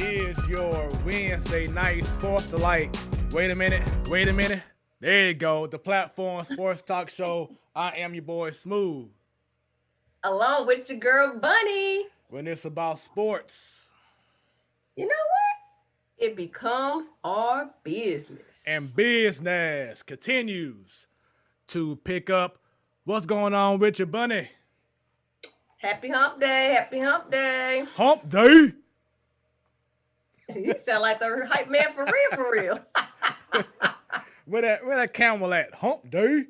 is your Wednesday night sports delight. Wait a minute. There you go. The platform sports talk show. I am your boy Smooth. Along with your girl Bunny. When it's about sports You know what? It becomes our business. and business continues to pick up. What's going on with your bunny? Happy hump day. Happy hump day. Hump day. You sound like the hype man for real, for real. Where that camel at? Hump day.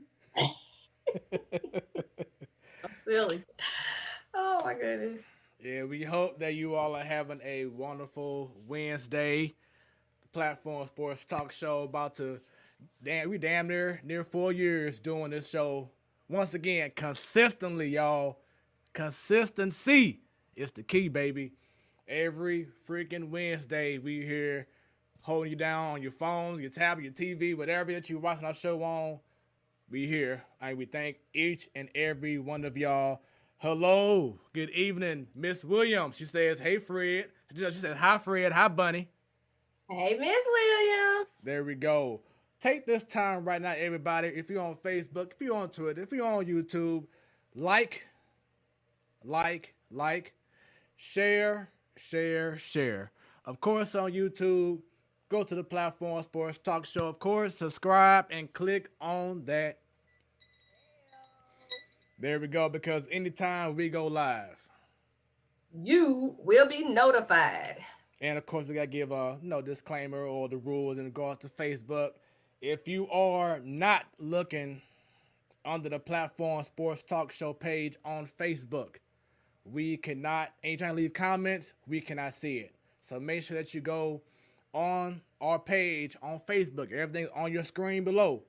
Silly. Oh my goodness. Yeah, we hope that you all are having a wonderful Wednesday. The platform sports talk show about to we damn near 4 years doing this show. Once again, consistently, y'all. Consistency is the key, baby. Every freaking Wednesday, we here holding you down on your phones, your tablet, your TV, whatever that you're watching our show on. We here, and we thank each and every one of y'all. Hello, good evening, Miss Williams. She says, "Hey, Fred." She says, "Hi, Fred. Hi, Bunny." Hey, Miss Williams. There we go. Take this time right now, everybody. If you're on Facebook, if you're on Twitter, if you're on YouTube, like, share. Of course, on YouTube, go to the platform Sports Talk Show. Of course, subscribe and click on that. There we go, because anytime we go live, you will be notified. And of course, we got to give a disclaimer or the rules in regards to Facebook. If you are not looking under the platform Sports Talk Show page on Facebook, we cannot, anytime you leave comments, we cannot see it. So make sure that you go on our page on Facebook. Everything's on your screen below.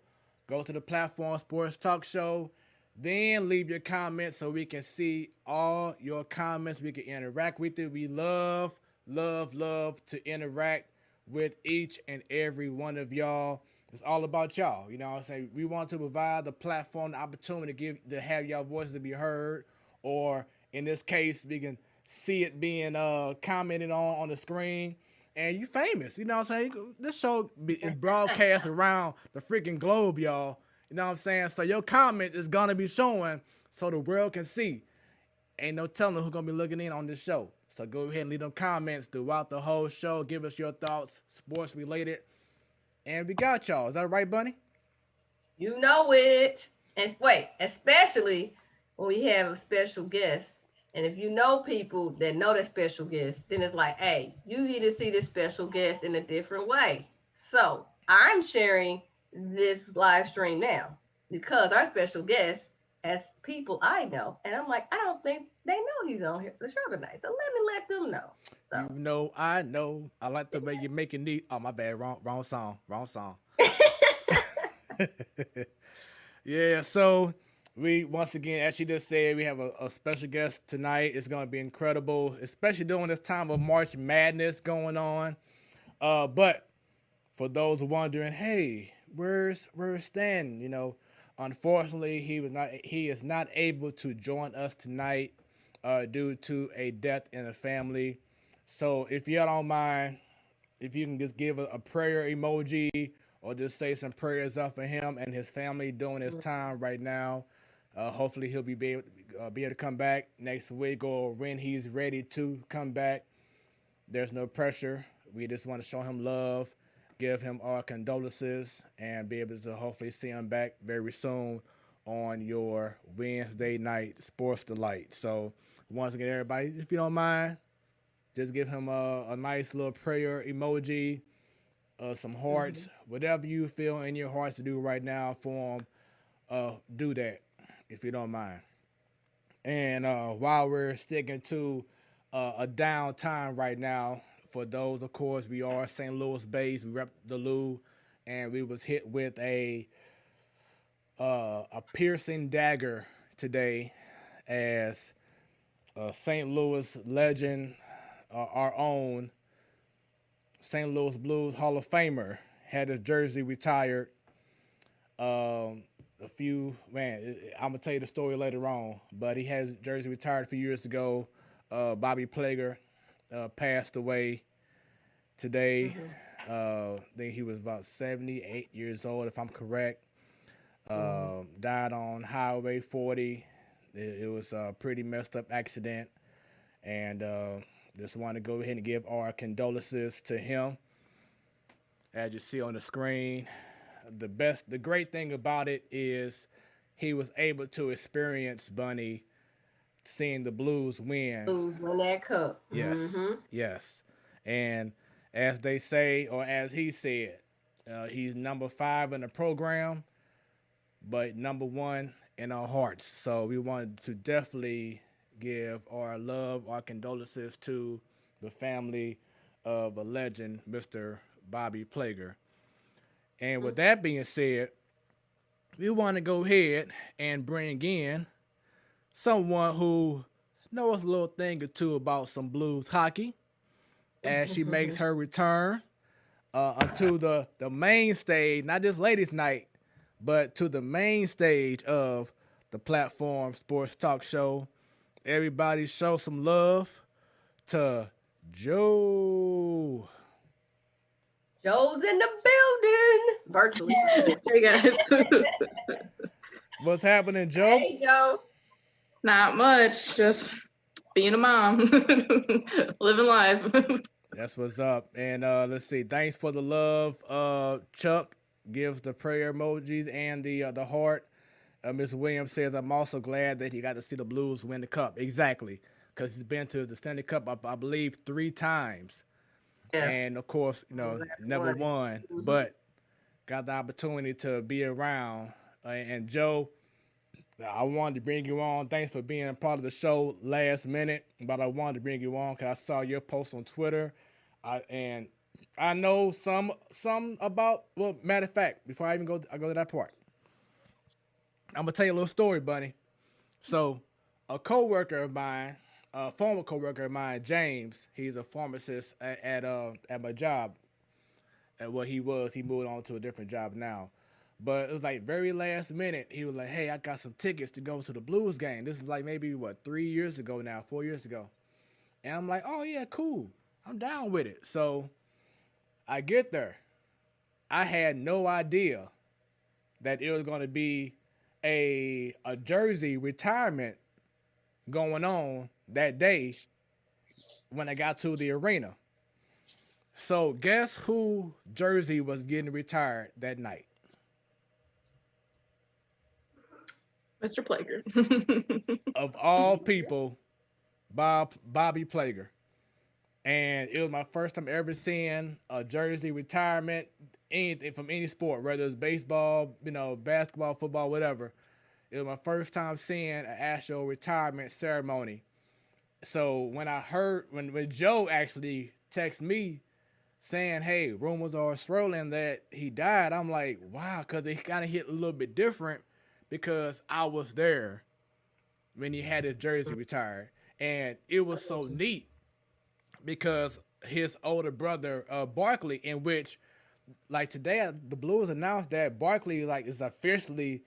Go to the platform Sports Talk Show. Then leave your comments so we can see all your comments. We can interact with it. We love to interact with each and every one of y'all. It's all about y'all. You know what I'm saying? We want to provide the platform, the opportunity to have y'all voices to be heard, or in this case, we can see it being commented on the screen. And you famous. You know what I'm saying? This show is broadcast around the freaking globe, y'all. You know what I'm saying? So your comment is going to be showing so the world can see. Ain't no telling who's going to be looking in on this show. So go ahead and leave them comments throughout the whole show. Give us your thoughts, sports related. And we got y'all. Is that right, Bunny? You know it. And wait, especially when we have a special guest. And if you know people that know that special guest, then it's like, hey, you need to see this special guest in a different way. So I'm sharing this live stream now because our special guest has people I know. And I'm like, I don't think they know he's on here the show tonight. So let them know. So you know, I know. I like the way you're making these. Oh, my bad. Wrong song. Yeah, so we, once again, as she just said, we have a special guest tonight. It's going to be incredible, especially during this time of March Madness going on. But for those wondering, hey, where's Stan? You know, unfortunately, he is not able to join us tonight due to a death in the family. So if y'all don't mind, if you can just give a prayer emoji or just say some prayers up for him and his family during this time right now. Hopefully he'll be able to come back next week or when he's ready to come back. There's no pressure. We just want to show him love, give him our condolences, and be able to hopefully see him back very soon on your Wednesday night sports delight. So once again, everybody, if you don't mind, just give him a nice little prayer emoji, some hearts, whatever you feel in your hearts to do right now for him, do that if you don't mind. And while we're sticking to a downtime right now, for those, of course, we are St. Louis based. We rep the Lou, and we was hit with a piercing dagger today as St. Louis legend, our own St. Louis Blues Hall of Famer, had his jersey retired. I'm gonna tell you the story later on, but he has jersey retired a few years ago. Bobby Plager passed away today. I think he was about 78 years old, if I'm correct. Died on Highway 40. It was a pretty messed up accident, and just want to go ahead and give our condolences to him. As you see on the screen, the great thing about it is he was able to experience Bunny seeing the Blues win. Blues win that cup. Yes, yes, and as they say, or as he said, he's number 5 in the program, but number 1 in our hearts. So we wanted to definitely give our love, our condolences to the family of a legend, Mr. Bobby Plager. And with that being said, we want to go ahead and bring in someone who knows a little thing or two about some Blues hockey as she makes her return onto the main stage, not just ladies' night, but to the main stage of the platform Sports Talk Show. Everybody show some love to Joe. Joe's in the building. Virtually. Hey guys. What's happening, Joe? Hey, Joe. Not much. Just being a mom. Living life. That's what's up. And let's see. Thanks for the love. Chuck gives the prayer emojis and the heart. Ms. Williams says, I'm also glad that he got to see the Blues win the cup. Exactly. Because he's been to the Stanley Cup, I believe, 3 times. Yeah. And, of course, never won. But got the opportunity to be around. And, Joe, I wanted to bring you on. Thanks for being a part of the show last minute. But I wanted to bring you on because I saw your post on Twitter. And I know some about, well, matter of fact, before I go to that part, I'm going to tell you a little story, Bunny. So a coworker of mine, a former coworker of mine, James, he's a pharmacist at my job. And what he moved on to a different job now. But it was like very last minute, he was like, hey, I got some tickets to go to the Blues game. This is like maybe, 3 years ago now, 4 years ago. And I'm like, oh, yeah, cool. I'm down with it. So I get there. I had no idea that it was going to be a jersey retirement going on that day when I got to the arena. So guess who jersey was getting retired that night? Mr. Plager. Of all people, Bobby Plager. And it was my first time ever seeing a jersey retirement, anything from any sport, whether it's baseball, basketball, football, whatever. It was my first time seeing an actual retirement ceremony. So when I heard, when Joe actually texted me saying, hey, rumors are swirling that he died, I'm like, wow, because it kind of hit a little bit different because I was there when he had his jersey retired. And it was so neat because his older brother, Barkley, in which, like today, the Blues announced that Barkley is officially,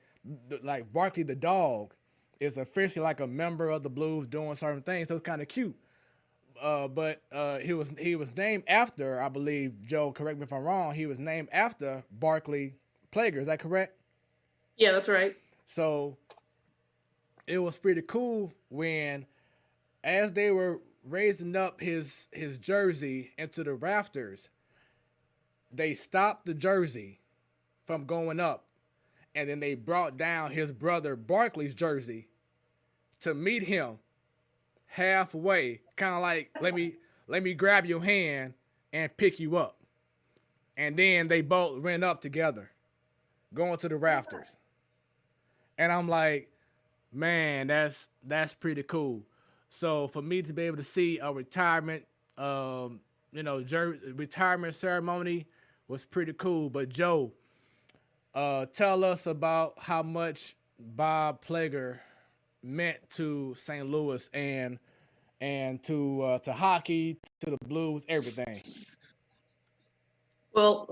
like Barkley the dog, is officially like a member of the Blues doing certain things. So it's kind of cute. But he was named after, I believe, Joe, correct me if I'm wrong, he was named after Barkley Plager. Is that correct? Yeah, that's right. So it was pretty cool when, as they were raising up his jersey into the rafters, they stopped the jersey from going up, and then they brought down his brother Barkley's jersey to meet him halfway, kind of like, let me grab your hand and pick you up. And then they both went up together, going to the rafters. And I'm like, man, that's pretty cool. So for me to be able to see a retirement, retirement ceremony was pretty cool. But Joe, tell us about how much Bob Plager meant to St. Louis and to hockey, to the Blues, everything. Well,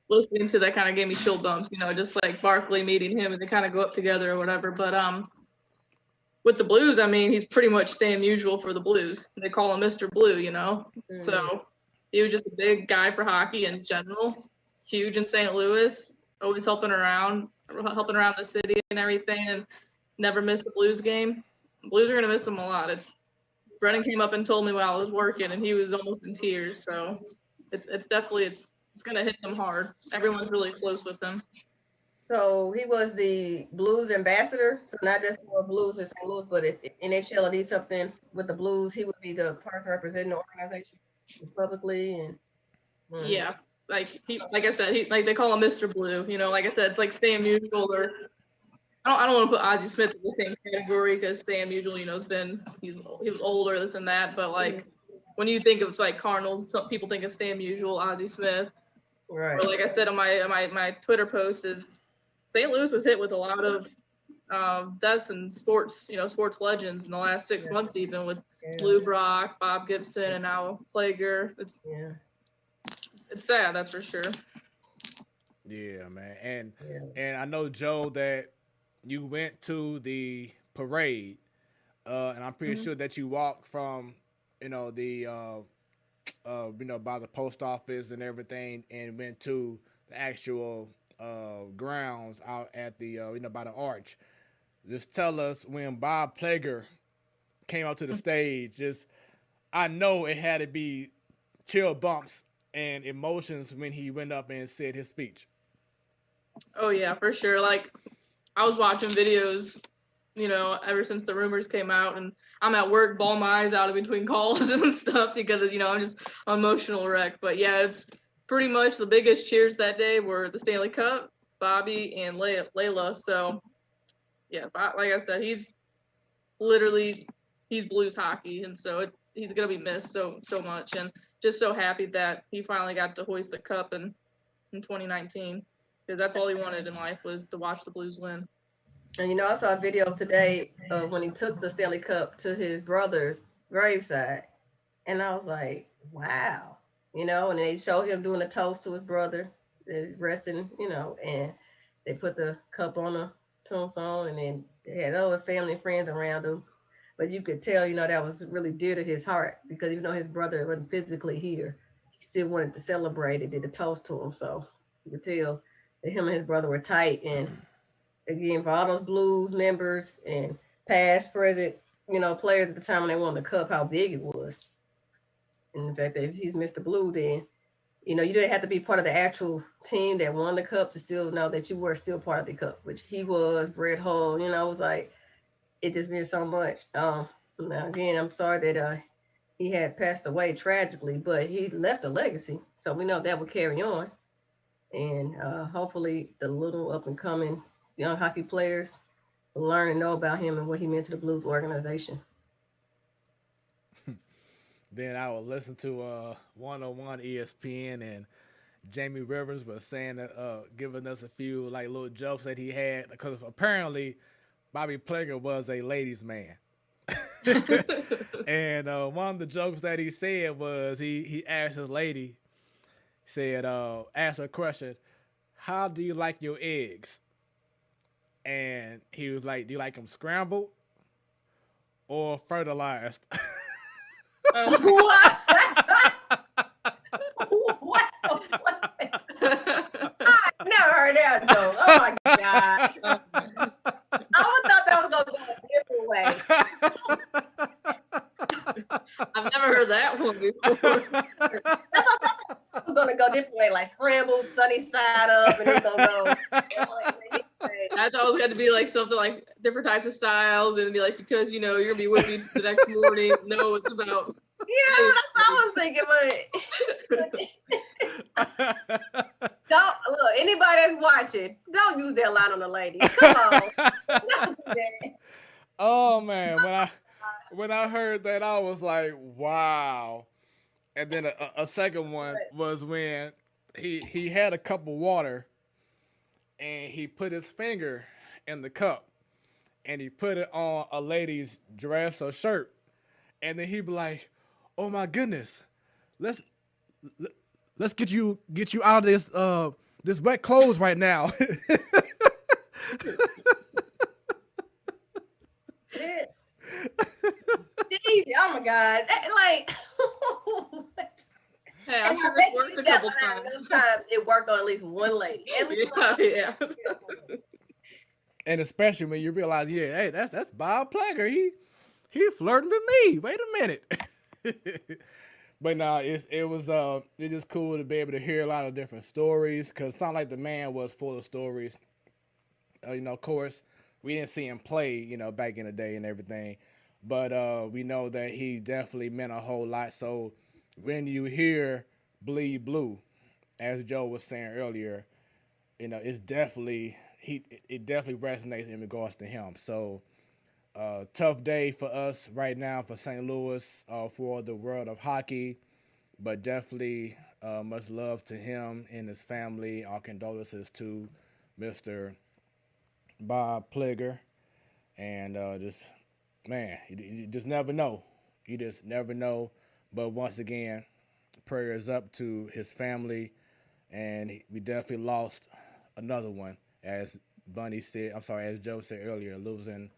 listening to that kind of gave me chill bumps, just like Barkley meeting him and they kind of go up together or whatever. But with the Blues, he's pretty much staying usual for the Blues. They call him Mr. Blue, So He was just a big guy for hockey in general. Huge in St. Louis, always helping around the city and everything, and never missed a Blues game. Blues are gonna miss him a lot. Brennan came up and told me while I was working, and he was almost in tears. So it's definitely gonna hit them hard. Everyone's really close with him. So he was the Blues ambassador. So not just for Blues in St. Louis, but if NHL needs something with the Blues, he would be the person representing the organization publicly. And yeah, like I said, they call him Mr. Blue. You know, like I said, it's like Stan Musial or I don't want to put Ozzie Smith in the same category because Stan Musial, you know, he was older, this and that. But like when you think of like Cardinals, some people think of Stan Musial, Ozzie Smith. Right. Or like I said on my Twitter post is St. Louis was hit with a lot of deaths and sports legends in the last 6 months, even with Lou Brock, Bob Gibson, and now Plager. It's sad, that's for sure. Yeah, man. And I know, Joe, that you went to the parade, and I'm pretty sure that you walked from, the by the post office and everything, and went to the actual grounds out at the by the arch. Just tell us when Bob Plager came out to the stage. I know it had to be chill bumps and emotions when he went up and said his speech. Oh yeah, for sure. Like I was watching videos, ever since the rumors came out, and I'm at work, bawling my eyes out in between calls and stuff because, I'm just an emotional wreck. But yeah, it's pretty much the biggest cheers that day were the Stanley Cup, Bobby, and Layla. So yeah, like I said, he's Blues hockey, and so he's gonna be missed so much, and just so happy that he finally got to hoist the cup in 2019 because that's all he wanted in life was to watch the Blues win. And I saw a video today of when he took the Stanley Cup to his brother's graveside, and I was like, wow, and they showed him doing a toast to his brother, resting, and they put the cup on the tombstone, and then they had other family and friends around him. But you could tell, that was really dear to his heart because even though his brother wasn't physically here, he still wanted to celebrate and did a toast to him. So you could tell that him and his brother were tight. And again, for all those Blues members and past, present, players at the time when they won the cup, how big it was. And in fact, if he's Mr. Blue, then, you didn't have to be part of the actual team that won the cup to still know that you were still part of the cup, which he was, Brett Hull, it was like, it just meant so much. Now, again, I'm sorry that he had passed away tragically, but he left a legacy. So we know that will carry on. And hopefully the little up-and-coming young hockey players will learn and know about him and what he meant to the Blues organization. Then I would listen to 101 ESPN, and Jamie Rivers was saying that, giving us a few like little jokes that he had, because apparently Bobby Plager was a ladies' man. And one of the jokes that he said was he asked his lady, said, asked her a question, how do you like your eggs? And he was like, do you like them scrambled or fertilized? What? I never heard that joke. Oh my gosh. I thought that was going to go a different way. I've never heard that one before. That's what I thought it was going to go a different way, like scrambled, sunny side up, and it's going to go. I thought it was going to be like something like different types of styles, and it'd be like, because, you're going to be with me the next morning. No, it's about. Yeah, that's what I was thinking, but don't look. Anybody that's watching, don't use that line on the lady. Come on, don't do that. Oh man, when I heard that, I was like, wow. And then a second one was when he had a cup of water, and he put his finger in the cup, and he put it on a lady's dress or shirt, and then he'd be like, oh my goodness, let's get you out of this wet clothes right now. Jeez, oh my God, Hey, I'm And sure I bet it worked you a couple that times. those times it worked on at least one lady. At least one. Yeah. And especially when you realize, yeah, hey, that's Bob Plager. He flirting with me. Wait a minute. But no, it's just cool to be able to hear a lot of different stories because it sounded like the man was full of stories. Of course, we didn't see him play, back in the day and everything, but we know that he definitely meant a whole lot. So when you hear "Bleed Blue," as Joe was saying earlier, it's definitely it definitely resonates in regards to him. So tough day for us right now for St. Louis, for the world of hockey, but definitely much love to him and his family. Our condolences to Mr. Bob Plager, and just man, you just never know. You just never know. But once again, prayers up to his family, and we definitely lost another one, as Bunny said. I'm sorry, as Joe said earlier, losing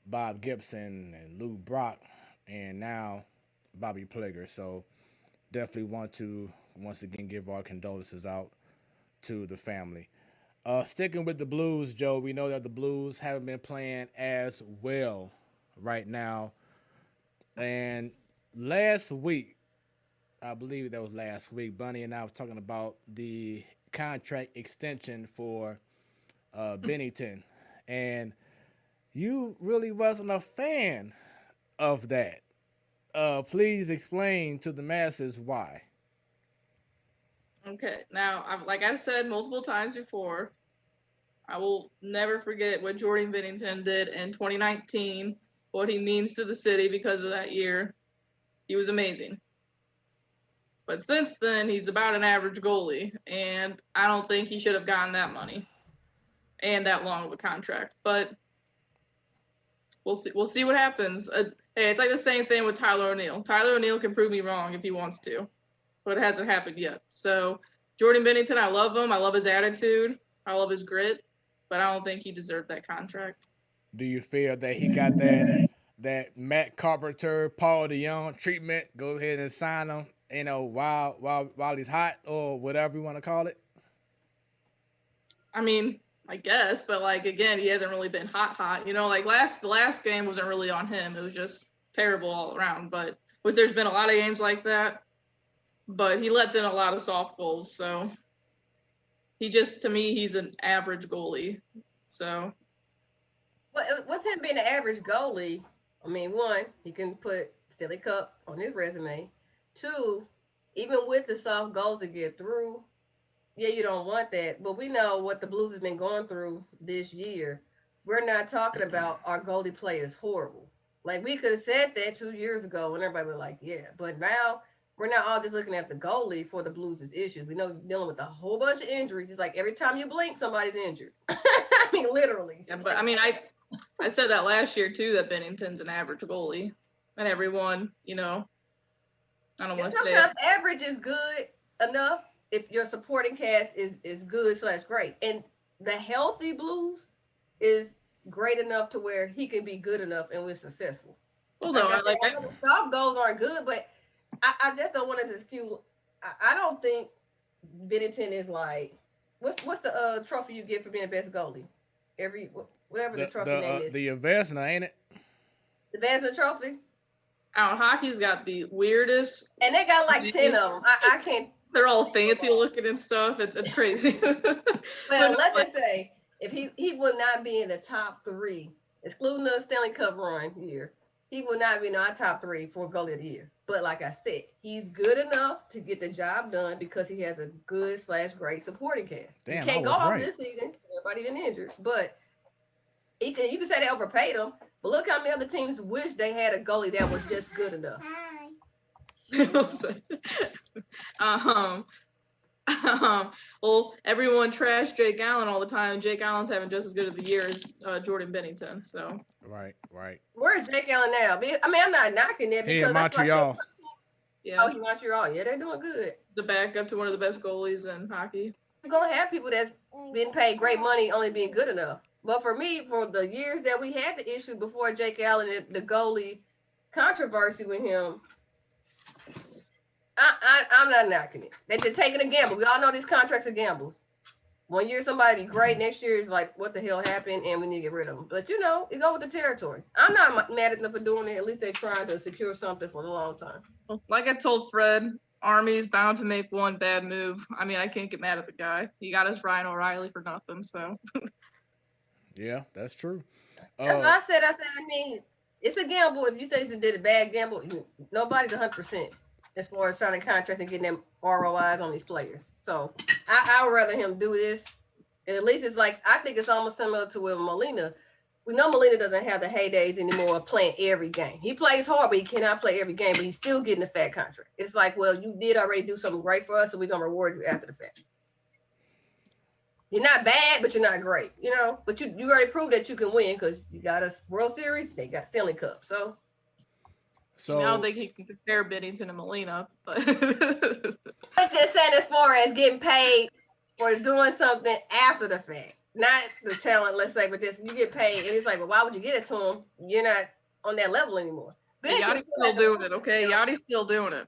Bob Gibson and Lou Brock, and now Bobby Plager. So definitely want to once again give our condolences out to the family. Sticking with the Blues, Joe, we know that the Blues haven't been playing as well right now. And last week, I believe that was last week, Bunny and I was talking about the contract extension for Bennington. And you really wasn't a fan of that. Please explain to the masses why. Okay. Now, like I've said multiple times before, I will never forget what Jordan Bennington did in 2019, what he means to the city because of that year. He was amazing. But since then, he's about an average goalie, and I don't think he should have gotten that money and that long of a contract. But we'll see. We'll see what happens. Hey, it's like the same thing with Tyler O'Neill. Tyler O'Neill can prove me wrong if he wants to, but it hasn't happened yet. So Jordan Bennington, I love him. I love his attitude. I love his grit, but I don't think he deserved that contract. Do you feel that he got that Matt Carpenter, Paul DeYoung treatment? Go ahead and sign him, while he's hot or whatever you want to call it. I mean, I guess, but like again, he hasn't really been hot. Like the last game wasn't really on him. It was just terrible all around. But there's been a lot of games like that. But he lets in a lot of soft goals, so to me, he's an average goalie. So. With him being an average goalie, I mean, one, he can put Stanley Cup on his resume. Two, even with the soft goals to get through, yeah, you don't want that. But we know what the Blues have been going through this year. We're not talking about our goalie play is horrible. Like, we could have said that 2 years ago and everybody was like, yeah. But now we're not all just looking at the goalie for the Blues' issues. We know dealing with a whole bunch of injuries. It's like every time you blink, somebody's injured. I mean, literally. Yeah, but I mean, I said that last year too, that Bennington's an average goalie, and everyone, I don't want to say sometimes average is good enough if your supporting cast is good / great, and the healthy Blues is great enough to where he can be good enough and we're successful. Well, no, the soft goals aren't good, but I just don't want to dispute. I don't think Bennington is like what's the trophy you get for being best goalie? Whatever the trophy name is. The Vesna, ain't it? The Vesna trophy. Hockey's got the weirdest. And they got like 10 of them. I can't. They're all fancy looking and stuff. It's crazy. Well, let's just say if he would not be in the top 3, excluding the Stanley Cup run year, he would not be in our top 3 for goalie of the year. But like I said, he's good enough to get the job done because he has a good / great supporting cast. Damn, he can't go off this season. Everybody been injured, but you can say they overpaid him. But look how many other teams wish they had a goalie that was just good enough. Well, everyone trashed Jake Allen all the time. Jake Allen's having just as good of a year as Jordan Bennington. So right. Where's Jake Allen now? I mean, I'm not knocking it because in Montreal. Yeah. Oh, he Montreal. Yeah, they're doing good. The backup to one of the best goalies in hockey. You're gonna have people that's been paid great money only being good enough. But for me, for the years that we had the issue before Jake Allen, the goalie controversy with him, I'm not knocking it. They're taking a gamble. We all know these contracts are gambles. 1 year somebody be great, next year is like, what the hell happened, and we need to get rid of them. But you know, it go with the territory. I'm not mad at them for doing it. At least they're trying to secure something for a long time. Like I told Fred, Army's bound to make one bad move. I mean, I can't get mad at the guy. He got us Ryan O'Reilly for nothing, so. Yeah, that's true. That's what I said. I mean, it's a gamble. If you say he did a bad gamble, nobody's 100% as far as signing contracts and getting them ROIs on these players. So I would rather him do this. And at least it's like, I think it's almost similar to with Molina. We know Molina doesn't have the heydays anymore of playing every game. He plays hard, but he cannot play every game, but he's still getting a fat contract. It's like, well, you did already do something great for us, so we're going to reward you after the fact. You're not bad, but you're not great, you know? But you already proved that you can win because you got a World Series, they got Stanley Cup, so. I don't think he can compare Bennington and Molina, but. I'm just saying as far as getting paid for doing something after the fact. Not the talent, let's say, but just you get paid. And it's like, well, why would you get it to him? You're not on that level anymore. Yachty's still doing it, okay? Yachty's still doing it.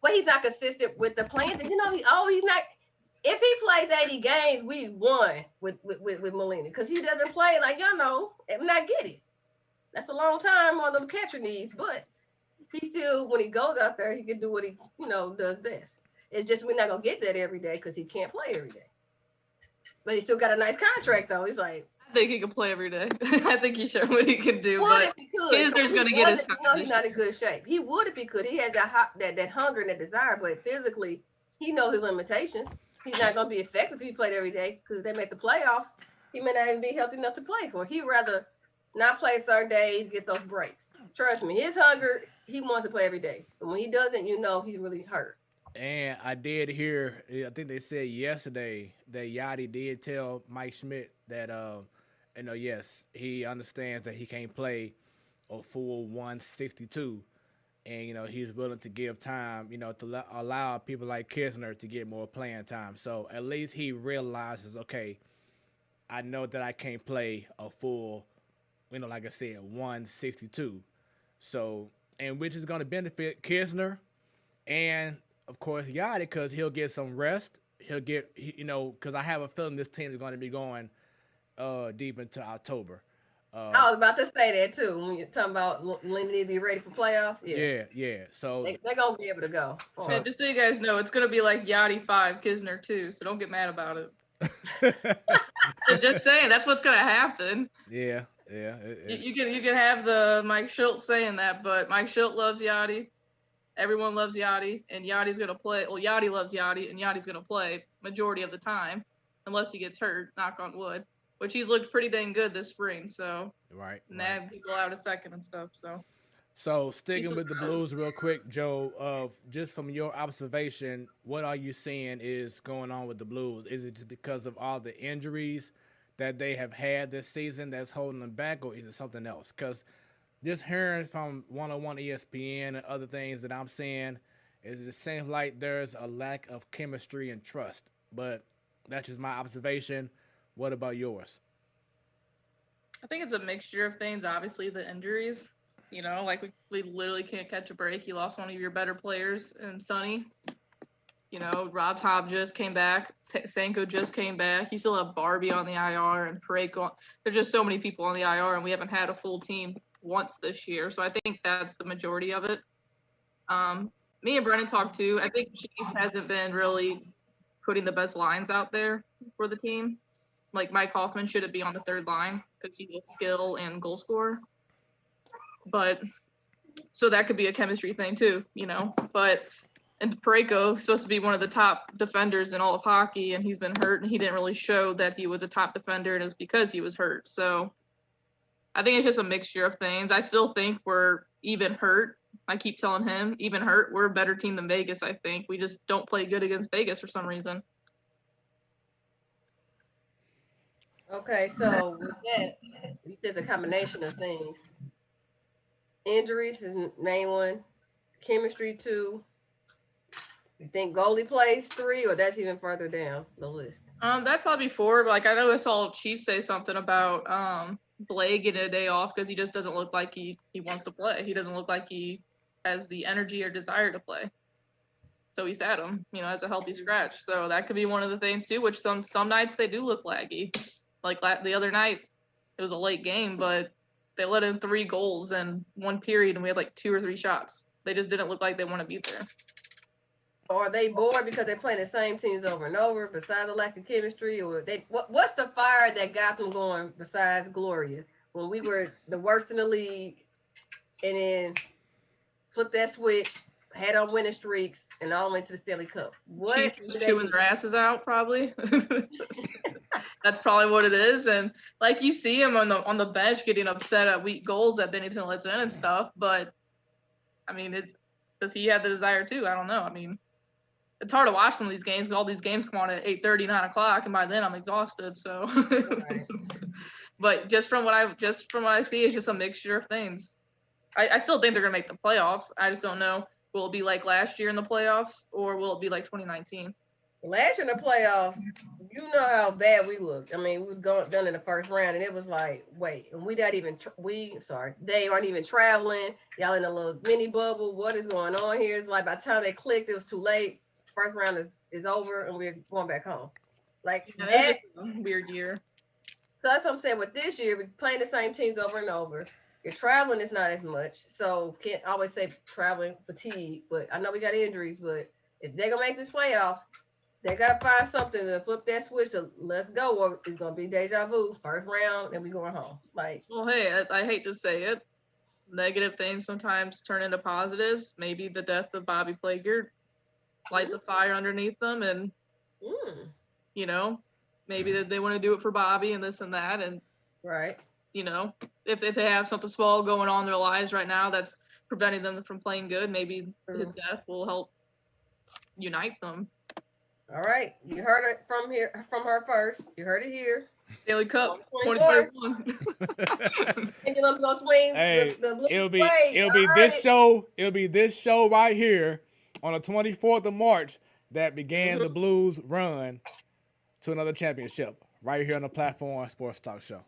But he's not consistent with the plans. And, you know, he's not. If he plays 80 games, we won with Molina. Because he doesn't play like, y'all know, and not get it. That's a long time on them catcher knees. But he still, when he goes out there, he can do what he, does best. It's just we're not going to get that every day because he can't play every day. But he still got a nice contract, though. He's like, I think he can play every day. I think he showed what he can do. Would but if he could. Kisner's going to get his time. He's not in good shape. He would if he could. He has that hunger and that desire, but physically, he knows his limitations. He's not going to be effective if he played every day because if they make the playoffs, he may not even be healthy enough to play for. He'd rather not play certain days, get those breaks. Trust me, his hunger, he wants to play every day. But when he doesn't, he's really hurt. And I did hear, I think they said yesterday that Yachty did tell Mike Schmidt that, yes, he understands that he can't play a full 162. And, he's willing to give time, to allow people like Kisner to get more playing time. So at least he realizes, okay, I know that I can't play a full, like I said, 162. So, and which is going to benefit Kisner and, of course, Yachty, because he'll get some rest. He'll get, because I have a feeling this team is going to be going deep into October. I was about to say that, too, when you're talking about when they need to be ready for playoffs. Yeah. So they're going to be able to go. So, just so you guys know, it's going to be like Yachty 5, Kisner 2, so don't get mad about it. So just saying, that's what's going to happen. Yeah. You can have the Mike Schultz saying that, but Mike Schultz loves Yachty. Everyone loves Yachty, and Yachty's going to play. Well, Yachty loves Yachty, and Yachty's going to play majority of the time, unless he gets hurt, knock on wood, which he's looked pretty dang good this spring, so. Right. Nab people out a second and stuff, so. So, sticking with the Blues real quick, Joe, just from your observation, what are you seeing is going on with the Blues? Is it just because of all the injuries that they have had this season that's holding them back, or is it something else? Because just hearing from 101 ESPN and other things that I'm seeing, it just seems like there's a lack of chemistry and trust. But that's just my observation. What about yours? I think it's a mixture of things. Obviously, the injuries. Like we literally can't catch a break. You lost one of your better players in Sonny. Rob Top just came back. Sanko just came back. You still have Barbie on the IR and Pareko. There's just so many people on the IR, and we haven't had a full team once this year. So I think that's the majority of it. Me and Brennan talked too. I think Chief hasn't been really putting the best lines out there for the team. Like Mike Hoffman shouldn't be on the third line because he's a skill and goal scorer. But so that could be a chemistry thing too, and Pareko is supposed to be one of the top defenders in all of hockey, and he's been hurt, and he didn't really show that he was a top defender, and it was because he was hurt. So I think it's just a mixture of things. I still think we're even hurt. I keep telling him, even hurt, we're a better team than Vegas, I think. We just don't play good against Vegas for some reason. Okay, so with that, you said it's a combination of things. Injuries is the main one. Chemistry 2. You think goalie plays 3, or that's even further down the list? That'd probably be 4. But I know I saw Chief say something about Blake getting a day off because he just doesn't look like he wants to play. He doesn't look like he has the energy or desire to play. So he sat him, as a healthy scratch. So that could be one of the things too, which some nights they do look laggy. Like the other night, it was a late game, but they let in 3 goals in 1 period, and we had like 2 or 3 shots. They just didn't look like they want to be there. Or are they bored because they're playing the same teams over and over besides the lack of chemistry? Or what's the fire that got them going besides Gloria? When we were the worst in the league and then flipped that switch, had on winning streaks, and all went to the Stanley Cup. What? Chiefs chewing their asses out, probably. That's probably what it is. And like you see him on the bench getting upset at weak goals that Bennington lets in and stuff. But I mean, does he have the desire too? I don't know. I mean, it's hard to watch some of these games because all these games come on at 8:30, 9 o'clock, and by then I'm exhausted. So, Right. But just from what I see, it's just a mixture of things. I still think they're gonna make the playoffs. I just don't know. Will it be like last year in the playoffs, or will it be like 2019? Last year in the playoffs, you know how bad we looked. I mean, we was done in the first round, and it was like, wait, and we not even they aren't even traveling. Y'all in a little mini bubble. What is going on here? It's like by the time they clicked, it was too late. First round is over, and we're going back home. Like That was a weird year. So that's what I'm saying. With this year, we're playing the same teams over and over. Your traveling is not as much, so can't always say traveling fatigue. But I know we got injuries, but if they're gonna make this playoffs, they gotta find something to flip that switch to let's go, or it's gonna be deja vu. First round, and we going home. Like, well, hey, I hate to say it, negative things sometimes turn into positives. Maybe the death of Bobby Plager lights a fire underneath them, and maybe that they want to do it for Bobby and this and that, and right. If they have something small going on in their lives right now that's preventing them from playing good, maybe his death will help unite them. All right, you heard it from her first. You heard it here. Stanley Cup 2021. Pendulum's gonna swing. Hey, it'll be this show right here on the 24th of March that began the Blues' run to another championship right here on the platform Sports Talk Show.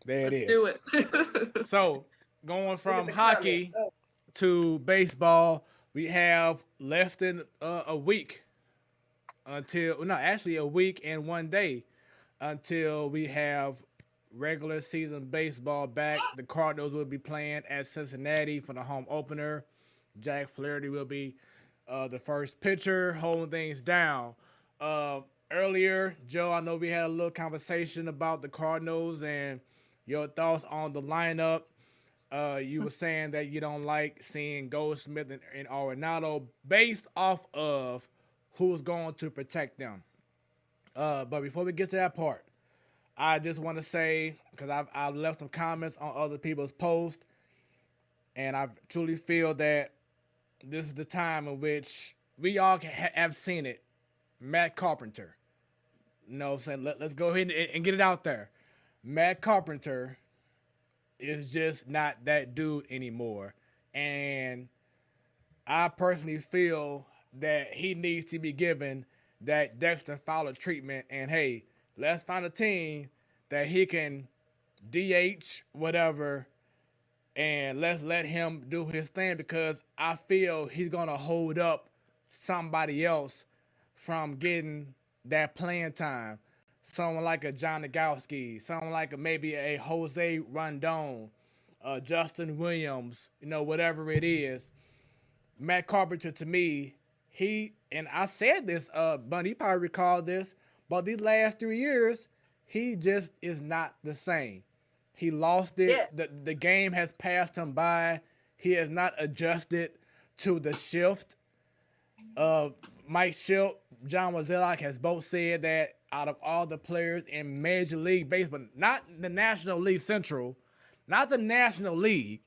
There it is. Do it. So, going from hockey to baseball, we have less than a week a week and 1 day until we have regular season baseball back. The Cardinals will be playing at Cincinnati for the home opener. Jack Flaherty will be the first pitcher, holding things down. Earlier, Joe, I know we had a little conversation about the Cardinals and your thoughts on the lineup. You were saying that you don't like seeing Goldsmith and Arenado based off of who's going to protect them. But before we get to that part, I just want to say, because I've left some comments on other people's posts, and I truly feel that this is the time in which we all have seen it. Matt Carpenter. You know what I'm saying? Let's go ahead and get it out there. Matt Carpenter is just not that dude anymore. And I personally feel that he needs to be given that Dexter Fowler treatment. And, hey, let's find a team that he can DH, whatever, and let's let him do his thing, because I feel he's going to hold up somebody else from getting that playing time. Someone like a John Nagowski, someone like maybe a Jose Rondon, Justin Williams, whatever it is. Matt Carpenter, to me, and I said this, Bunny, you probably recall this, but these last 3 years, he just is not the same. He lost it. Yeah. The game has passed him by. He has not adjusted to the shift. Mike Shildt, John Wazilak has both said that out of all the players in Major League Baseball, not the National League Central, not the National League,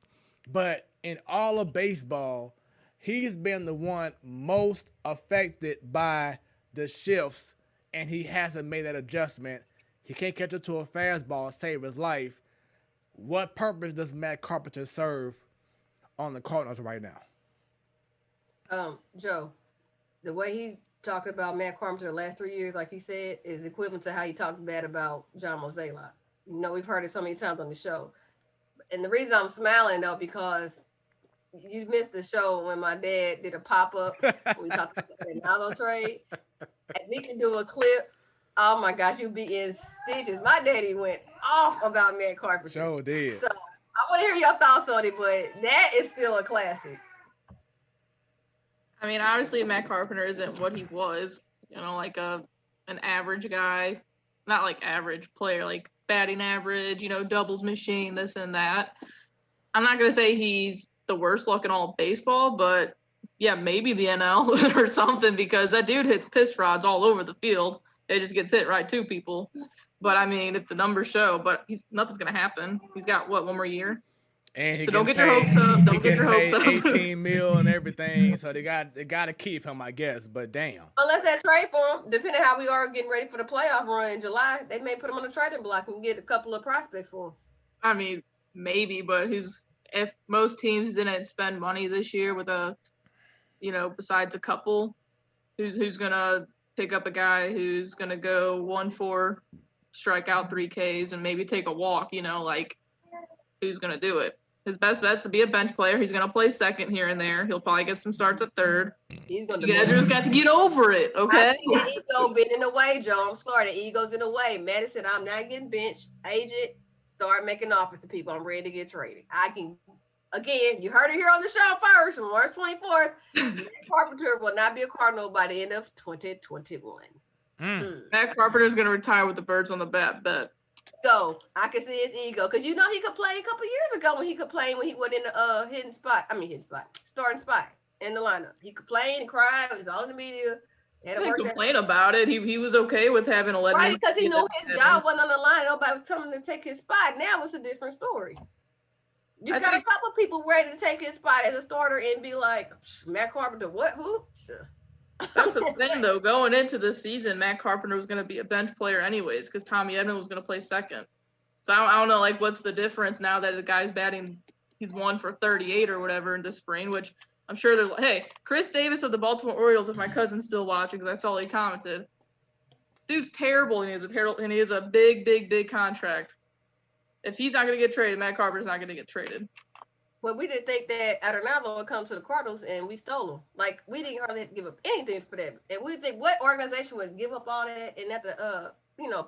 but in all of baseball, he's been the one most affected by the shifts, and he hasn't made that adjustment. He can't catch it to a fastball, save his life. What purpose does Matt Carpenter serve on the Cardinals right now? Joe, the way he talked about Matt Carpenter the last 3 years, like he said, is equivalent to how he talked bad about John Mozeliak. We've heard it so many times on the show. And the reason I'm smiling, though, because you missed the show when my dad did a pop-up. We talked about the Ronaldo trade. If we can do a clip, oh my gosh, you'd be in stitches. My daddy went off about Matt Carpenter. Sure did. So I want to hear your thoughts on it, but that is still a classic. I mean, obviously Matt Carpenter isn't what he was, like an average guy, not like average player, like batting average, doubles machine, this and that. I'm not going to say he's the worst luck in all of baseball, but yeah, maybe the NL or something, because that dude hits piss rods all over the field. It just gets hit right to people. But I mean, if the numbers show, but nothing's going to happen. He's got one more year. And so don't get your hopes up. Don't get your hopes up. 18 mil and everything, so they got to keep him, I guess. But damn. Unless that trade for him, depending how we are getting ready for the playoff run in July, they may put him on the trading block and get a couple of prospects for him. I mean, maybe, but if most teams didn't spend money this year with besides a couple, who's gonna pick up a guy who's gonna go 1-4, strike out 3 Ks, and maybe take a walk? Who's gonna do it? His best bet is to be a bench player. He's going to play second here and there. He'll probably get some starts at third. He's going to just got to get over it, okay? I see the ego been in the way, Joe. I'm sorry. The ego's in the way. Maddie said, I'm not getting benched. Agent, start making offers to people. I'm ready to get traded. Again, you heard it here on the show first, on March 24th. Carpenter will not be a Cardinal by the end of 2021. Matt Carpenter is going to retire with the birds on the bat, bet. So I can see his ego, because he could play a couple years ago when he went in the starting spot in the lineup. He complained and cried. It was all in the media. He didn't complain about it. He was okay with having 11. Right, because he knew his job wasn't on the line. Nobody was telling him to take his spot. Now it's a different story. You got a couple of people ready to take his spot as a starter and be like, Matt Carpenter, what? Who? Sure. That's the thing, though. Going into the season, Matt Carpenter was going to be a bench player anyways, because Tommy Edman was going to play second. So I don't know, what's the difference now that the guy's batting, he's 1 for 38 or whatever in the spring, which I'm sure there's, hey, Chris Davis of the Baltimore Orioles, if my cousin's still watching, because I saw he commented, dude's terrible, and he has a big, big, big contract. If he's not going to get traded, Matt Carpenter's not going to get traded. Well, we didn't think that Arenado would come to the Cardinals, and we stole him. We didn't hardly have to give up anything for that. And we think, what organization would give up all that and have to,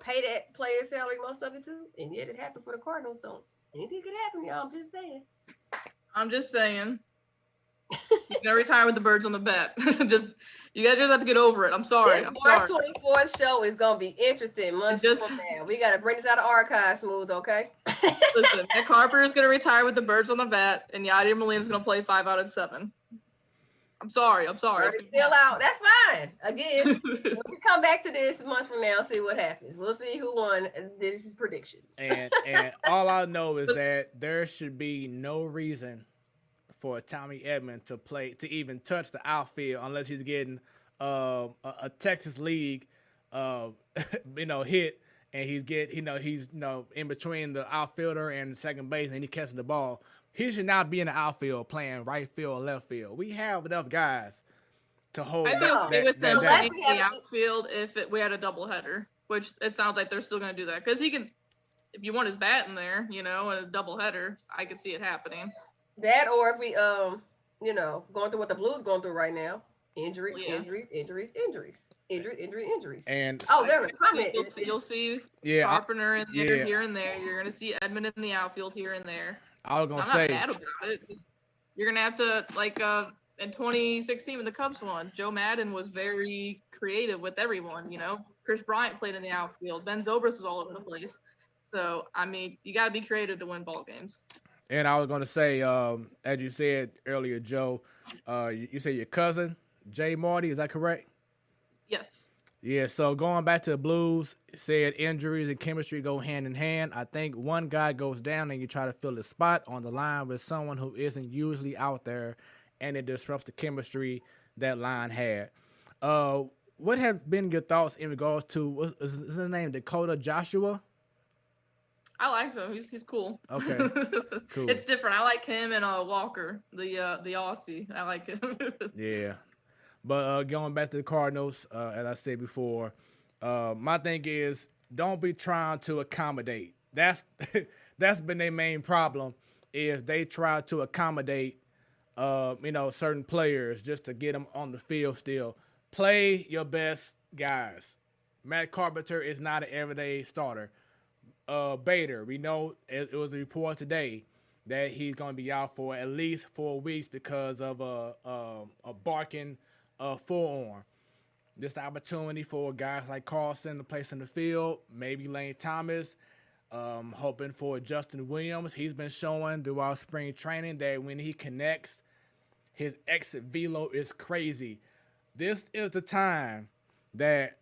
pay that player salary, most of it too? And yet it happened for the Cardinals. So anything could happen, y'all. I'm just saying. He's gonna retire with the birds on the bat. You guys just have to get over it. I'm sorry. March 24th show is gonna be interesting. Months from now, we gotta bring this out of archive, Smooth. Okay. Listen, Matt Carpenter is gonna retire with the birds on the bat, and Yadier Molina is gonna play 5 out of 7. I'm sorry. Still out. That's fine. Again, we come back to this months from now, see what happens. We'll see who won. This is predictions. And all I know is that there should be no reason for Tommy Edman to even touch the outfield unless he's getting a Texas League hit, and he's in between the outfielder and second base, and he catching the ball. He should not be in the outfield playing right field or left field. We have enough guys to hold I'd be okay with them playing in the outfield if we had a doubleheader, which it sounds like they're still going to do that, because he can, if you want his bat in there, in a doubleheader, I could see it happening. That, or if we, going through what the Blues going through right now, injuries. And there's a comment. You'll see Carpenter in there, here and there. You're gonna see Edman in the outfield here and there. I was gonna say, I'm not mad about it. You're gonna have to in 2016 when the Cubs won, Joe Madden was very creative with everyone. Chris Bryant played in the outfield. Ben Zobrist was all over the place. So I mean, you got to be creative to win ball games. And I was going to say, as you said earlier, Joe, you said your cousin, Jay Marty, is that correct? Yes. Yeah, so going back to the Blues, said injuries and chemistry go hand in hand. I think one guy goes down and you try to fill the spot on the line with someone who isn't usually out there, and it disrupts the chemistry that line had. What have been your thoughts in regards to, is his name Dakota Joshua? I like him. He's cool. Okay, cool. It's different. I like him and Walker, the Aussie. I like him. Yeah, but going back to the Cardinals, as I said before, my thing is don't be trying to accommodate. That's been their main problem, is they try to accommodate certain players just to get them on the field still. Play your best guys. Matt Carpenter is not an everyday starter. Bader, we know it was a report today that he's going to be out for at least 4 weeks because of a barking forearm. This opportunity for guys like Carlson to place in the field, maybe Lane Thomas, hoping for Justin Williams. He's been showing throughout spring training that when he connects, his exit velo is crazy. This is the time that,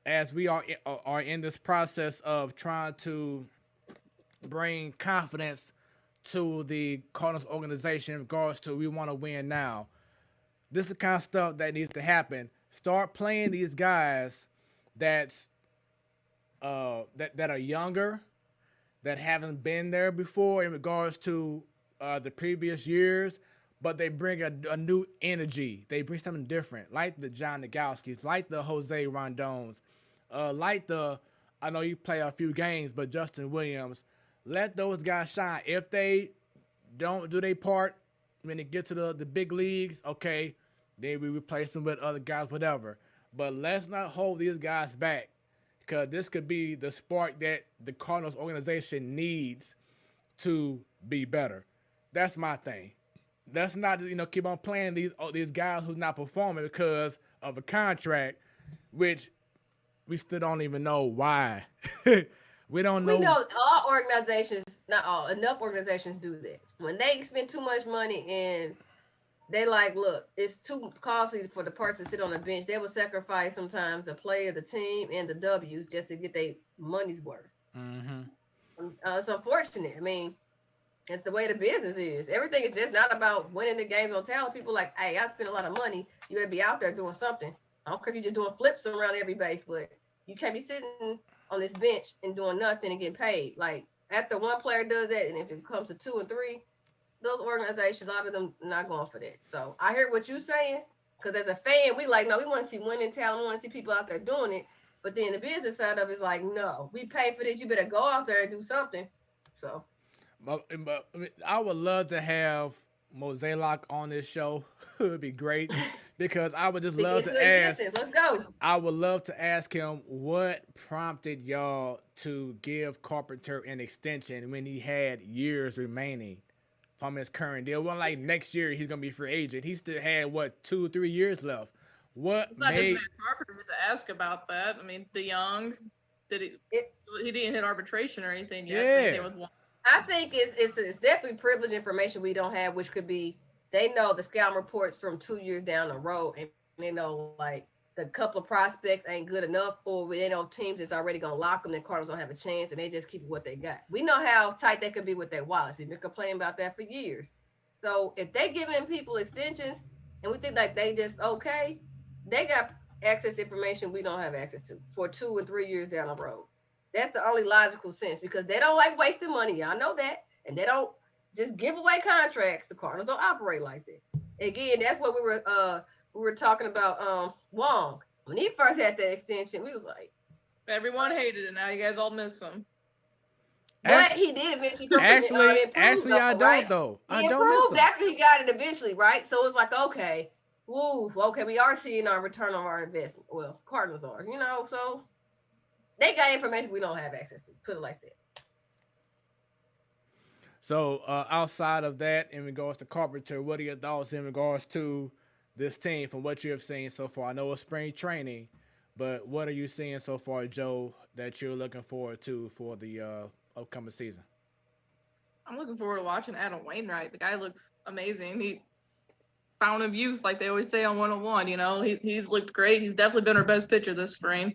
as we are in this process of trying to bring confidence to the Cardinals organization in regards to we want to win now. This is the kind of stuff that needs to happen. Start playing these guys that are younger, that haven't been there before in regards to the previous years, but they bring a new energy. They bring something different, like the John Nagowskis, like the Jose Rondones, I know you play a few games, but Justin Williams. Let those guys shine. If they don't do their part when they get to the big leagues, okay, then we replace them with other guys, whatever. But let's not hold these guys back, because this could be the spark that the Cardinals organization needs to be better. That's my thing. Let's not keep on playing these guys who's not performing because of a contract, which we still don't even know why. We don't know. We know all organizations, not all, enough organizations do that. When they spend too much money and they like, look, it's too costly for the person to sit on the bench, they will sacrifice sometimes the player, the team, and the W's just to get their money's worth. Mm-hmm. It's unfortunate. I mean, it's the way the business is. Everything is just not about winning the games on talent. People like, hey, I spent a lot of money. You got to be out there doing something. I don't care if you're just doing flips around every base, but you can't be sitting on this bench and doing nothing and getting paid. Like, after one player does that, and if it comes to 2 and 3, those organizations, a lot of them not going for that. So I hear what you're saying, because as a fan, we like, no, we want to see winning talent. We want to see people out there doing it. But then the business side of it is like, no, we pay for this. You better go out there and do something. So. But I would love to have Mozeliak on this show. It would be great, because I would just love to ask. Let's go. I would love to ask him what prompted y'all to give Carpenter an extension when he had years remaining from his current deal. Well, like next year he's gonna be free agent. He still had 2-3 years left. What made Carpenter to ask about that? I mean, DeYoung, he didn't hit arbitration or anything yet. Yeah. I think it's definitely privileged information we don't have, which could be they know the scouting reports from 2 years down the road, and they know like the couple of prospects ain't good enough, or they know teams that's already gonna lock them, the Cardinals don't have a chance, and they just keep what they got. We know how tight they could be with their wallets. We've been complaining about that for years. So if they giving people extensions and we think like they just okay, they got access to information we don't have access to for 2 and 3 years down the road. That's the only logical sense, because they don't like wasting money. Y'all know that. And they don't just give away contracts. The Cardinals don't operate like that. Again, that's what we were talking about Wong. When he first had that extension, we was like, everyone hated it. Now you guys all miss him. But he did eventually. Actually, I don't though. I don't miss him. After he got it eventually, right? So it's like, okay, we are seeing our return on our investment. Well, Cardinals are, so they got information we don't have access to. Put it like that. So outside of that, in regards to Carpenter, what are your thoughts in regards to this team from what you have seen so far? I know it's spring training, but what are you seeing so far, Joe, that you're looking forward to for the upcoming season? I'm looking forward to watching Adam Wainwright. The guy looks amazing. He fountain of youth, like they always say on 101. He's looked great. He's definitely been our best pitcher this spring.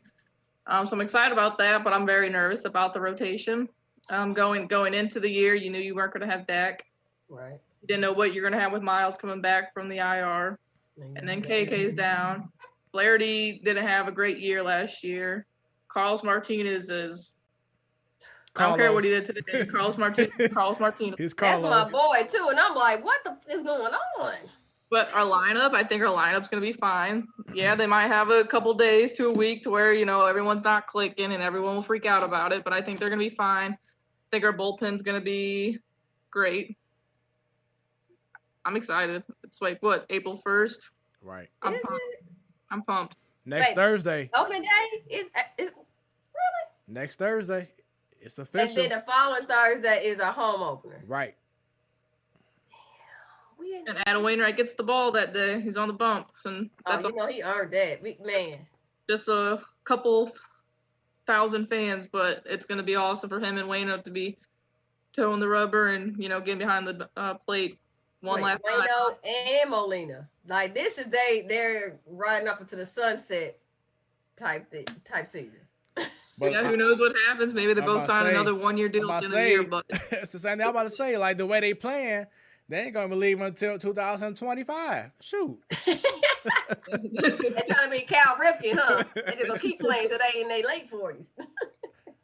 So I'm excited about that, but I'm very nervous about the rotation. Going into the year, you knew you weren't going to have Dak. Right. You didn't know what you're going to have with Miles coming back from the IR. And then KK's down. Flaherty didn't have a great year last year. Carlos Martinez is – I don't care what he did today. Carlos Martinez. He's Carlos. That's my boy, too. And I'm like, what is going on? But I think our lineup's going to be fine. Yeah, they might have a couple days to a week to where, everyone's not clicking and everyone will freak out about it. But I think they're going to be fine. I think our bullpen's going to be great. I'm excited. It's like what, April 1st? Right. I'm pumped. Next Thursday. Opening day is really Next Thursday. It's and official. then the following Thursday is our home opener. Right. And Adam Wainwright gets the ball that day. He's on the bump, and that's he earned that. Man. Just a couple thousand fans, but it's going to be awesome for him and Waino to be toeing the rubber and, you know, getting behind the plate last time. Waino and Molina. Like, this is they're riding up into the sunset type season. But yeah, who knows what happens? Maybe they both sign another 1-year deal in a year. But it's the same thing I'm about to say. Like, the way they playing, they ain't going to leave until 2025. Shoot. They're trying to be Cal Ripken, huh? They're just going to keep playing today in their late 40s.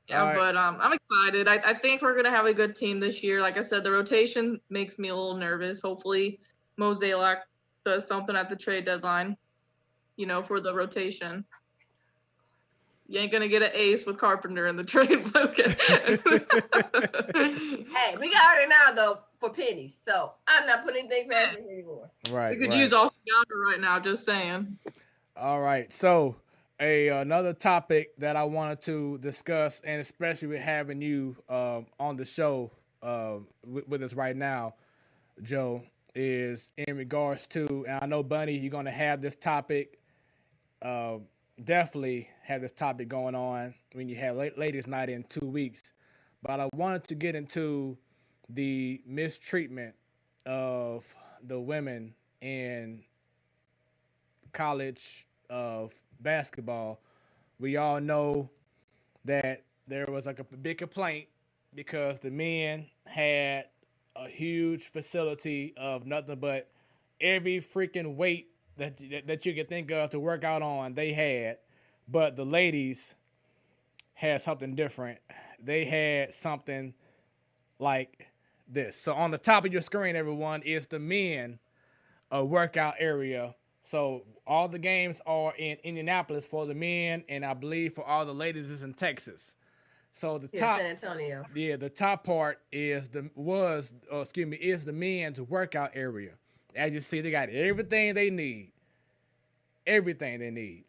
Yeah, right. But I'm excited. I think we're going to have a good team this year. Like I said, the rotation makes me a little nervous. Hopefully, Mo Zalak does something at the trade deadline, you know, for the rotation. You ain't going to get an ace with Carpenter in the trade bucket. Hey, we got her now, though, for pennies. So I'm not putting anything past it anymore. Right. We could use Austin Gardner right now, just saying. All right. So another topic that I wanted to discuss, and especially with having you on the show with us right now, Joe, is in regards to, and I know, Bunny, you're going to have this topic, definitely have this topic going on when you have ladies' night in 2 weeks. But I wanted to get into the mistreatment of the women in college of basketball. We all know that there was like a big complaint because the men had a huge facility of nothing but every freaking weight that you could think of to work out on, they had. But the ladies had something different. They had something like this. So on the top of your screen, everyone, is the men workout area. So all the games are in Indianapolis for the men, and I believe for all the ladies is in Texas. So the top, San Antonio. Yeah, the top part is the men's workout area. As you see, they got everything they need. Everything they need.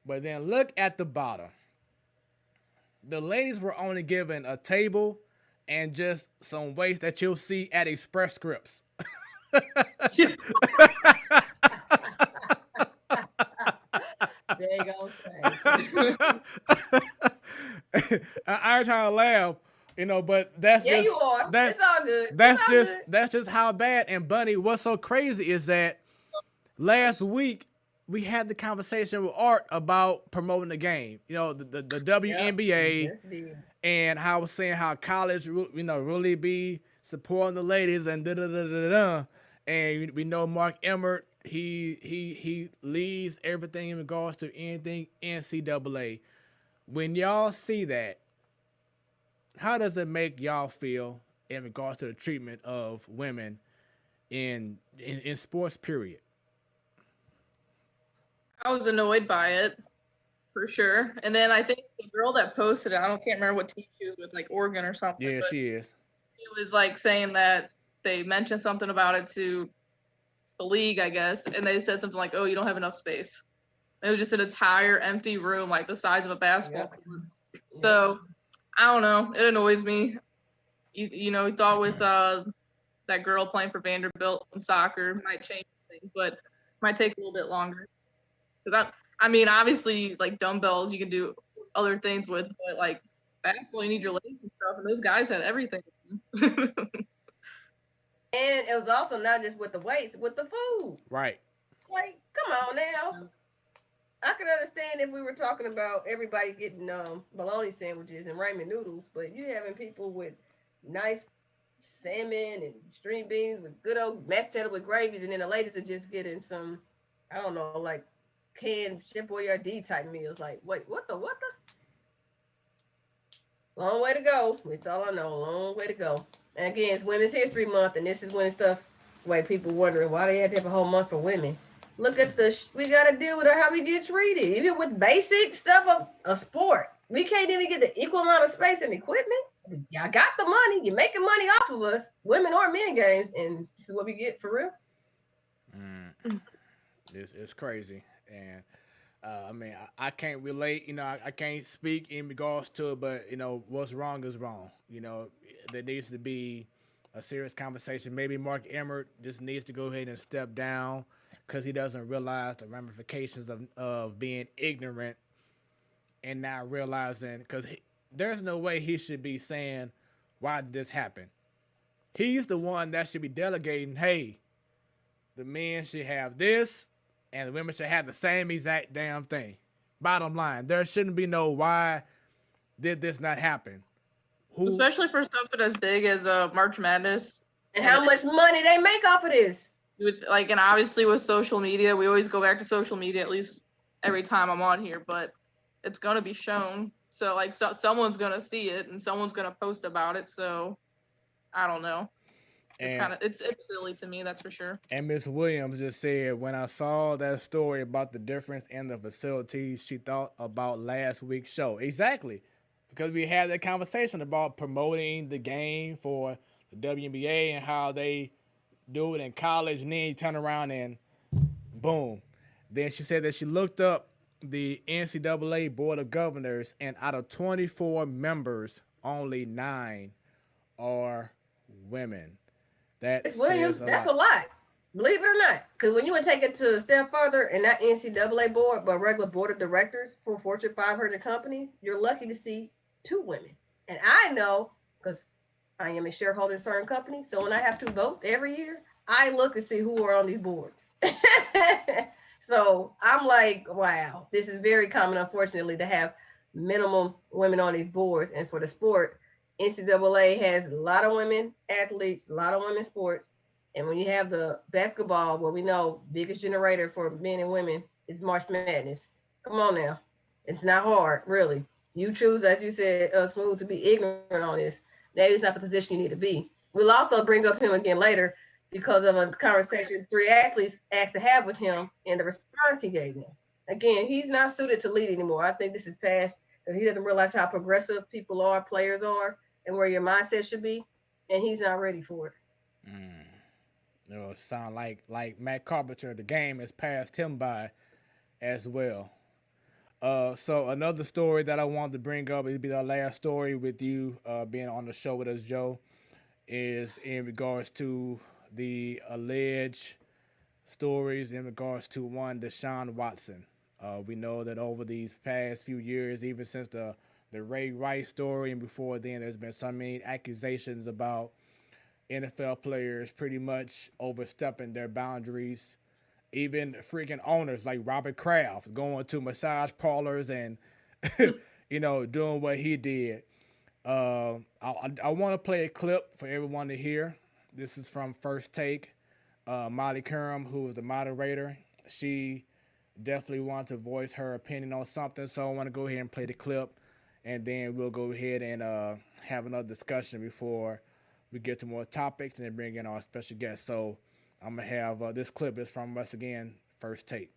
But then look at the bottom. The ladies were only given a table and just some weights that you'll see at Express Scripts. There you go. I ain't trying to laugh, you know, but that's yeah, just, you are. It's all good. That's just how bad. And Bunny, what's so crazy is that last week we had the conversation with Art about promoting the game, you know, the WNBA, and how I was saying how college, you know, really be supporting the ladies and da-da-da-da-da. And we know Mark Emmert, he leads everything in regards to anything NCAA. When y'all see that, how does it make y'all feel in regards to the treatment of women in sports, period? I was annoyed by it, for sure. And then I think the girl that posted it, can't remember what team she was with, like Oregon or something. Yeah, she is. She was like saying that they mentioned something about it to the league, I guess, and they said something like, "Oh, you don't have enough space." It was just an entire empty room, like the size of a basketball court. So, I don't know. It annoys me. You know, we thought with that girl playing for Vanderbilt in soccer might change things, but might take a little bit longer. Because I mean, obviously, like dumbbells, you can do other things with, but like basketball, you need your legs and stuff, and those guys had everything. And it was also not just with the weights, with the food. Right. Like, come on now. I could understand if we were talking about everybody getting bologna sandwiches and ramen noodles, but you having people with nice salmon and string beans with good old mashed potato with gravies, and then the ladies are just getting some, I don't know, like canned Chef Boyardee type meals. Like, wait, what the? Long way to go. It's all I know. Long way to go. And again, it's Women's History Month, and this is when people wondering why they had to have a whole month for women. Look at we got to deal with how we get treated. Even with basic stuff of a sport, we can't even get the equal amount of space and equipment. y'all got the money. You're making money off of us, women or men games, and this is what we get for real. It's crazy, and I mean, I can't relate. You know, I can't speak in regards to it, but you know, what's wrong is wrong. You know, there needs to be a serious conversation. Maybe Mark Emmert just needs to go ahead and step down because he doesn't realize the ramifications of being ignorant and not realizing, because there's no way he should be saying, why did this happen? He's the one that should be delegating, hey, the men should have this and the women should have the same exact damn thing. Bottom line, there shouldn't be no why did this not happen. Especially for something as big as March Madness. And how much money they make off of this. Like, and obviously with social media, we always go back to social media at least every time I'm on here, but it's going to be shown. So, like, someone's going to see it and someone's going to post about it. So, I don't know. It's kind of, it's silly to me, that's for sure. And Miss Williams just said, when I saw that story about the difference in the facilities, she thought about last week's show. Exactly. Because we had that conversation about promoting the game for the WNBA and how they do it in college, and then you turn around and boom. Then she said that she looked up the NCAA Board of Governors, and out of 24 members, only 9 are women. That's Williams, that's a lot. Believe it or not. Because when you would take it to a step further, and not NCAA board, but regular board of directors for Fortune 500 companies, you're lucky to see 2 women. And I know, because I am a shareholder in certain companies, so when I have to vote every year, I look to see who are on these boards. So I'm like, wow, this is very common, unfortunately, to have minimum women on these boards. And for the sport, NCAA has a lot of women athletes, a lot of women sports. And when you have the basketball, where we know biggest generator for men and women is March Madness. Come on now. It's not hard, really. You choose, as you said, Smoooth, to be ignorant on this. Maybe it's not the position you need to be. We'll also bring up him again later because of a conversation 3 athletes asked to have with him and the response he gave them. Again, he's not suited to lead anymore. I think this is past, because he doesn't realize how progressive people are, players are, and where your mindset should be, and he's not ready for it. You know, it sound like Matt Carpenter, the game has passed him by as well. So another story that I wanted to bring up, it'll be the last story with you being on the show with us, Joe, is in regards to the alleged stories in regards to one Deshaun Watson. We know that over these past few years, even since the Ray Rice story and before then, there's been so many accusations about NFL players pretty much overstepping their boundaries. Even freaking owners like Robert Kraft going to massage parlors and, you know, doing what he did. I want to play a clip for everyone to hear. This is from First Take. Molly Curran, who is the moderator, she definitely wants to voice her opinion on something. So I want to go ahead and play the clip, and then we'll go ahead and have another discussion before we get to more topics and then bring in our special guest. So I'm going to have this clip is from us again, First Take.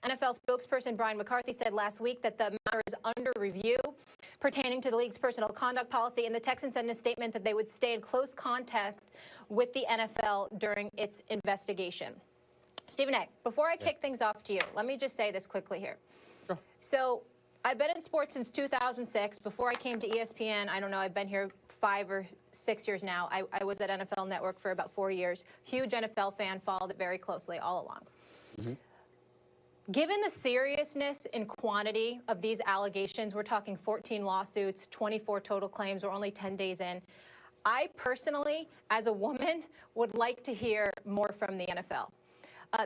NFL spokesperson Brian McCarthy said last week that the matter is under review pertaining to the league's personal conduct policy, and the Texans said in a statement that they would stay in close contact with the NFL during its investigation. Stephen A., before I kick things off to you, let me just say this quickly here. Sure. So I've been in sports since 2006. Before I came to ESPN, I don't know, I've been here 5 or 6 years now. I was at NFL Network for about 4 years. Huge NFL fan, followed it very closely all along. Mm-hmm. Given the seriousness and quantity of these allegations, we're talking 14 lawsuits, 24 total claims, we're only 10 days in. I personally, as a woman, would like to hear more from the NFL.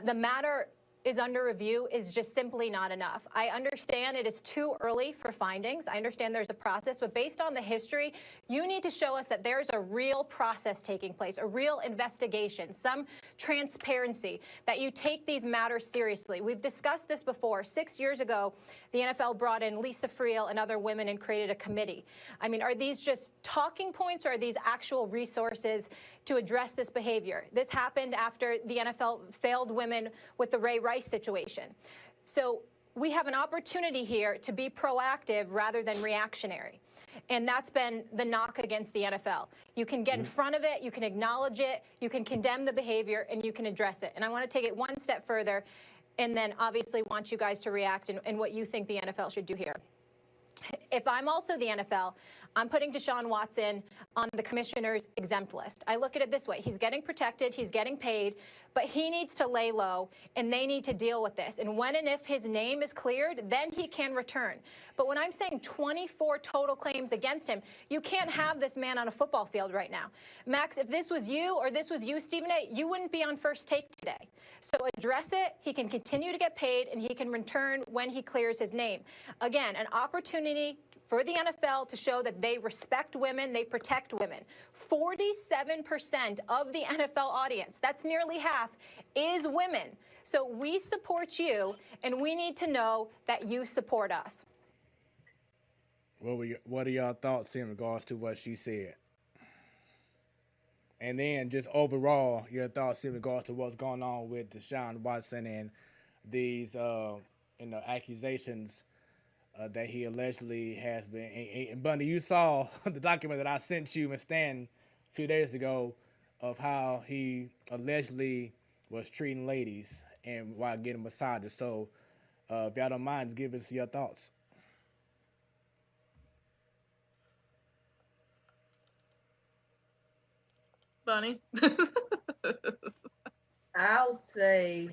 The matter is under review is just simply not enough. I understand it is too early for findings. I understand there's a process, but based on the history, you need to show us that there's a real process taking place, a real investigation, some transparency, that you take these matters seriously. We've discussed this before. 6 years ago, the NFL brought in Lisa Friel and other women and created a committee. I mean, are these just talking points, or are these actual resources to address this behavior? This happened after the NFL failed women with the Ray Rice Rice situation. So we have an opportunity here to be proactive rather than reactionary. And that's been the knock against the NFL. You can get in front of it, you can acknowledge it, you can condemn the behavior, and you can address it. And I want to take it one step further, and then obviously want you guys to react and what you think the NFL should do here. If I'm also the NFL, I'm putting Deshaun Watson on the commissioner's exempt list. I look at it this way. He's getting protected, he's getting paid, but he needs to lay low, and they need to deal with this. And when and if his name is cleared, then he can return. But when I'm saying 24 total claims against him, you can't have this man on a football field right now. Max, if this was you or this was you, Stephen A., you wouldn't be on First Take today. So address it. He can continue to get paid, and he can return when he clears his name. Again, an opportunity for the NFL to show that they respect women, they protect women. 47% of the NFL audience, that's nearly half, is women. So we support you, and we need to know that you support us. What are y'all thoughts in regards to what she said? And then just overall, your thoughts in regards to what's going on with Deshaun Watson and these accusations that he allegedly has been. And Bunny, you saw the document that I sent you and Stan a few days ago of how he allegedly was treating ladies and while getting massages. So if y'all don't mind, just give us your thoughts. Bunny? I'll say,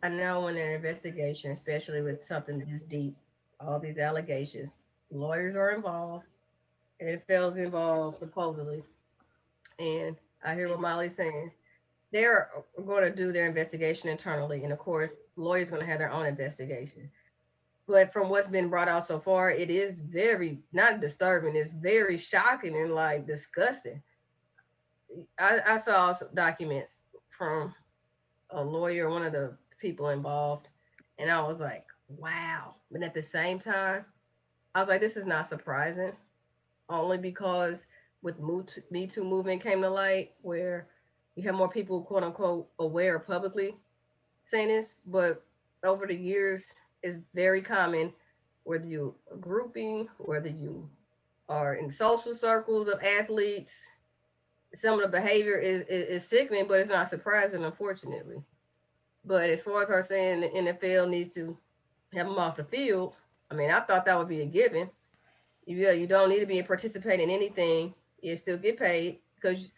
I know in an investigation, especially with something this deep, all these allegations, lawyers are involved, NFL's involved supposedly, and I hear what Molly's saying. They're going to do their investigation internally, and of course, lawyers are going to have their own investigation. But from what's been brought out so far, it is very, not disturbing, it's very shocking and like disgusting. I saw some documents from a lawyer, one of the people involved, and I was like, wow. But at the same time, I was like, this is not surprising, only because with Me Too movement came to light where you have more people, quote unquote, aware publicly saying this. But over the years, it's very common, whether you are grouping, whether you are in social circles of athletes, some of the behavior is sickening, but it's not surprising, unfortunately. But as far as her saying the NFL needs to have them off the field, I mean, I thought that would be a given. You don't need to be participating in anything. You still get paid, because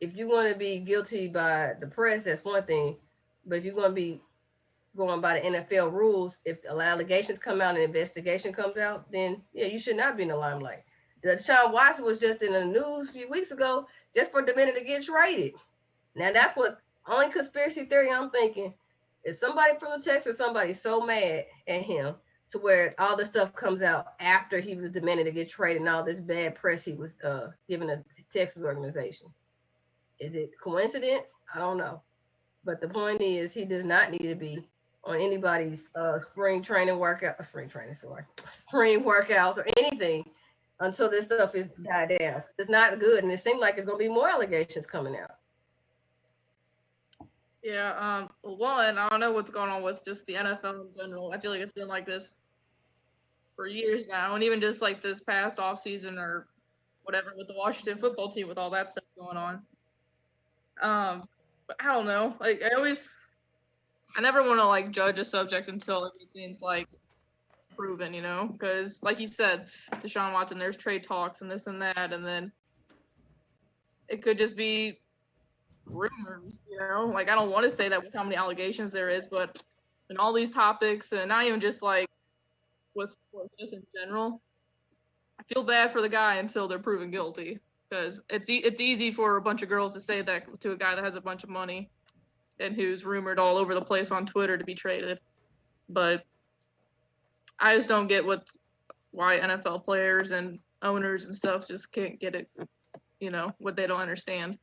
if you want to be guilty by the press, that's one thing. But if you're going to be going by the NFL rules, if allegations come out and an investigation comes out, then yeah, you should not be in the limelight. Deshaun Watson was just in the news a few weeks ago just for demanding to get traded. Now that's what only conspiracy theory I'm thinking is somebody from the Texas, somebody so mad at him to where all the stuff comes out after he was demanding to get traded and all this bad press he was giving the Texas organization. Is it coincidence? I don't know. But the point is, he does not need to be on anybody's spring workouts or anything until this stuff is died down. It's not good, and it seems like it's going to be more allegations coming out. Yeah, one, I don't know what's going on with just the NFL in general. I feel like it's been like this for years now, and even just like this past off season or whatever with the Washington football team with all that stuff going on. But I don't know. Like I never want to like judge a subject until everything's like proven, you know? Because like you said, Deshaun Watson, there's trade talks and this and that, and then it could just be rumors, you know? Like I don't want to say that with how many allegations there is, but in all these topics, and not even just like with sports, just in general, I feel bad for the guy until they're proven guilty. Because it's easy for a bunch of girls to say that to a guy that has a bunch of money and who's rumored all over the place on Twitter to be traded. But I just don't get why NFL players and owners and stuff just can't get it, you know, what they don't understand.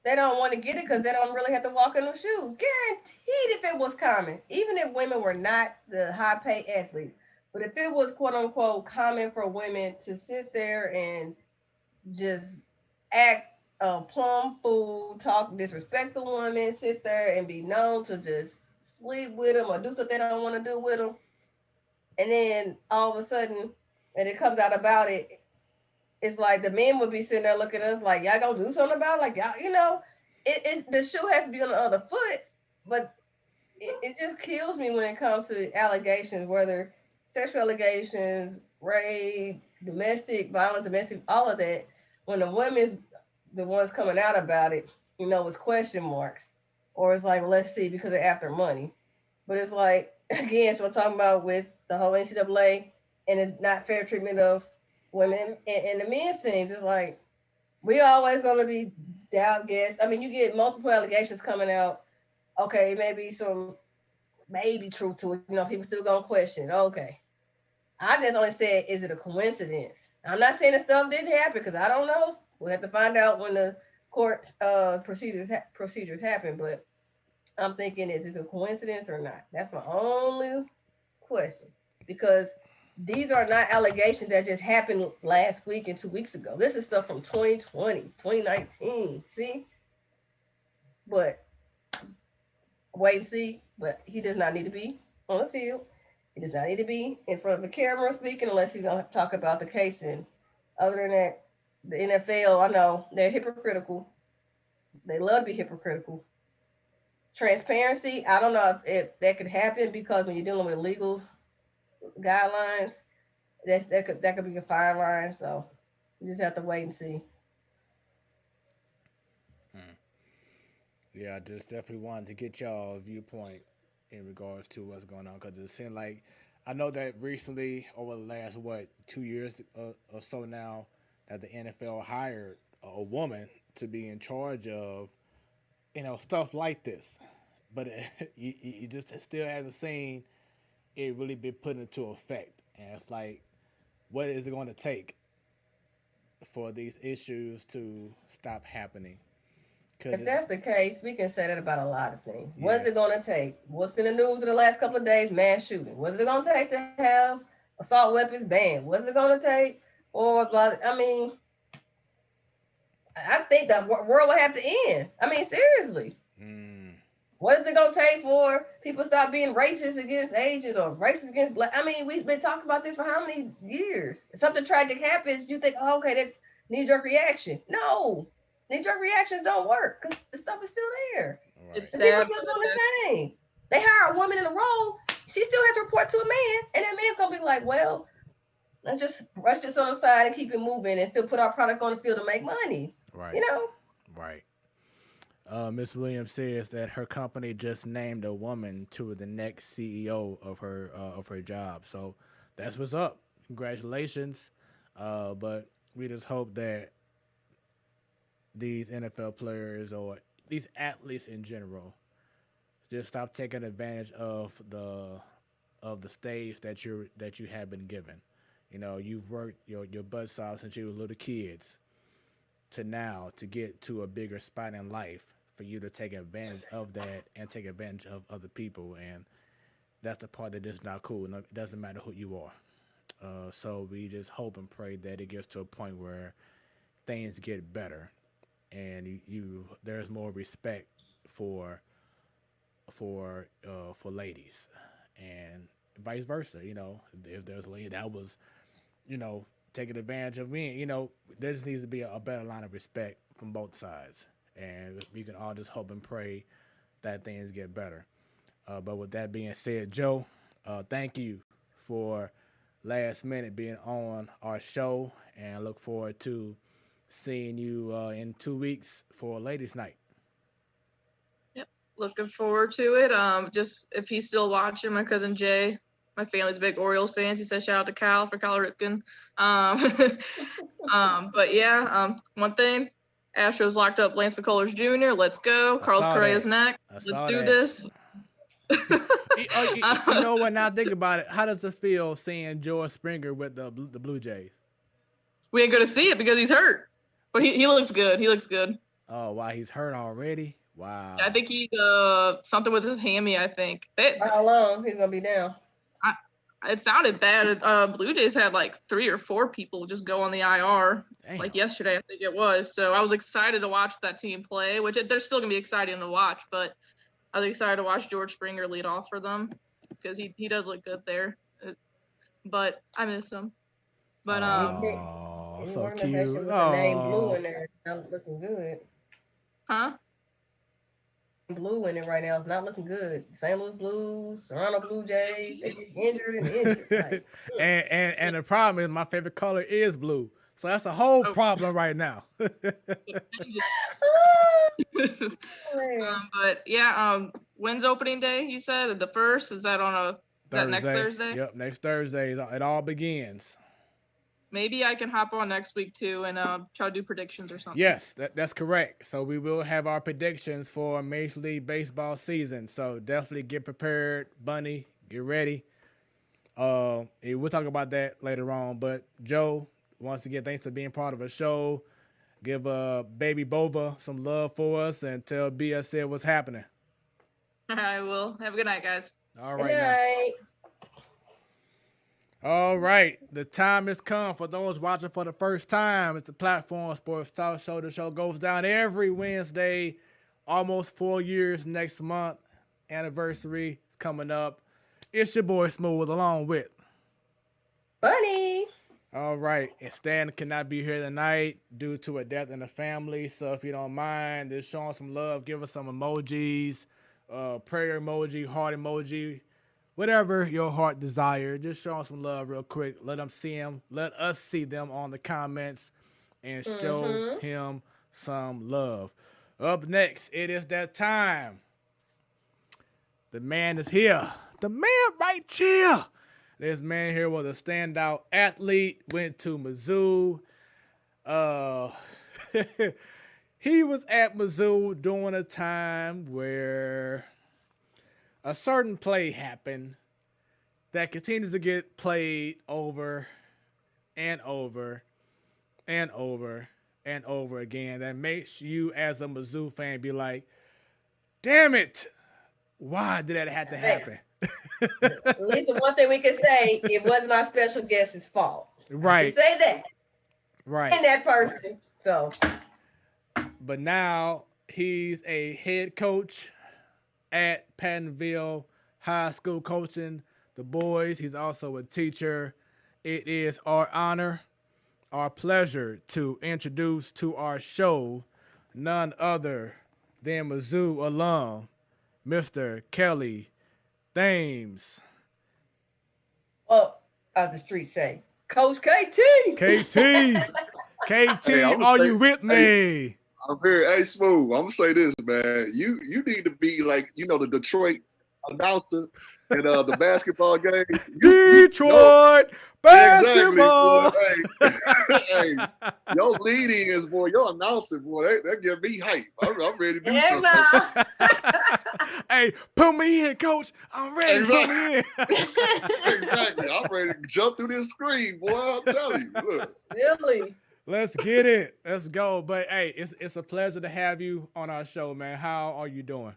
They don't want to get it because they don't really have to walk in those shoes. Guaranteed if it was common, even if women were not the high-paid athletes, but if it was quote-unquote common for women to sit there and just act a plum fool, talk, disrespect the woman, sit there and be known to just sleep with them or do something they don't want to do with them. And then all of a sudden, when it comes out about it, it's like the men would be sitting there looking at us like, y'all gonna do something about it? Like, y'all, the shoe has to be on the other foot. But it just kills me when it comes to allegations, whether sexual allegations, rape, domestic violence, domestic, all of that. When the women's the ones coming out about it, it's question marks. Or it's like, well, let's see, because they're after money. But it's like, again, it's what I'm talking about with the whole NCAA and it's not fair treatment of women and the men's teams. It's like, we always going to be doubt guessed. I mean, you get multiple allegations coming out. Okay, maybe truth to it. People still going to question it. Okay. I just only said, is it a coincidence? I'm not saying the stuff didn't happen because I don't know. We'll have to find out when the court procedures happen. But I'm thinking, is this a coincidence or not? That's my only question. Because these are not allegations that just happened last week and 2 weeks ago. This is stuff from 2020, 2019. See? But wait and see. But he does not need to be on the field. He does not need to be in front of a camera speaking unless he's going to talk about the case. And other than that, the NFL, I know, they're hypocritical. They love to be hypocritical. Transparency, I don't know if that could happen because when you're dealing with legal guidelines, that could be a fine line. So you just have to wait and see. Yeah, I just definitely wanted to get y'all viewpoint in regards to what's going on because it seemed like I know that recently over the last 2 years or so now that the NFL hired a woman to be in charge of stuff like this, but you just still hasn't seen it really be put into effect. And it's like, what is it going to take for these issues to stop happening? If that's the case, we can say that about a lot of things. Yeah. What is it going to take? What's in the news in the last couple of days? Mass shooting. What is it going to take to have assault weapons banned? What is it going to take? I think the world will have to end. I mean, seriously. What is it going to take for people to stop being racist against Asians or racist against Black? I mean, we've been talking about this for how many years? If something tragic happens, you think, oh, okay, that knee-jerk reaction. No. Knee-jerk reactions don't work because the stuff is still there. Right. It's sad. People still doing the same. They hire a woman in a role. She still has to report to a man. And that man's going to be like, well, let's just brush this on the side and keep it moving and still put our product on the field to make money. Right. Right. Ms. Williams says that her company just named a woman to the next CEO of her job. So that's what's up. Congratulations. But we just hope that these NFL players or these athletes in general just stop taking advantage of the stage that you have been given. You've worked your butts off since you were little kids to now to get to a bigger spot in life for you to take advantage of that and take advantage of other people. And that's the part that is not cool. It doesn't matter who you are. So we just hope and pray that it gets to a point where things get better and there's more respect for ladies and vice versa. If there's a lady that was, taking advantage of me, there just needs to be a better line of respect from both sides. And we can all just hope and pray that things get better. But with that being said, Joe, thank you for last minute being on our show, and I look forward to seeing you in 2 weeks for Ladies Night. Yep, looking forward to it. Just if he's still watching, my cousin Jay, my family's big Orioles fans. He said shout out to Cal Ripken. But yeah, one thing. Astros locked up Lance McCullers Jr. Let's go. Carlos Correa's next. Let's do this. You know what? Now think about it. How does it feel seeing George Springer with the Blue Jays? We ain't going to see it because he's hurt. But he looks good. He looks good. Oh, wow. He's hurt already? Wow. I think he's something with his hammy, I think. How long he's going to be down? It sounded bad. Blue Jays had like 3 or 4 people just go on the IR. Damn. Like yesterday, I think it was. So I was excited to watch that team play, which they're still going to be exciting to watch. But I was excited to watch George Springer lead off for them because he does look good there. But I miss him. But Oh, You so want to cute. with the name Blue Oh, in there. Not looking good. huh? Blue in it right now. It's not looking good. St. Louis Blues, Toronto Blue Jays, they just injured and injured. Like, and the problem is my favorite color is blue. So that's a whole Oh. problem right now. But yeah, when's opening day? You said the first. Is that on is that next Thursday? Yep, next Thursday. It all begins. Maybe I can hop on next week too and try to do predictions or something. Yes, that's correct. So we will have our predictions for Major League Baseball season. So definitely get prepared, Bunny. Get ready. We'll talk about that later on. But Joe, once again, thanks for being part of the show. Give Baby Bova some love for us and tell B I said what's happening. I will. Have a good night, guys. All good right now. night. All right, the time has come for those watching for the first time. It's the Platform Sports Talk Show. The show goes down every Wednesday, almost 4 years next month. Anniversary is coming up. It's your boy Smoooth along with Bunny. All right, and Stan cannot be here tonight due to a death in the family. So if you don't mind, just showing some love, give us some emojis, prayer emoji, heart emoji, whatever your heart desire. Just show them some love real quick. Let them see him. Let us see them on the comments and show him some love. Up next, it is that time. The man is here. The man right here. This man here was a standout athlete, went to Mizzou. He was at Mizzou during a time where a certain play happened that continues to get played over and over and over and over again. That makes you as a Mizzou fan be like, damn it, why did that have to happen? At least the one thing we can say, it wasn't our special guest's fault. Right. Say that. Right. And that person. So. But now he's a head coach at Pattonville High School coaching the boys. He's also a teacher. It is our honor, our pleasure to introduce to our show none other than Mizzou alum, Mr. Kelly Thames. Well, as the streets say, Coach KT. KT, Hey, are you with me? Hey, I'm here. Hey, Smooth, I'm gonna say this, man. You need to be like, the Detroit announcer at the basketball game. Detroit basketball. Exactly. Hey, your leading is, boy, your announcing, boy, that give me hype. I'm ready to do something. Hey, put me in, coach. I'm ready. Exactly. Put me in. Exactly. I'm ready to jump through this screen, boy. I'm telling you. Look. Really? Let's get it. Let's go. But hey, it's a pleasure to have you on our show, man. How are you doing?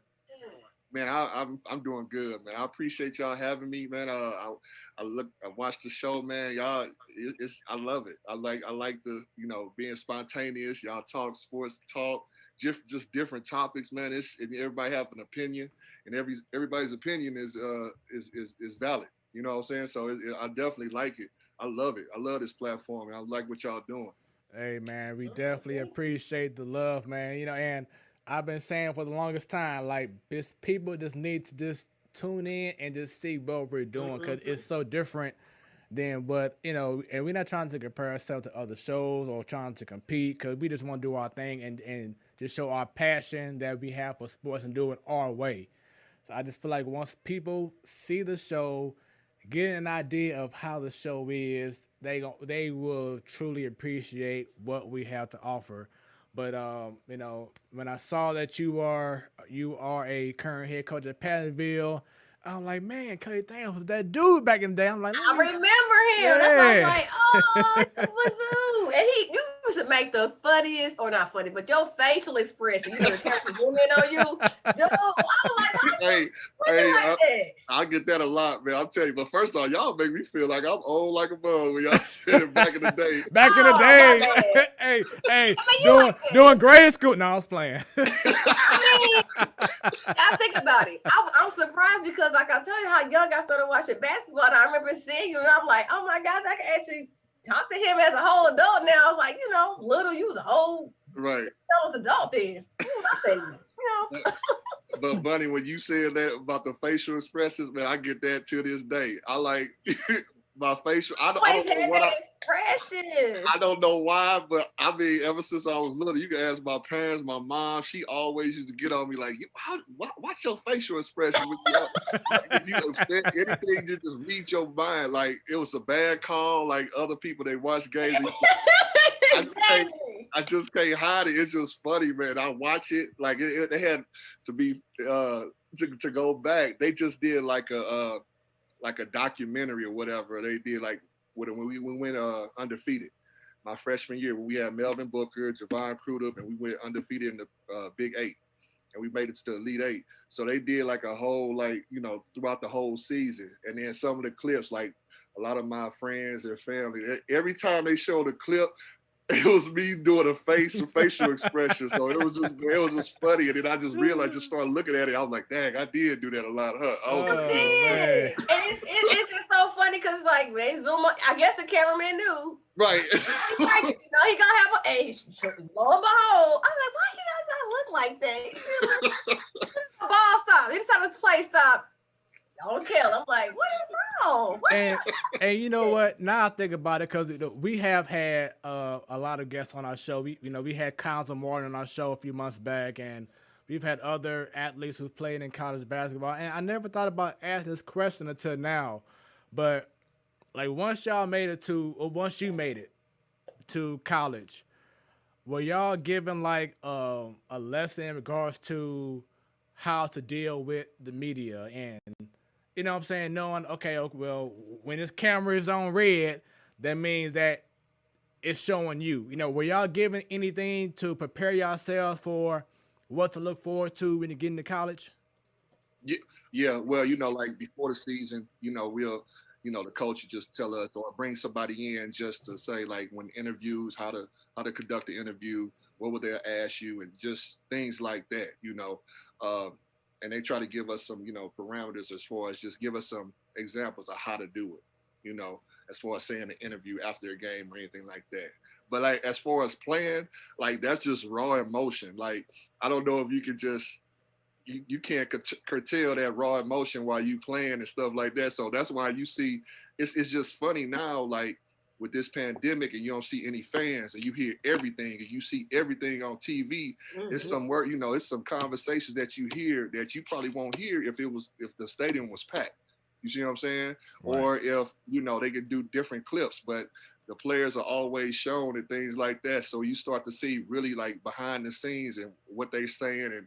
Man, I'm doing good, man. I appreciate y'all having me, man. I watched the show, man. Y'all, I love it. I like the being spontaneous. Y'all talk sports talk, just different topics, man. And everybody have an opinion, and everybody's opinion is valid. You know what I'm saying? So I definitely like it. I love it. I love this platform, and I like what y'all doing. Hey, man, we definitely appreciate the love, man. And I've been saying for the longest time, like, people just need to just tune in and just see what we're doing, because it's so different than what, and we're not trying to compare ourselves to other shows or trying to compete, because we just want to do our thing and just show our passion that we have for sports and do it our way. So I just feel like once people see the show, get an idea of how the show is, they will truly appreciate what we have to offer. But when I saw that you are a current head coach at Pattonville, I'm like, man, Cody Thames was that dude back in the day. I'm like, I remember him. Yeah. That's why I'm like, oh, it's Mizzou. And you used to make the funniest, or not funny, but your facial expression. You know, the character zoom in on you. Dude, I was like, Hey, like that. I get that a lot, man. I'm telling you. But first off, y'all make me feel like I'm old like a bug when y'all said it back in the day. Back in the day, hey, doing grade school. No, I was playing. I think about it. I'm surprised because, like I tell you, how young I started watching basketball. And I remember seeing you, and I'm like, oh my gosh, I can actually talk to him as a whole adult now. I was like, you know, little, you was a whole, right? I was adult then. Who was I saying? You know. But Bunny, when you said that about the facial expressions, man, I get that to this day. I like my facial. I don't know what I don't know why, but I mean, ever since I was little, you can ask my parents, my mom. She always used to get on me like, "Watch your facial expression." If you upset, anything, you just read your mind. Like it was a bad call. Like other people, they watch games. I just can't hide it. It's just funny, man. I watch it. Like they had to be to go back. They just did like a documentary or whatever. They did like when we went undefeated my freshman year when we had Melvin Booker, Javon Crudup, and we went undefeated in the Big 8, and we made it to the Elite 8. So they did like a whole throughout the whole season, and then some of the clips, like a lot of my friends and family, every time they showed a clip, it was me doing a facial expression. So it was just funny. And then I just realized, just started looking at it. I was like, dang, I did do that a lot, huh? Man. It's so funny because like they zoom on. I guess the cameraman knew. Right. He gonna have an age. Lo and behold, I'm like, why he does not look like that? The ball stopped. Anytime this play stopped, don't kill. I'm like, what is wrong? And you know what? Now I think about it, because we have had a lot of guests on our show. We had Council Morton on our show a few months back, and we've had other athletes who played in college basketball. And I never thought about asking this question until now, but like once you made it to college, were y'all given like a lesson in regards to how to deal with the media? And you know what I'm saying? Knowing, okay, well, when this camera is on red, that means that it's showing you. You know, were y'all given anything to prepare yourselves for what to look forward to when you get into college? Yeah. Well, like before the season, we'll, the coach will just tell us or bring somebody in just to say, like, when interviews, how to conduct the interview, what would they ask you, and just things like that, and they try to give us some, parameters as far as just give us some examples of how to do it, as far as saying an interview after a game or anything like that. But like, as far as playing, like, that's just raw emotion. Like, I don't know if you can just, you can't curtail that raw emotion while you playing and stuff like that. So that's why you see, it's just funny now, like with this pandemic, and you don't see any fans, and you hear everything, and you see everything on TV. Mm-hmm. It's some word, it's some conversations that you hear that you probably won't hear if the stadium was packed. You see what I'm saying? Right. Or if, they could do different clips, but the players are always shown and things like that. So you start to see really like behind the scenes and what they're saying, and,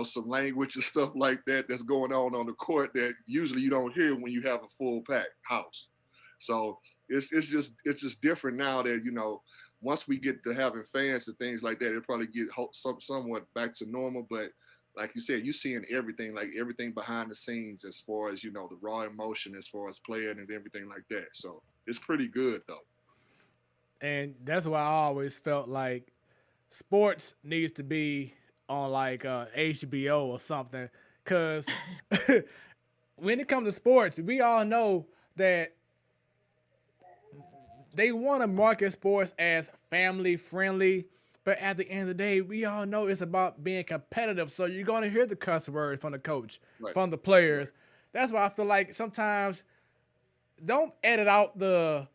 some language and stuff like that that's going on the court that usually you don't hear when you have a full packed house. So it's just different now that, once we get to having fans and things like that, it'll probably get somewhat back to normal. But like you said, you're seeing everything, like everything behind the scenes as far as, the raw emotion as far as playing and everything like that. So it's pretty good though. And that's why I always felt like sports needs to be on like HBO or something. Because when it comes to sports, we all know that they want to market sports as family friendly, but at the end of the day, we all know it's about being competitive. So you're going to hear the cuss words from the coach, right, from the players. Right. That's why I feel like sometimes don't edit out the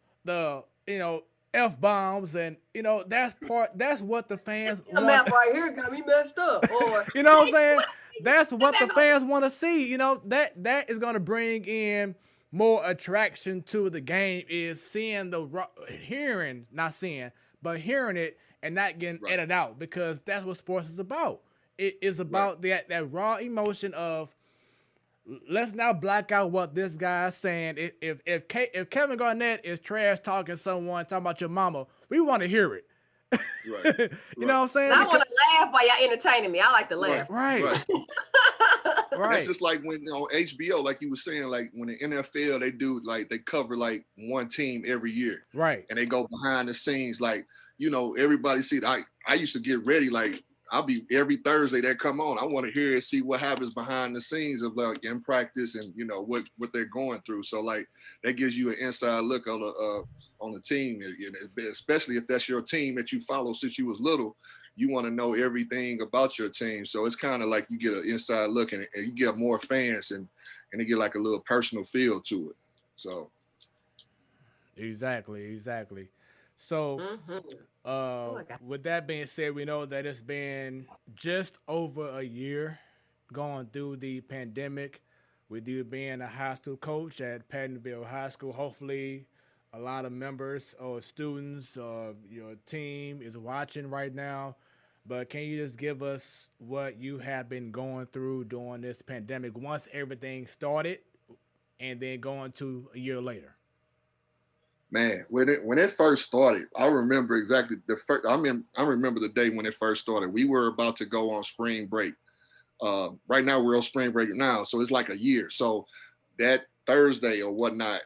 F-bombs, and that's what the fans want. Map right here got me messed up. Or you know what I'm saying? That's what the fans want to see. That is going to bring in more attraction to the game, is seeing hearing it and not getting edited out, because that's what sports is about. It is about that raw emotion of, let's now black out what this guy's saying. If Kevin Garnett is trash talking someone, talking about your mama, we want to hear it. Right. You know what I'm saying? And I want to laugh while y'all entertaining me. I like to laugh. Right. Right. That's just like when on HBO, like you were saying, like when the NFL they do like they cover like one team every year, right? And they go behind the scenes, like everybody see. I used to get ready, like I'll be every Thursday that come on. I want to hear and see what happens behind the scenes of like in practice and what they're going through. So like that gives you an inside look on the team, especially if that's your team that you follow since you was little. You want to know everything about your team. So it's kind of like you get an inside look and you get more fans and they get like a little personal feel to it. So. Exactly. So with that being said, we know that it's been just over a year going through the pandemic with you being a high school coach at Pattonville High School. Hopefully a lot of members or students of your team is watching right now. But can you just give us what you have been going through during this pandemic once everything started and then going to a year later? Man, when it first started, I remember exactly the first. I remember the day when it first started. We were about to go on spring break. Right now we're on spring break now, so it's like a year. So that Thursday or whatnot,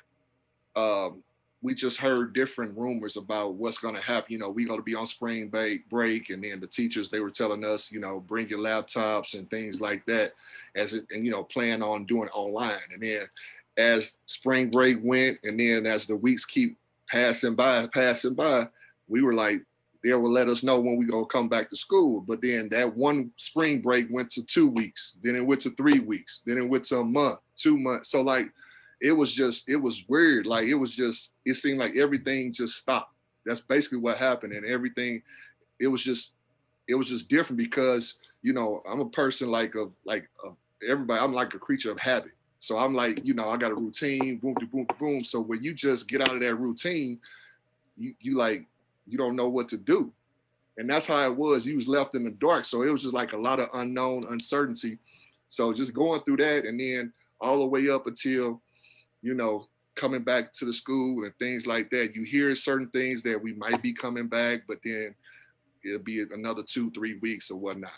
we just heard different rumors about what's going to happen. We're going to be on spring break, and then the teachers, they were telling us, bring your laptops and things like that, and plan on doing it online. And then as spring break went, and then as the weeks keep passing by, we were like, they will let us know when we gonna come back to school. But then that one spring break went to 2 weeks, then it went to 3 weeks, then it went to a month, 2 months. So like, it was weird. Like it seemed like everything just stopped. That's basically what happened. And everything, it was just different because, I'm a person like everybody, I'm like a creature of habit. So I'm like, I got a routine, boom, boom, boom. So when you just get out of that routine, you don't know what to do. And that's how it was. You was left in the dark. So it was just like a lot of unknown uncertainty. So just going through that, and then all the way up until, coming back to the school and things like that, you hear certain things that we might be coming back, but then it'll be another 2-3 weeks or whatnot.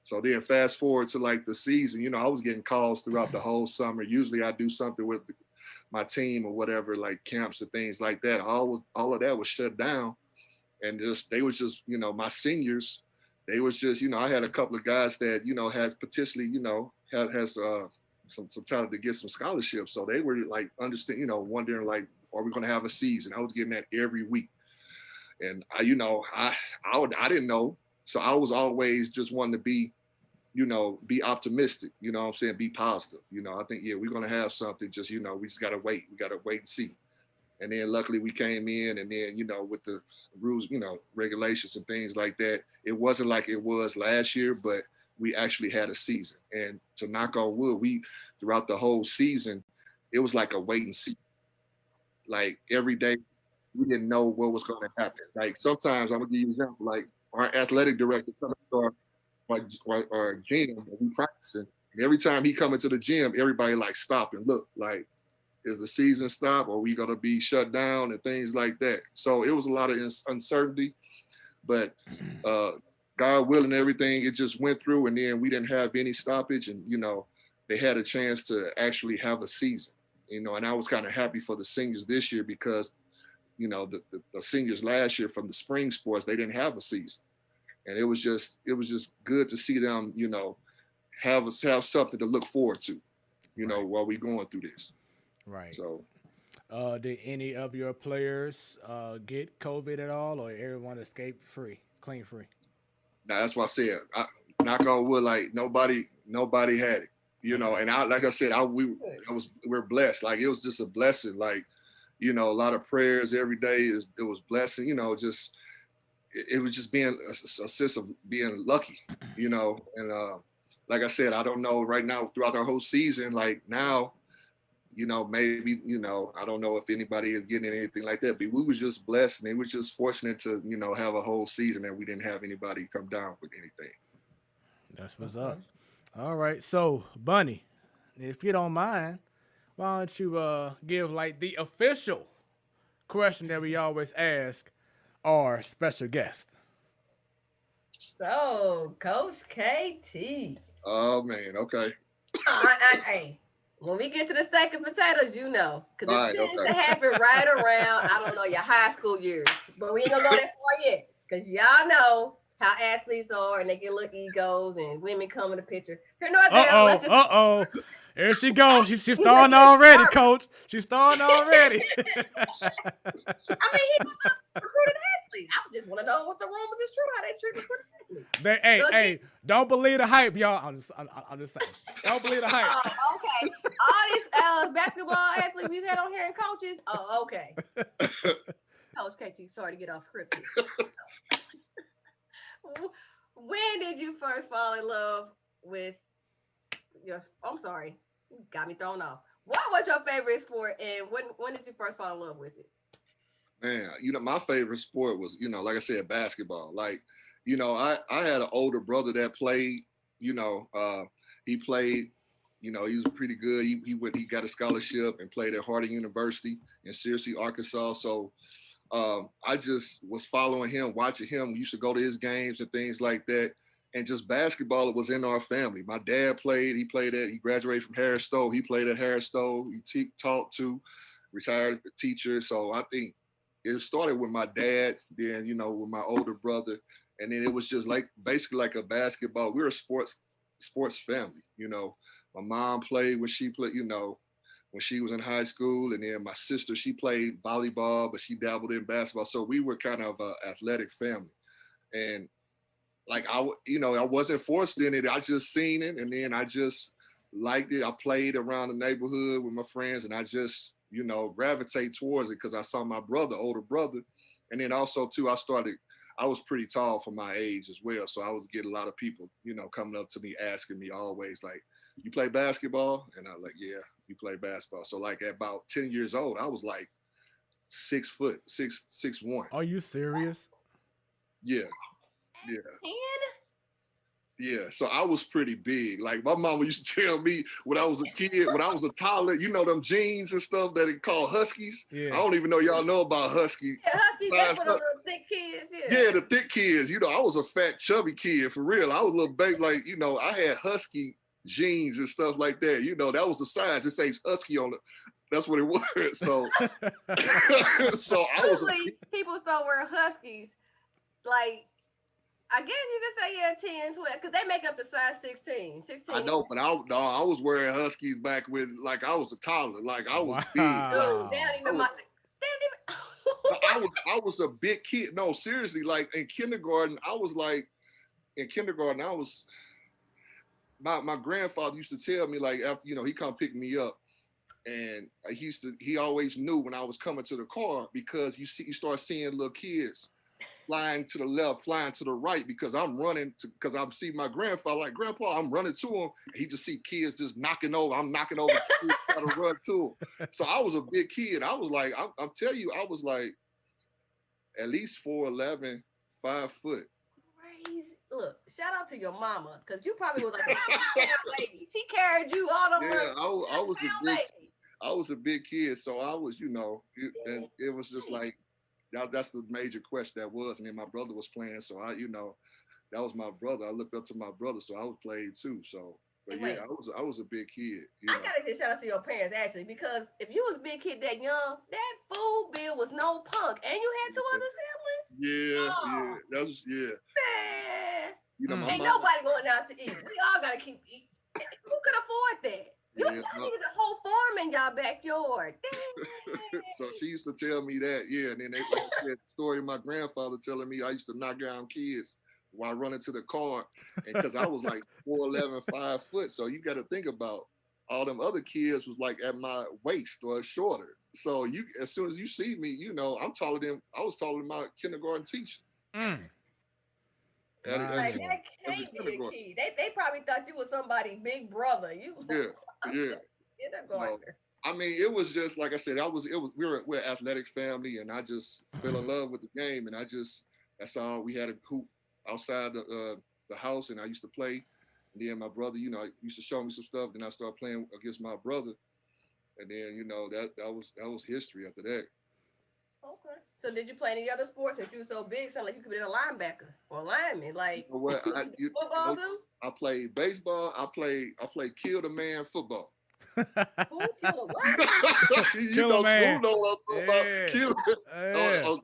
So then fast forward to like the season, I was getting calls throughout the whole summer. Usually I do something with my team or whatever, like camps and things like that. All of that was shut down. And they was just, my seniors, they was just, I had a couple of guys that, has potentially, has some talent to get some scholarships. So they were like, wondering like, are we going to have a season? I was getting that every week. And I didn't know. So I was always just wanting to be, be optimistic, what I'm saying? Be positive. I think, we're going to have something, just, we just got to wait. We got to wait and see. And then luckily we came in, and then, with the rules, regulations and things like that, it wasn't like it was last year, but we actually had a season. And to knock on wood, throughout the whole season, it was like a wait and see. Like every day, we didn't know what was going to happen. Like sometimes, I'm going to give you an example, like our athletic director comes to our gym, and we practicing. And every time he come into the gym, everybody like stop and look, like, is the season stop, or are we going to be shut down and things like that? So it was a lot of uncertainty, but God willing, everything, it just went through, and then we didn't have any stoppage, and, they had a chance to actually have a season, and I was kind of happy for the seniors this year because, the seniors last year from the spring sports, they didn't have a season. And it was just good to see them, have something to look forward to, right, while we're going through this. Right. So, did any of your players get COVID at all, or everyone escaped clean free? Now that's what I said. Knock on wood, like nobody had it, And like I said, we're blessed. Like it was just a blessing. Like, a lot of prayers every day. It was blessing. Just it was just being a sense of being lucky, And like I said, I don't know right now throughout our whole season. Like now, maybe, I don't know if anybody is getting anything like that, but we was just blessed, and it was just fortunate to, have a whole season and we didn't have anybody come down with anything. That's what's up. All right. So, Bunny, if you don't mind, why don't you give like the official question that we always ask our special guest? So, Coach KT. Oh man, okay. Hey, when we get to the steak and potatoes, you know, because All it right, tends okay. to happen right around, I don't know, your high school years. But we ain't gonna go that far yet, because y'all know how athletes are, and they get little egos, and women come in the picture. Here nor there, let's just. There she goes. She's starting already, Coach. She's starting already. I mean, he was a recruited athlete. I just want to know what the rumors is true, how they treat recruited athletes. Hey, don't believe the hype, y'all. I'm just saying. Don't believe the hype. Oh, okay. All these basketball athletes we've had on here and coaches. Oh, okay. Coach KT, sorry to get off script here. When did you first fall in love with your? I'm sorry, you got me thrown off. What was your favorite sport, and when did you first fall in love with it? Man, my favorite sport was, like I said, basketball. Like, I had an older brother that played. He played. He was pretty good. He got a scholarship and played at Harding University in Searcy, Arkansas. So I just was following him, watching him. We used to go to his games and things like that. And just basketball, it was in our family. My dad played. He graduated from Harris Stowe. He played at Harris Stowe. He taught too, retired teacher. So I think it started with my dad, then, with my older brother. And then it was just basically like a basketball. We were a sports family, My mom played when she played, when she was in high school. And then my sister, she played volleyball, but she dabbled in basketball. So we were kind of an athletic family. And I wasn't forced in it. I just seen it. And then I just liked it. I played around the neighborhood with my friends, and I just, gravitate towards it because I saw my older brother. And then also too, I was pretty tall for my age as well. So I was getting a lot of people, coming up to me, asking me always like, you play basketball? And I was like, yeah, we play basketball. So like at about 10 years old, I was like 6 foot, 6'1". Are you serious? Yeah. Yeah. And Yeah, so I was pretty big. Like my mama used to tell me when I was a kid, when I was a toddler, them jeans and stuff that it called Huskies. Yeah. I don't even know y'all know about Huskies. Yeah, Huskies, that's for the little thick kids. Yeah, the thick kids. I was a fat, chubby kid for real. I was a little baby, like, I had Husky jeans and stuff like that. That was the size. It says Husky on it. That's what it was. So, so I was. People start wearing Huskies, like. I guess you could say 10, 12, because they make up the size 16. I know, but I was wearing Huskies back when, like, I was a toddler. Like, I was big. Dude, I was a big kid. No, seriously, like, in kindergarten, my grandfather used to tell me, like, after, he come pick me up, and he always knew when I was coming to the car, because you start seeing little kids flying to the left, flying to the right, because I'm running because I'm seeing my grandfather, like, Grandpa, I'm running to him. He just see kids just knocking over. I'm knocking over kids trying to run to him. So I was a big kid. I was like, I'm telling you, I was like at least 4'11", 5 foot. Crazy. Look, shout out to your mama, because you probably was like a lady. She carried you all the way. Yeah, I was a big kid, so I was, and it was just like, that's the major question that was. And then my brother was playing, so that was my brother. I looked up to my brother, so I was playing too. So, but yeah, I was a big kid. I gotta give shout out to your parents actually, because if you was a big kid that young, that food bill was no punk, and you had 2 other siblings. That was Man. Ain't nobody going out to eat. We all gotta keep eating. Who could afford that? Y'all needed a whole farm in y'all backyard. So she used to tell me that, and then they said the story of my grandfather telling me I used to knock down kids while running to the car, because I was like 4'11", 5 foot. So you got to think about all them other kids was like at my waist or shorter. So as soon as you see me, I'm taller than I was taller than my kindergarten teacher. Like that can't be a kid. They probably thought you was somebody's big brother. Yeah. So, I mean, it was just like I said. We're an athletic family, and I just fell in love with the game, and that's all. We had a hoop outside the house, and I used to play. And then my brother, used to show me some stuff. Then I started playing against my brother, and then that was history after that. Okay. So did you play any other sports? If you were so big, sound like you could be a linebacker or lineman. Like You know what? football too? I played baseball. I played kill the man football. Who killed what? You Killer know, man. Smooth know what I'm talking about. Yeah. Kill. Yeah.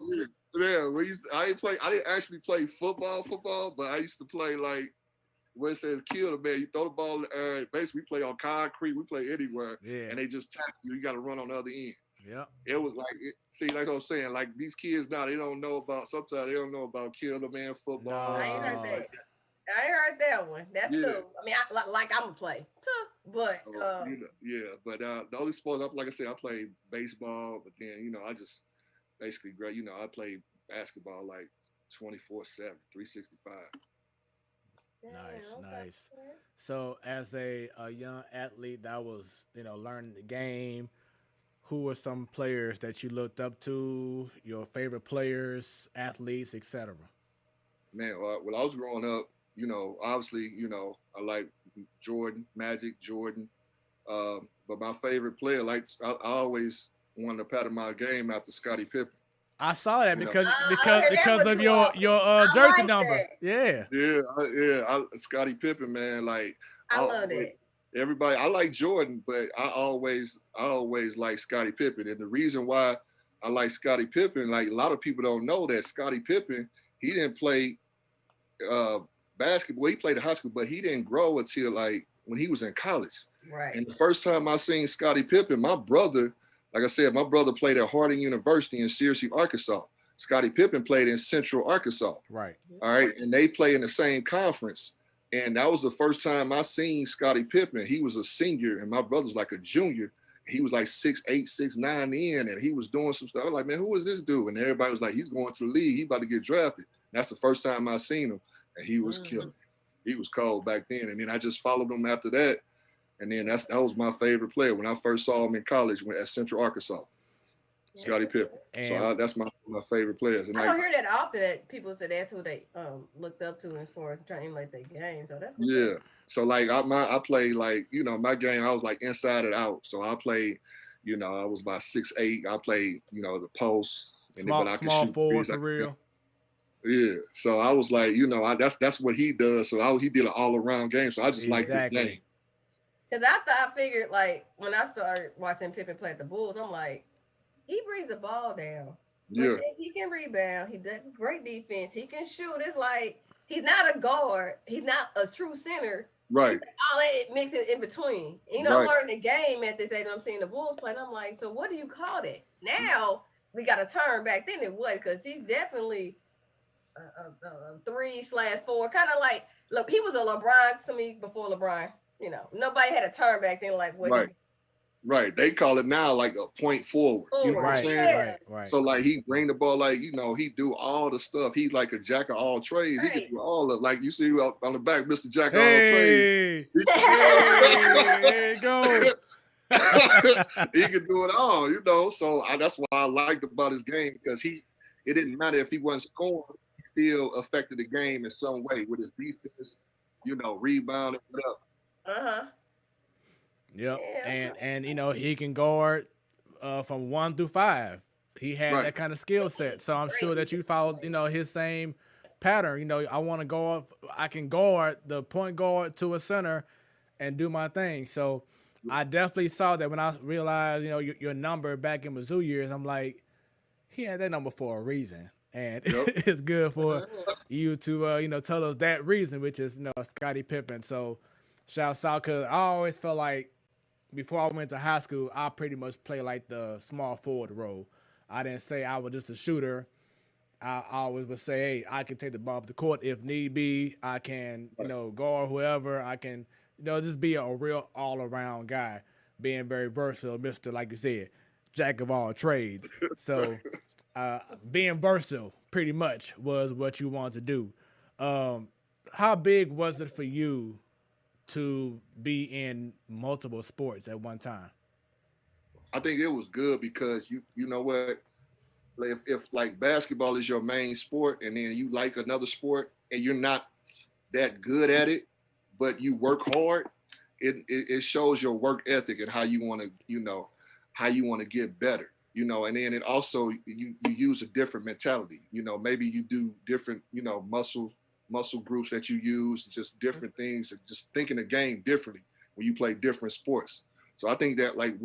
Yeah. I didn't actually play football, but I used to play like where it says kill the man. You throw the ball in the air. Basically, we play on concrete. We play anywhere, Yeah. and they just tap you. You got to run on the other end. Yep. It was like, see, like I was saying, like these kids now, they don't know about. Sometimes they don't know about kill the man football. I ain't heard No. that. I ain't heard that one. That's Yeah. cool. I mean, like I'm gonna play, but But the only sports, like I said, I played baseball, but then I just basically, I played basketball like 24/7, 365. Nice, okay. nice. So, as a young athlete that was, learning the game, who were some players that you looked up to? Your favorite players, athletes, etc. Man, when I was growing up, obviously, I like Magic Jordan. But my favorite player, like I always wanted to pattern my game after Scottie Pippen. I saw that You know. because I because heard that because one of too your often. your jersey like number. that. Yeah. Scottie Pippen, man. Like I love that. everybody, I like Jordan, but I always like Scottie Pippen, and the reason why I like Scottie Pippen, like a lot of people don't know that Scottie Pippen, he didn't play basketball. He played in high school, but he didn't grow until like when he was in college. Right. And the first time I seen Scottie Pippen, my brother, like I said, my brother played at Harding University in Searcy, Arkansas. Scottie Pippen played in Central Arkansas. Right. All right. And they play in the same conference. And that was the first time I seen Scottie Pippen. He was a senior and my brother's like a junior. He was like 6'8", 6'9" in, and he was doing some stuff. I was like, man, who is this dude? And everybody was like, he's going to the league. He about to get drafted. And that's the first time I seen him. And he was killing. He was cold back then. And then I just followed him after that. And then that was my favorite player when I first saw him in college at Central Arkansas. Scottie Pippen. So that's my favorite players. And I don't hear that often that people say that's who they looked up to as far as trying to emulate their game. So that's yeah. So like I played like, my game, I was like inside and out. So I played, I was about 6'8". I played, the post. And Small, then, but I could small shoot forward threes. for real. Yeah. So I was like, that's what he does. So he did an all around game. So I just like this game. Because after I figured, like, when I started watching Pippen play at the Bulls, I'm like, he brings the ball down. Yeah. He can rebound. He does great defense. He can shoot. It's like he's not a guard. He's not a true center. Right. All that mixing in between. I'm learning the game at this age. I'm seeing the Bulls play, and I'm like, so what do you call that? Now we got to turn. Back then it was because he's definitely a 3/4, kind of like look. He was a LeBron to me before LeBron. Nobody had a turn back then like what. Right. They call it now like a point forward. You know what I'm saying? Right. So like he bring the ball, like, he do all the stuff. He's like a jack of all trades. He can do all of, like you see on the back, Mr. Jack of all trades. There you go. He can do it all, So that's why I liked about his game, because it didn't matter if he wasn't scoring, he still affected the game in some way with his defense, rebounding it up. Yep. And he can guard from 1 through 5. He had that kind of skill set. So I'm sure that you followed, his same pattern. I want to go up. I can guard the point guard to a center and do my thing. So I definitely saw that when I realized, your number back in Mizzou years. I'm like, he had that number for a reason. And it's good for you to, tell us that reason, which is, Scottie Pippen. So shouts out, because I always felt like before I went to high school, I pretty much played like the small forward role. I didn't say I was just a shooter. I always would say, hey, I can take the ball up the court if need be. I can, guard whoever. I can, just be a real all-around guy, being very versatile, Mr. Like you said, jack of all trades. So being versatile pretty much was what you wanted to do. How big was it for you to be in multiple sports at one time? I think it was good because you know what, if like basketball is your main sport and then you like another sport and you're not that good at it, but you work hard, it shows your work ethic and how you want to get better. you know, and then it also, you use a different mentality, you know, maybe you do different, you know, muscle groups that you use, just different things, and just thinking the game differently when you play different sports. So I think that like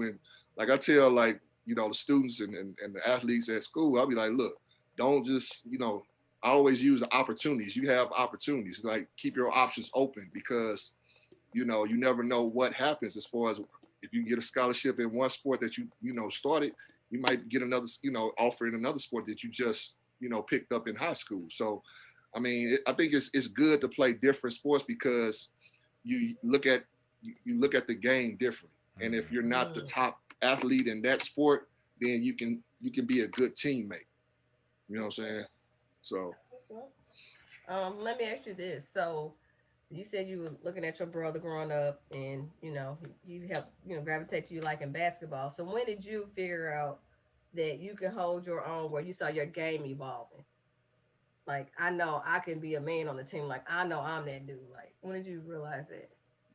I tell, like, you know, the students and the athletes at school, I'll be like, look, don't just, you know, I always use the opportunities. You have opportunities, like keep your options open, because, you know, you never know what happens as far as if you get a scholarship in one sport that you know, started, you might get another, you know, offer in another sport that you just, you know, picked up in high school. So, I mean, I think it's good to play different sports, because you look at the game differently. And if you're not the top athlete in that sport, then you can be a good teammate. You know what I'm saying? So, let me ask you this. So, you said you were looking at your brother growing up, and you know he helped, you know, gravitate to you like in basketball. So when did you figure out that you can hold your own, where you saw your game evolving? Like, I know I can be a man on the team. Like, I know I'm that dude. Like, when did you realize that?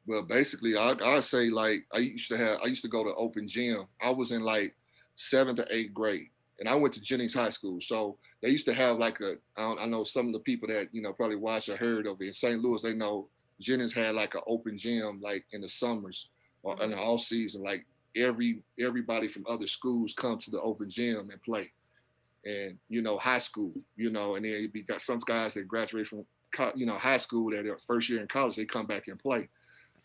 well, basically, I say, like, I used to go to open gym. I was in like 7th to 8th grade, and I went to Jennings High School. So they used to have like I know some of the people that, you know, probably watched or heard of it in St. Louis. They know Jennings had like an open gym, like in the summers or in the off season. Like everybody from other schools come to the open gym and play. And, you know, high school, you know, and then you got some guys that graduate from, you know, high school, that their first year in college, they come back and play.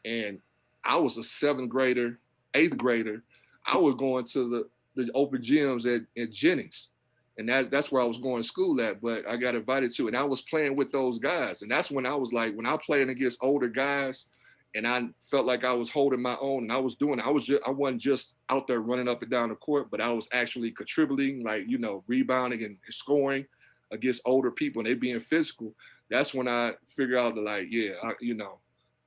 And I was a 7th grader, 8th grader. I was going to the open gyms at Jennings. And that's where I was going to school at, but I got invited to it. And I was playing with those guys. And that's when I was like, when I playing against older guys, and I felt like I was holding my own, and I wasn't just out there running up and down the court, but I was actually contributing, like, you know, rebounding and scoring against older people, and they being physical. That's when I figured out that, like, yeah,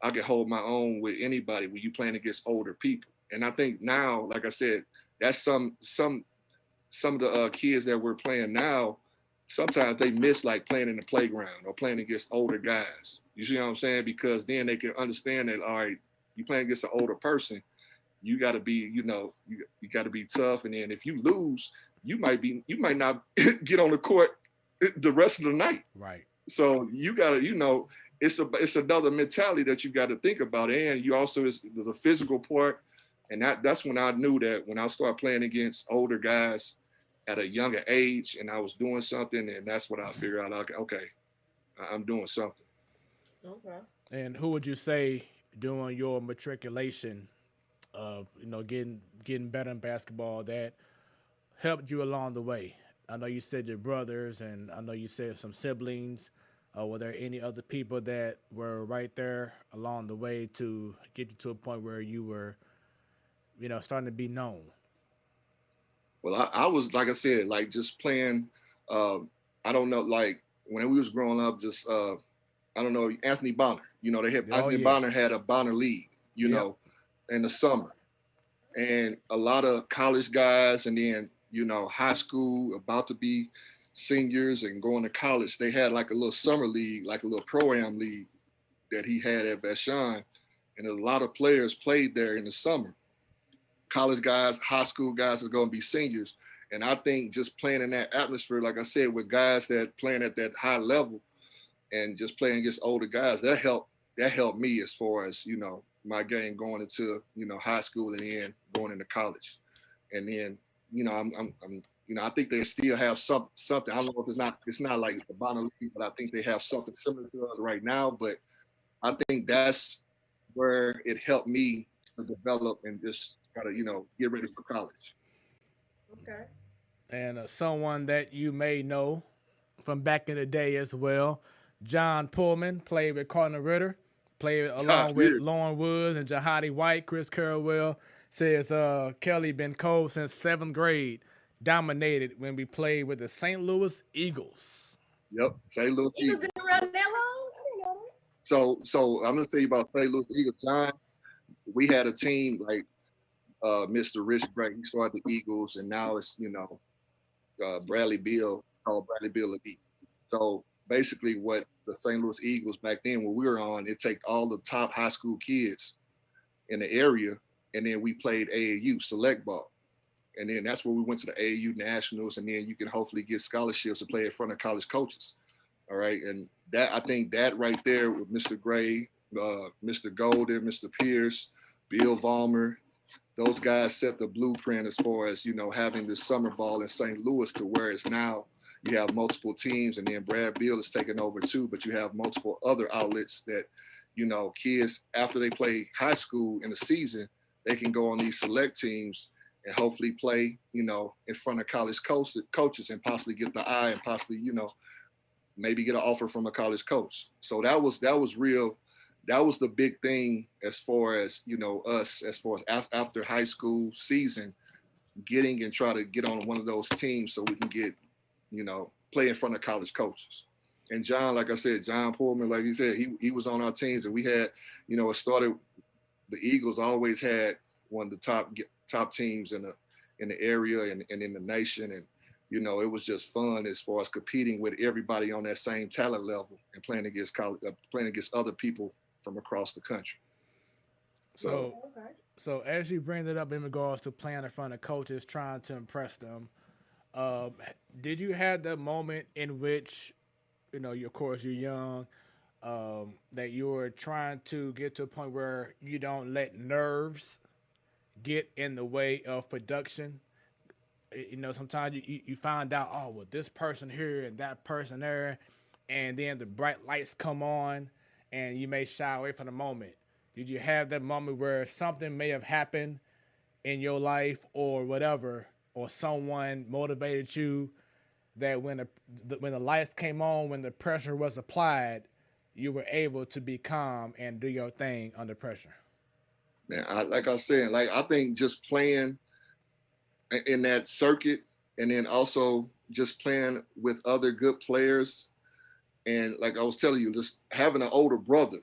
I can hold my own with anybody when you playing against older people. And I think now, like I said, that's some of the kids that we're playing now, sometimes they miss like playing in the playground or playing against older guys. You see what I'm saying? Because then they can understand that, all right, you playing against an older person, you got to be, you know, you got to be tough. And then if you lose, you might not get on the court the rest of the night. Right. So you got to, you know, it's another mentality that you got to think about. And you also, is the physical part. And that's when I knew that when I started playing against older guys at a younger age, and I was doing something, and that's what I figured out. Okay, I'm doing something. Okay. And who would you say during your matriculation of, you know, getting better in basketball that helped you along the way? I know you said your brothers, and I know you said some siblings. Were there any other people that were right there along the way to get you to a point where you were, you know, starting to be known? Well, I was, like I said, like just playing. I don't know, like when we was growing up, just I don't know, Anthony Bonner. You know, Anthony Bonner had a Bonner League, you know, in the summer, and a lot of college guys, and then, you know, high school about to be seniors and going to college, they had like a little summer league, like a little pro-am league that he had at Deshaun, and a lot of players played there in the summer. College guys, high school guys is going to be seniors. And I think just playing in that atmosphere, like I said, with guys that playing at that high level and just playing against older guys, that helped me as far as, you know, my game going into, you know, high school and then going into college. And then, you know, I'm you know, I think they still have something. I don't know if it's not like the Bonner League, but I think they have something similar to us right now. But I think that's where it helped me to develop and just try to, you know, get ready for college. Okay. And someone that you may know from back in the day as well, John Pullman, played with Cardinal Ritter, played along with Lauren Woods and Jahadi White. Chris Carrawell says Kelly been cold since 7th grade, dominated when we played with the St. Louis Eagles. Yep, St. Louis Eagles. Eagles. Been around that long? I didn't know that. So I'm gonna tell you about St. Louis Eagles. John, we had a team like Mr. Rich Gray. He started the Eagles, and now it's, you know, Bradley Beal, called Bradley Beal Elite. So basically what the St. Louis Eagles back then, when we were on, it take all the top high school kids in the area, and then we played AAU select ball. And then that's where we went to the AAU Nationals, and then you can hopefully get scholarships to play in front of college coaches. All right. And that, I think that right there with Mr. Gray, Mr. Golden, Mr. Pierce, Bill Vollmer, those guys set the blueprint as far as, you know, having this summer ball in St. Louis to where it's now you have multiple teams, and then Brad Beal is taking over too, but you have multiple other outlets that, you know, kids, after they play high school in the season, they can go on these select teams and hopefully play, you know, in front of college coaches and possibly get the eye and possibly, you know, maybe get an offer from a college coach. So that was real. That was the big thing as far as, you know, us, as far as after high school season, getting and try to get on one of those teams so we can get, you know, play in front of college coaches. And John, like I said, John Pullman, like he said, he was on our teams, and we had, you know, it started, the Eagles always had one of the top teams in the area and in the nation. And, you know, it was just fun as far as competing with everybody on that same talent level and playing against other people from across the country. So as you bring it up in regards to playing in front of coaches, trying to impress them, did you have that moment in which, you know, of course you're young, that you were trying to get to a point where you don't let nerves get in the way of production? You know, sometimes you find out, oh, well, this person here and that person there, and then the bright lights come on and you may shy away from the moment. Did you have that moment where something may have happened in your life or whatever, or someone motivated you, that when the lights came on, when the pressure was applied, you were able to be calm and do your thing under pressure? Man, like I said, like I think just playing in that circuit, and then also just playing with other good players, and like I was telling you, just having an older brother.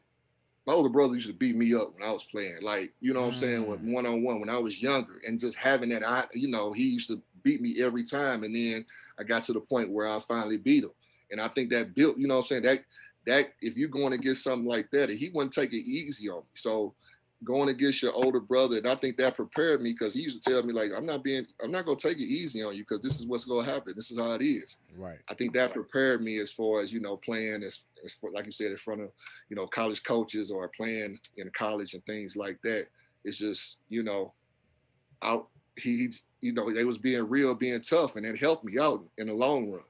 My older brother used to beat me up when I was playing, like, you know what I'm saying, with one-on-one when I was younger, and just having that, you know, he used to beat me every time, and then I got to the point where I finally beat him. And I think that built, you know what I'm saying, that if you're going to get something like that, he wouldn't take it easy on me. So going against your older brother, and I think that prepared me, because he used to tell me, like, I'm not going to take it easy on you, because this is what's going to happen. This is how it is. Right. I think that prepared me as far as, you know, playing as like you said, in front of, you know, college coaches, or playing in college and things like that. It's just, you know, he you know, they was being real, being tough, and it helped me out in the long run.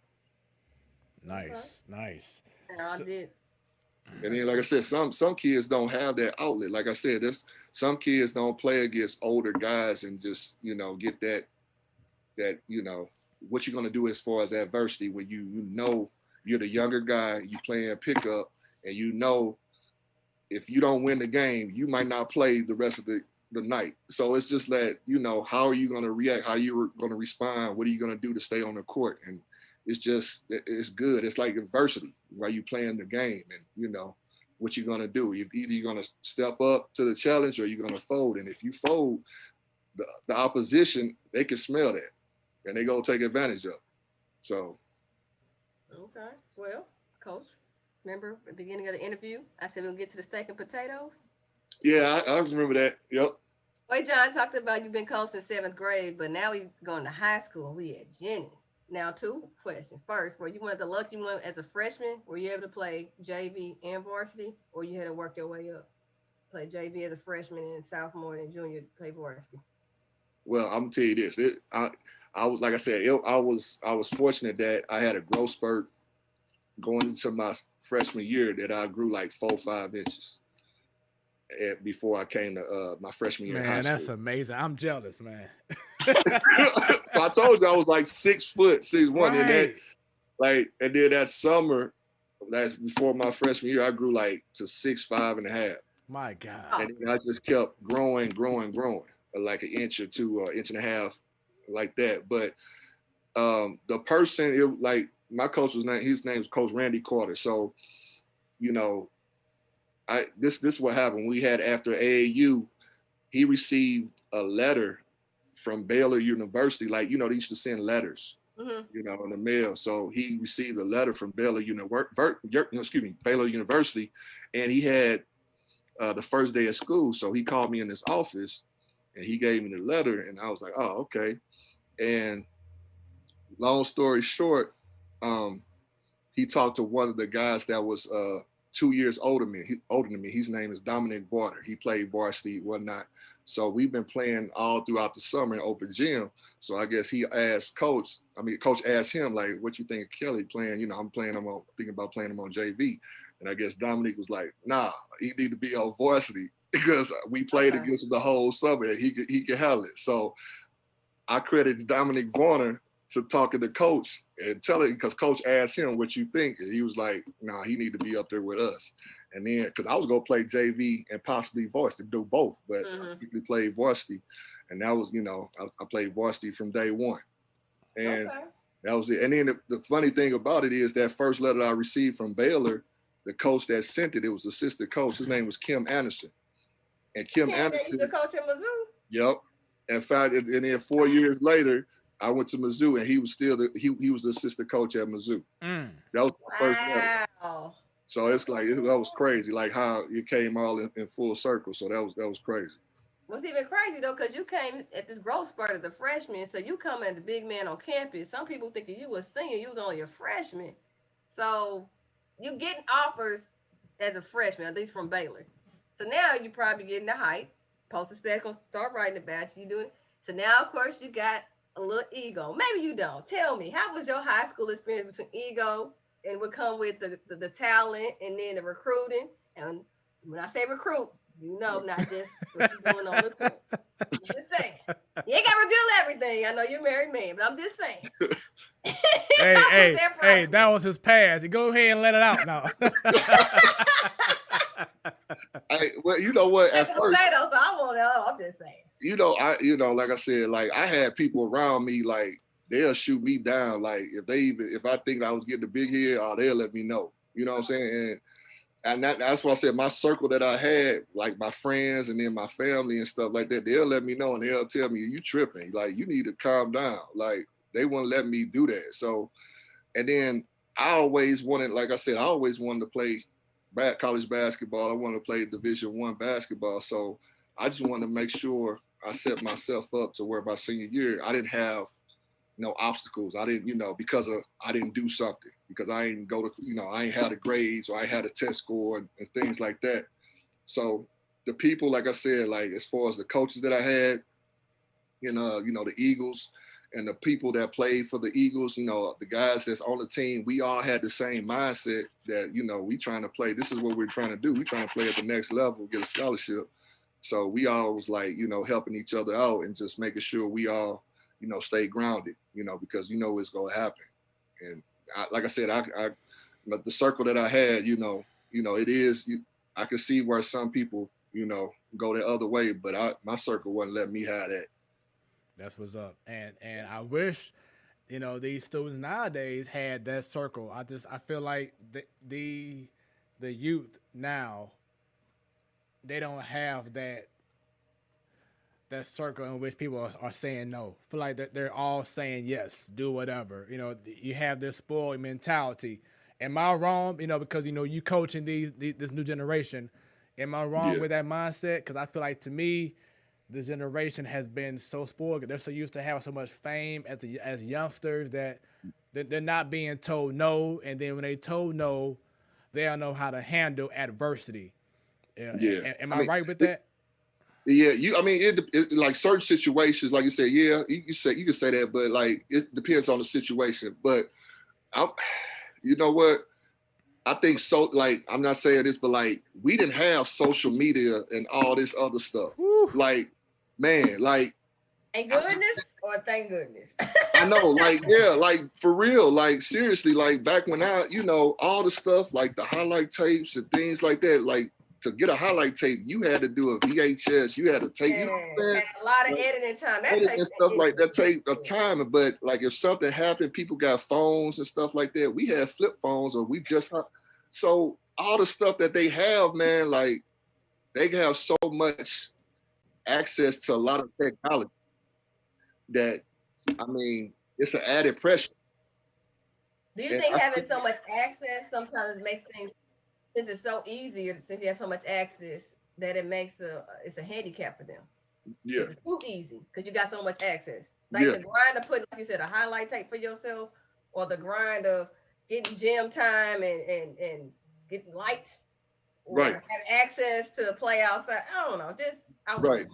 Nice. And I did. And then, like I said, some kids don't have that outlet. Like I said, some kids don't play against older guys and just, you know, get that, you know, what you're gonna do as far as adversity, when you know you're the younger guy, you playing pickup, and you know if you don't win the game, you might not play the rest of the night. So it's just that, you know, how are you gonna react? How you gonna respond? What are you gonna do to stay on the court? And it's good. It's like adversity while you playing the game, and you know what you're gonna do. Either you're gonna step up to the challenge, or you're gonna fold. And if you fold, the opposition, they can smell that, and they go take advantage of it. So. Okay. Well, Coach, remember at the beginning of the interview, I said we'll get to the steak and potatoes? Yeah, I remember that. Yep. Wait, John talked about you've been coach since 7th grade, but now we going to high school. We at Jennings. Now, 2 questions. First, were you one of the lucky ones as a freshman? Were you able to play JV and varsity, or you had to work your way up? Play JV as a freshman, and sophomore and junior play varsity? Well, I'm gonna tell you this. I was, like I said, I was fortunate that I had a growth spurt going into my freshman year, that I grew like 4 or 5 inches before I came to my freshman year in high school. Man, that's amazing. I'm jealous, man. So I told you I was like 6 foot, 6'1", right. and then that summer, that's before my freshman year, I grew like to 6'5.5". My God. And then I just kept growing, like an inch or 2 or inch and a half, like that. But the person, like my coach his name was Coach Randy Carter. So, you know, this is what happened. We had, after AAU, he received a letter from Baylor University. Like, you know, they used to send letters, you know, in the mail. So he received a letter from Baylor University, and he had the first day of school. So he called me in his office, and he gave me the letter, and I was like, oh, okay. And long story short, he talked to one of the guys that was 2 years older than me. His name is Dominic Varner. He played varsity, whatnot. So we've been playing all throughout the summer in open gym. So I guess he asked Coach asked him, like, what you think of Kelly playing? I'm thinking about playing him on JV. And I guess Dominic was like, nah, he need to be on varsity because we played against him the whole summer and he could handle it. So I credit Dominic Varner to talking to Coach and telling, because Coach asked him what you think, and he was like, nah, he need to be up there with us. And then, because I was going to play JV and possibly varsity, do both, but I simply played varsity. And that was, I played varsity from day one. And that was it. And then the funny thing about it is that first letter I received from Baylor, the coach that sent it, it was assistant coach. His name was Kim Anderson. And Kim Anderson. He's the coach in Mizzou? Yep. In fact, and then 4 years later, I went to Mizzou, and he was still he was the assistant coach at Mizzou. That was my first letter. Wow. So it's like that was crazy, like how it came all in full circle. So that was crazy. What's even crazy though, because you came at this growth spurt as a freshman, so you come as the big man on campus. Some people thinking you was senior, you was only a freshman. So you getting offers as a freshman, at least from Baylor. So now you probably getting the hype. Post-Spec gonna start writing about you doing. So now, of course, you got a little ego. Maybe you don't. Tell me, how was your high school experience between ego and what come with the talent and then the recruiting? And when I say recruit, not just what you're doing on the court. I'm just saying. You ain't got to reveal everything. I know you're a married man, but I'm just saying. Hey, that was his pass. Go ahead and let it out now. Well, you know what? At first, so I want to know. I'm just saying. Like I said, like I had people around me, like they'll shoot me down. Like if I think I was getting a big head, they'll let me know. You know what I'm saying? And that's why I said my circle that I had, like my friends and then my family and stuff like that, they'll let me know and they'll tell me, you tripping. Like, you need to calm down. Like, they won't let me do that. So, and then I always wanted to play college basketball. I wanted to play Division I basketball. So I just wanted to make sure I set myself up to where my senior year, I didn't have no obstacles. I didn't, because I didn't do something, because I ain't I ain't had the grades or I ain't had a test score and things like that. So the people, like I said, like as far as the coaches that I had, the Eagles and the people that played for the Eagles, the guys that's on the team, we all had the same mindset that, we trying to play. This is what we're trying to do. We're trying to play at the next level, get a scholarship. So we all was like, helping each other out and just making sure we all, stay grounded, because it's going to happen. And like I said, the circle that I had, it is, I can see where some people, go the other way, but my circle wouldn't let me have that. That's what's up. And I wish, these students nowadays had that circle. I feel like the youth now, they don't have that circle in which people are saying no. I feel like they're all saying yes, do whatever. You have this spoiled mentality. Am I wrong? Because you coaching this new generation. Am I wrong with that mindset? Because I feel like, to me, this generation has been so spoiled. They're so used to having so much fame as youngsters that they're not being told no, and then when they told no, they don't know how to handle adversity. Yeah. Am I right with that? Yeah, it like certain situations, like you said, you can say that, but like it depends on the situation. But you know what? I think so. Like, I'm not saying this, but like we didn't have social media and all this other stuff. Woo. Like, man, like. Thank goodness or thank goodness. I know, like, yeah, like for real, like seriously, like back when all the stuff, like the highlight tapes and things like that, like. To get a highlight tape, you had to do a VHS. You had to take, a lot of editing time. Editing stuff like that take a time. But like if something happened, people got phones and stuff like that. We had flip phones, or we just so all the stuff that they have, man, like they have so much access to a lot of technology that it's an added pressure. Do you think having so much access sometimes makes things? Since it's so easier, since you have so much access, that it makes it's a handicap for them. Yeah, it's too easy because you got so much access. Like Yeah. the grind of putting, like you said, a highlight tape for yourself, or the grind of getting gym time and getting lights, or Right. have access to play outside. I don't know. Just I was Right.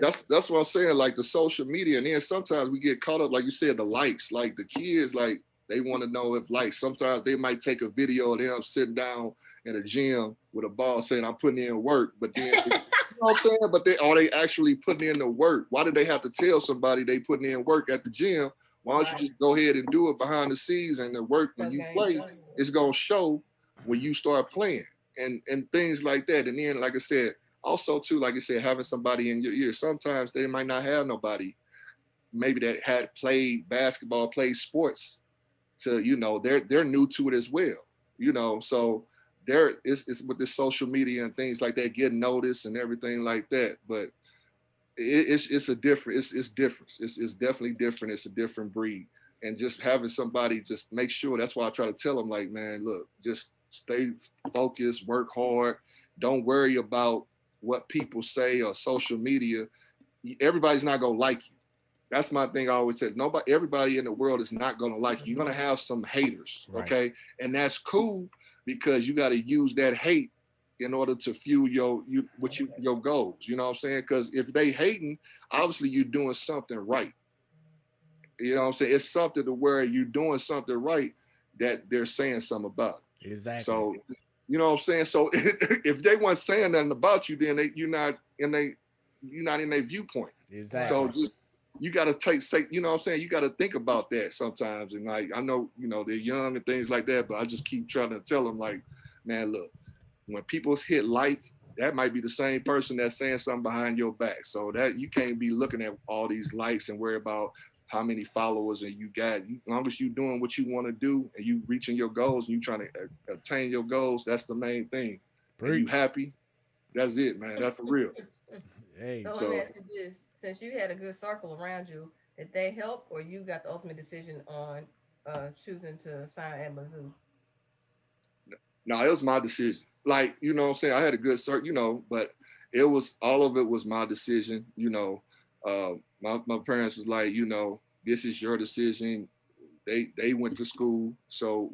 That's what I'm saying. Like the social media, and then sometimes we get caught up, like you said, the likes. Like the kids, like they want to know if, like, sometimes they might take a video of them sitting down in a gym with a ball saying, "I'm putting in work," but then you know what I'm saying. But are they actually putting in the work? Why do they have to tell somebody they putting in work at the gym? Why don't you just go ahead and do it behind the scenes, and the work when you play is gonna show when you start playing, and things like that. And then, like I said, also too, like I said, having somebody in your ear. Sometimes they might not have nobody, maybe that had played basketball, played sports. To they're new to it as well. So there is with the social media and things like that, getting noticed and everything like that. But it's a different. It's different. It's definitely different. It's a different breed. And just having somebody just make sure. That's why I try to tell them, like, man, look, just stay focused, work hard. Don't worry about what people say or social media. Everybody's not gonna like you. That's my thing. I always say, everybody in the world is not gonna like you. You're gonna have some haters, okay? And that's cool, because you got to use that hate in order to fuel your goals. You know what I'm saying? Because if they hating, obviously you're doing something right. You know what I'm saying? It's something to where you're doing something right that they're saying something about. Exactly. So, you know what I'm saying? So if they weren't saying nothing about you, then you're not in their viewpoint. Exactly. So just, you got to you know what I'm saying? You got to think about that sometimes. And like, I know, they're young and things like that, but I just keep trying to tell them, like, man, look, when people hit like, that might be the same person that's saying something behind your back. So that you can't be looking at all these likes and worry about how many followers and you got. As long as you're doing what you want to do and you reaching your goals and you trying to attain your goals, that's the main thing. And you happy, that's it, man. That's for real. Hey. So let me ask you this. Since you had a good circle around you, did they help, or you got the ultimate decision on choosing to sign at Mizzou? No, it was my decision. Like, you know what I'm saying? I had a good circle, but all of it was my decision. My parents was like, this is your decision. They went to school, so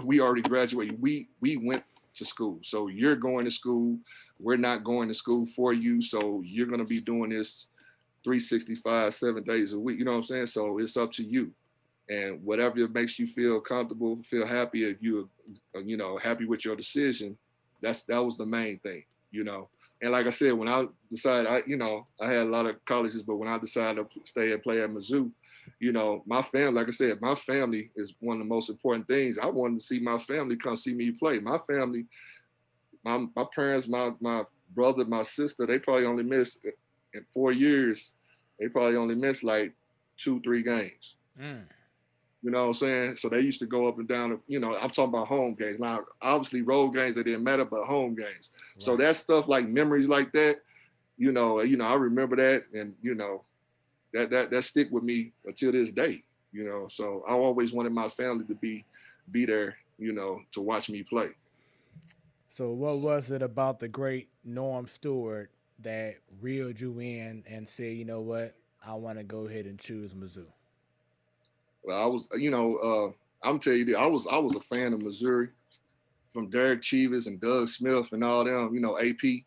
we already graduated. We went to school. So you're going to school. We're not going to school for you. So you're going to be doing this 365, 7 days a week. You know what I'm saying? So it's up to you. And whatever makes you feel comfortable, feel happy, if you're, happy with your decision, that was the main thing, And like I said, when I decided, I had a lot of colleges, but when I decided to stay and play at Mizzou, my family, like I said, my family is one of the most important things. I wanted to see my family come see me play. My family, my parents, my brother, my sister, they probably only missed, in 4 years, they probably only missed like 2-3 games. You know what I'm saying? So they used to go up and down, I'm talking about home games. Now, obviously road games, they didn't matter, but home games. Right. So that stuff, like memories like that, I remember that, and, that stick with me until this day, So I always wanted my family to be there, to watch me play. So what was it about the great Norm Stewart that reeled you in and said, you know what, I want to go ahead and choose Mizzou? Well, I was, I'm telling you, I was a fan of Missouri, from Derek Chivas and Doug Smith and all them, AP,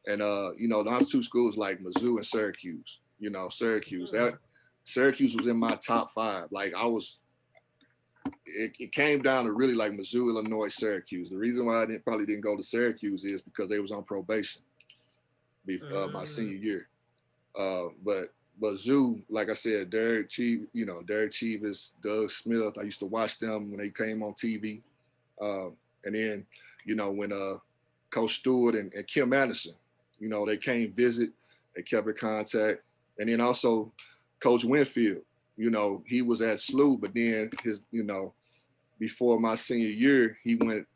and those two schools like Mizzou and Syracuse. Syracuse. Syracuse was in my top 5. Like it came down to really like Mizzou, Illinois, Syracuse. The reason why I probably didn't go to Syracuse is because they was on probation my senior year. But Mizzou, like I said, Derek Chivas, Doug Smith, I used to watch them when they came on TV. And then, when Coach Stewart and Kim Anderson, they came visit, they kept in contact. And then also Coach Winfield, he was at SLU, but then his, before my senior year, he went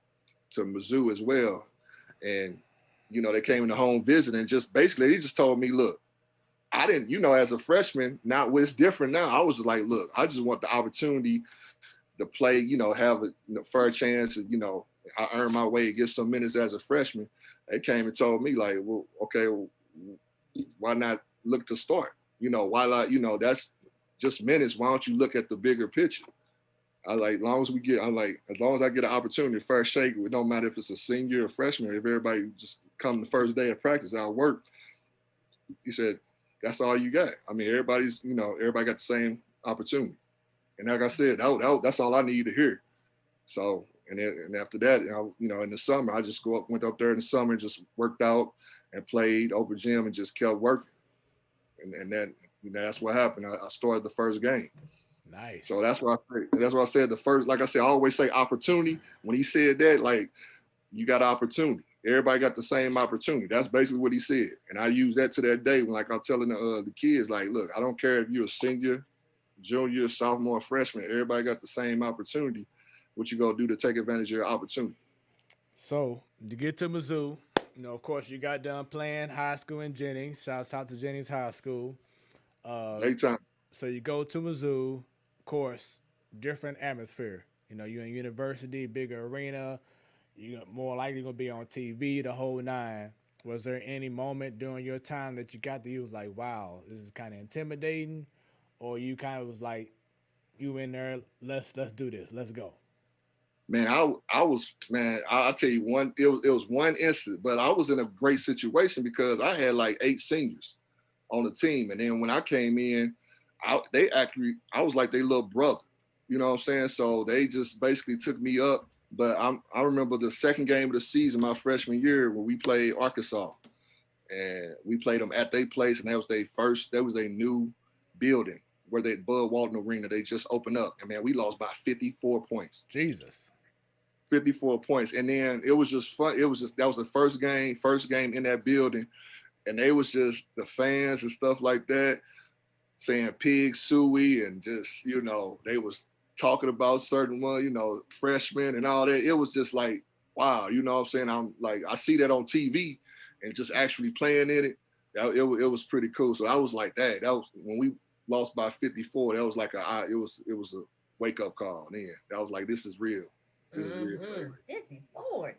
to Mizzou as well. And, they came in the home visit, and just basically, he just told me, look, I didn't, as a freshman, now it's different now. I was just like, look, I just want the opportunity to play, have a fair chance. I earned my way to get some minutes as a freshman. They came and told me, like, well, okay, why not look to start? Why not, just minutes. Why don't you look at the bigger picture? As long as I get an opportunity, first shake, it don't matter if it's a senior or freshman, if everybody just come the first day of practice, I'll work. He said, that's all you got. I mean, everybody got the same opportunity. And like I said, that's all I need to hear. So, and after that, in the summer, I just went up there in the summer and just worked out and played over gym and just kept working. And then, that's what happened. I started the first game. Nice. So that's why I said the first, like I said, I always say opportunity. When he said that, like, you got opportunity. Everybody got the same opportunity. That's basically what he said. And I use that to that day when, like, I'm telling the kids, like, look, I don't care if you're a senior, junior, sophomore, freshman. Everybody got the same opportunity. What you gonna do to take advantage of your opportunity? So to get to Mizzou, of course, you got done playing high school in Jennings. Shouts out to Jennings High School. Late time. So you go to Mizzou, of course, different atmosphere. You're in university, bigger arena. You're more likely going to be on TV, the whole nine. Was there any moment during your time that you got to you was like, wow, this is kind of intimidating? Or you kind of was like, you in there, let's do this, let's go? Man, I'll tell you it was one incident, but I was in a great situation because I had like 8 seniors on the team. And then when I came in, I was like their little brother, you know what I'm saying? So they just basically took me up. But I remember the second game of the season, my freshman year, when we played Arkansas, and we played them at their place, and that was their new building where they Bud Walton Arena. They just opened up, and man, we lost by 54 points. Jesus. 54 points. And then it was just fun. That was the first game in that building. And they was just the fans and stuff like that saying pig suey and just, they was talking about certain one, freshmen and all that. It was just like, wow, you know what I'm saying? I'm like, I see that on TV and just actually playing in it. It was pretty cool. So I was like that. That was when we lost by 54. That was like it was a wake up call. Then that was like, this is real. This is real. 54.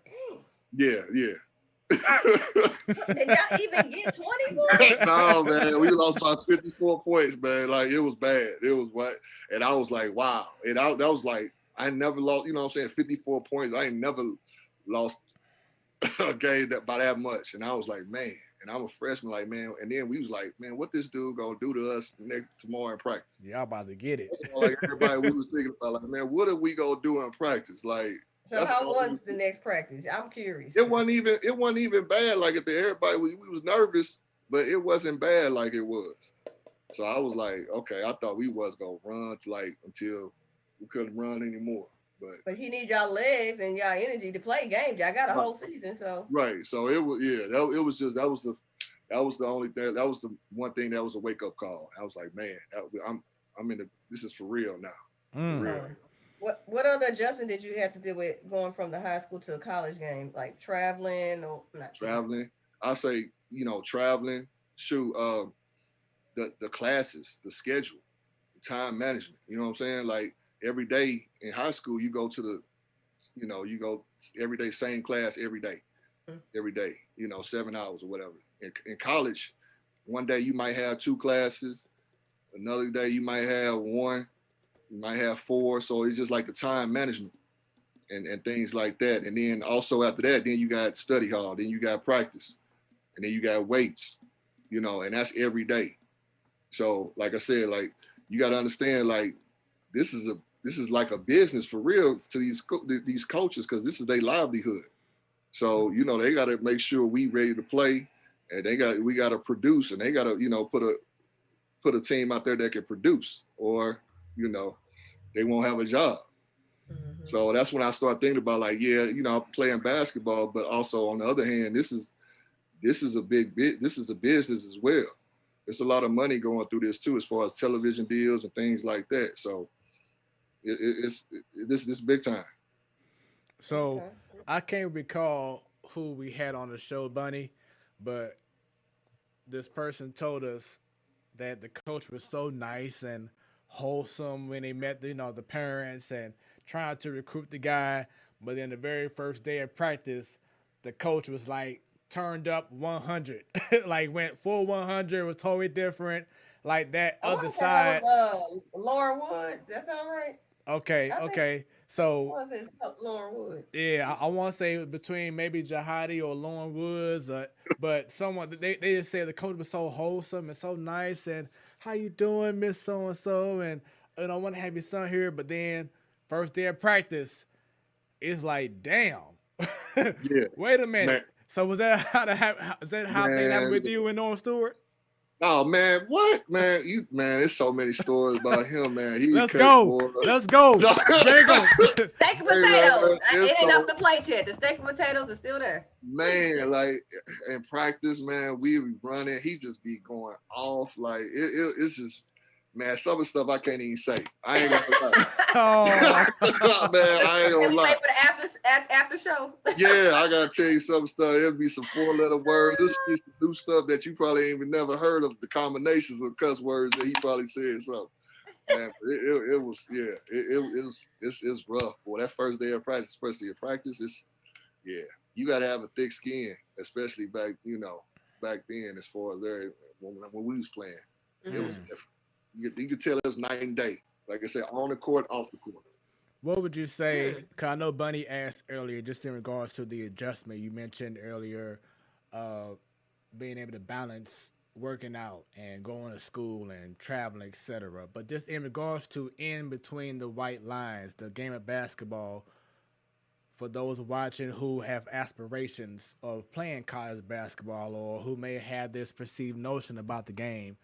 Dang. Yeah. Did y'all even get 24? No, man, we lost by 54 points, man. Like, it was bad. It was what, and I was like, wow. And that was like, I never lost. You know what I'm saying? 54 points. I ain't never lost a game by that much. And I was like, man. And I'm a freshman, like, man. And then we was like, man, what this dude gonna do to us tomorrow in practice? Y'all about to get it. So, like, everybody, we was thinking about, like, man, what are we gonna do in practice? Like, so how was the next practice? I'm curious. It wasn't even bad. Like, everybody we was nervous, but it wasn't bad like it was. So I was like, okay, I thought we was gonna run until we couldn't run anymore. But he needs y'all legs and y'all energy to play games. Y'all got a whole season, so right. So it was that was the only thing. That was the one thing that was a wake up call. I was like, man, I'm in this is for real now. For real. What other adjustment did you have to deal with going from the high school to a college game, like traveling or not? Traveling. I say, traveling. Shoot, the classes, the schedule, time management. You know what I'm saying? Like, every day in high school, you go to you go every day, same class every day, every day. 7 hours or whatever. In college, one day you might have 2 classes, another day you might have 1. You might have 4, so it's just like the time management and things like that. And then also after that, then you got study hall, then you got practice, and then you got weights, and that's every day. So, like I said, like, you got to understand, like, this is like a business for real to these coaches, because this is their livelihood. So, they got to make sure we ready to play, and we got to produce, and they got to put a team out there that can produce, or they won't have a job. Mm-hmm. So that's when I started thinking about, like, I'm playing basketball, but also on the other hand, this is a business as well. There's a lot of money going through this too, as far as television deals and things like that. So this big time. So I can't recall who we had on the show, Bunny, but this person told us that the coach was so nice and wholesome when they met the parents and trying to recruit the guy, but then the very first day of practice, the coach was like turned up 100, like went full 100, was totally different. like that I other want to say side. that was Laura Woods. That sound right? Okay, I think okay. So what was his Laura Woods. yeah, I want to say between maybe Jahadi or Lauren Woods, but someone they just said the coach was so wholesome and so nice, and how you doing, Miss So and I want to have your son here, but then first day of practice, it's like damn, Yeah, wait a man, minute. So was that is that how things happened man. with you and Norm Stewart? Oh man, what man? There's so many stories about him, man. He Let's cut go, boy. let's go, No. bring 'em. Steak and Hey, potatoes. man, it's It ain't so off the plate yet. The steak and potatoes are still there. man, like in practice, man, we be running. He just be going off. Like it's just man, some of the stuff I can't even say. I ain't gonna lie. Oh. Man, I ain't Can gonna we lie. wait for the after show? Yeah, I gotta tell you some stuff. It'll be some 4-letter words. This is new stuff that you probably ain't even never heard of. The combinations of cuss words that he probably said something. Man, it was it's rough. Boy, that first day of practice, yeah. You gotta have a thick skin, especially back then as far as when we was playing. It was different. You could tell it was night and day. Like I said, on the court, off the court. What would you say? Cause I know Bunny asked earlier, just in regards to the adjustment you mentioned earlier, being able to balance working out and going to school and traveling, etc. But just in regards to in between the white lines, the game of basketball, for those watching who have aspirations of playing college basketball or who may have this perceived notion about the game,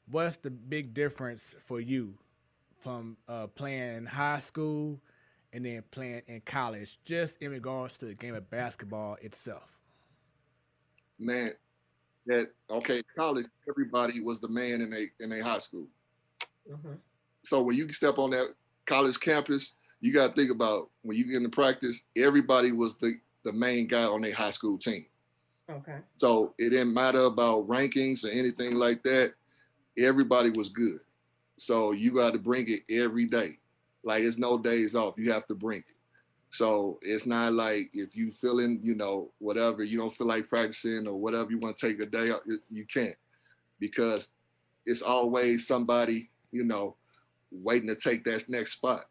what's the big difference for you from playing in high school and then playing in college, just in regards to the game of basketball itself? Man, college, everybody was the man in a high school. Mm-hmm. So when you step on that college campus, you got to think about when you get into practice, everybody was the main guy on their high school team. Okay. So it didn't matter about rankings or anything like that. Everybody was good. So you got to bring it every day. Like it's no days off. You have to bring it. So it's not like if you feeling, whatever, you don't feel like practicing or whatever, you want to take a day off, you can't, because it's always somebody, waiting to take that next spot.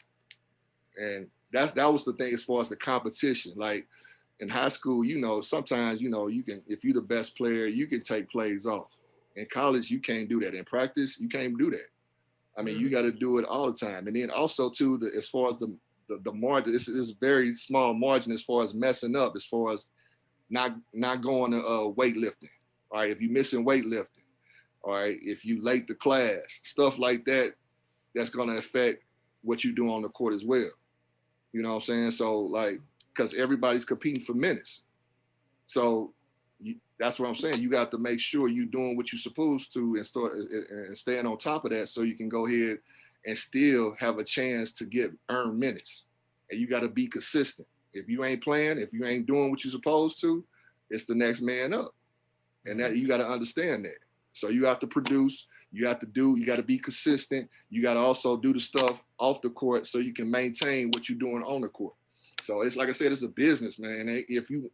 And that was the thing as far as the competition. Like in high school, sometimes, you can, if you're the best player, you can take plays off. In college, you can't do that. In practice, you can't do that. I mean, you got to do it all the time. And then also too, as far as the margin, this is very small margin as far as messing up, as far as not going to weightlifting. All right, if you're missing weightlifting, all right, if you late the class, stuff like that, that's going to affect what you do on the court as well. You know what I'm saying? So like, because everybody's competing for minutes. So that's what I'm saying. You got to make sure you're doing what you're supposed to and staying on top of that, so you can go ahead and still have a chance to earn minutes. And you got to be consistent. If you ain't playing, if you ain't doing what you're supposed to, it's the next man up. And that you got to understand that. So you have to produce, you got to be consistent. You got to also do the stuff off the court so you can maintain what you're doing on the court. So it's like I said, it's a business, man.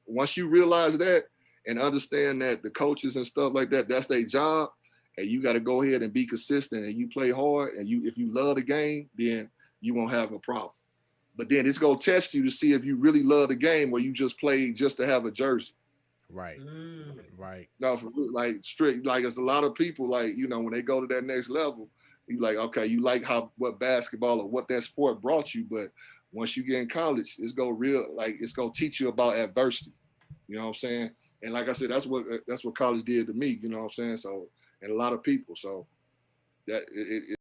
Once you realize that and understand that the coaches and stuff like that, that's their job, and you got to go ahead and be consistent and you play hard, and if you love the game, then you won't have a problem. But then it's going to test you to see if you really love the game or you just play just to have a jersey. Right. Right. No, like strict, like it's a lot of people, like, when they go to that next level, you like, okay, you like what basketball or what that sport brought you, but once you get in college, it's going to teach you about adversity. You know what I'm saying? And like I said, that's what college did to me, you know what I'm saying? So, and a lot of people. So that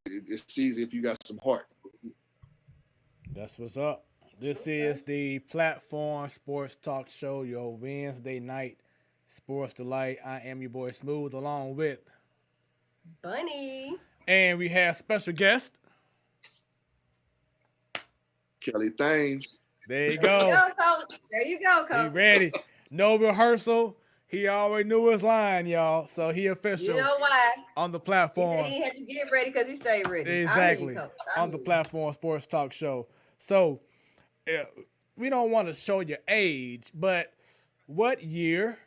it's easy if you got some heart. That's what's up. This is the Platform Sports Talk Show, your Wednesday night sports delight. I am your boy Smoooth, along with Bunny. And we have special guest Kelly Thames. There you go. There you go, Coach. He ready. No rehearsal. He already knew his line, y'all. So he official. You know why? On the platform. He had to get ready because he stayed ready. Exactly. On the Platform Sports Talk Show. So we don't want to show your age, but what year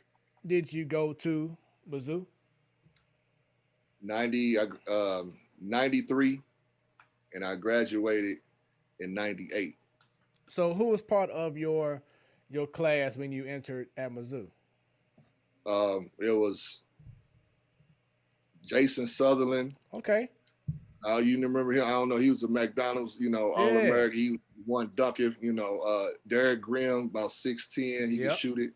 did you go to Mizzou? 93, and I graduated in 98. So who was part of your class when you entered at Mizzou? It was Jason Sutherland. Okay. You remember him? I don't know. He was a McDonald's, All American. He won Duncan. Derek Grimm, about 6'10". He could shoot it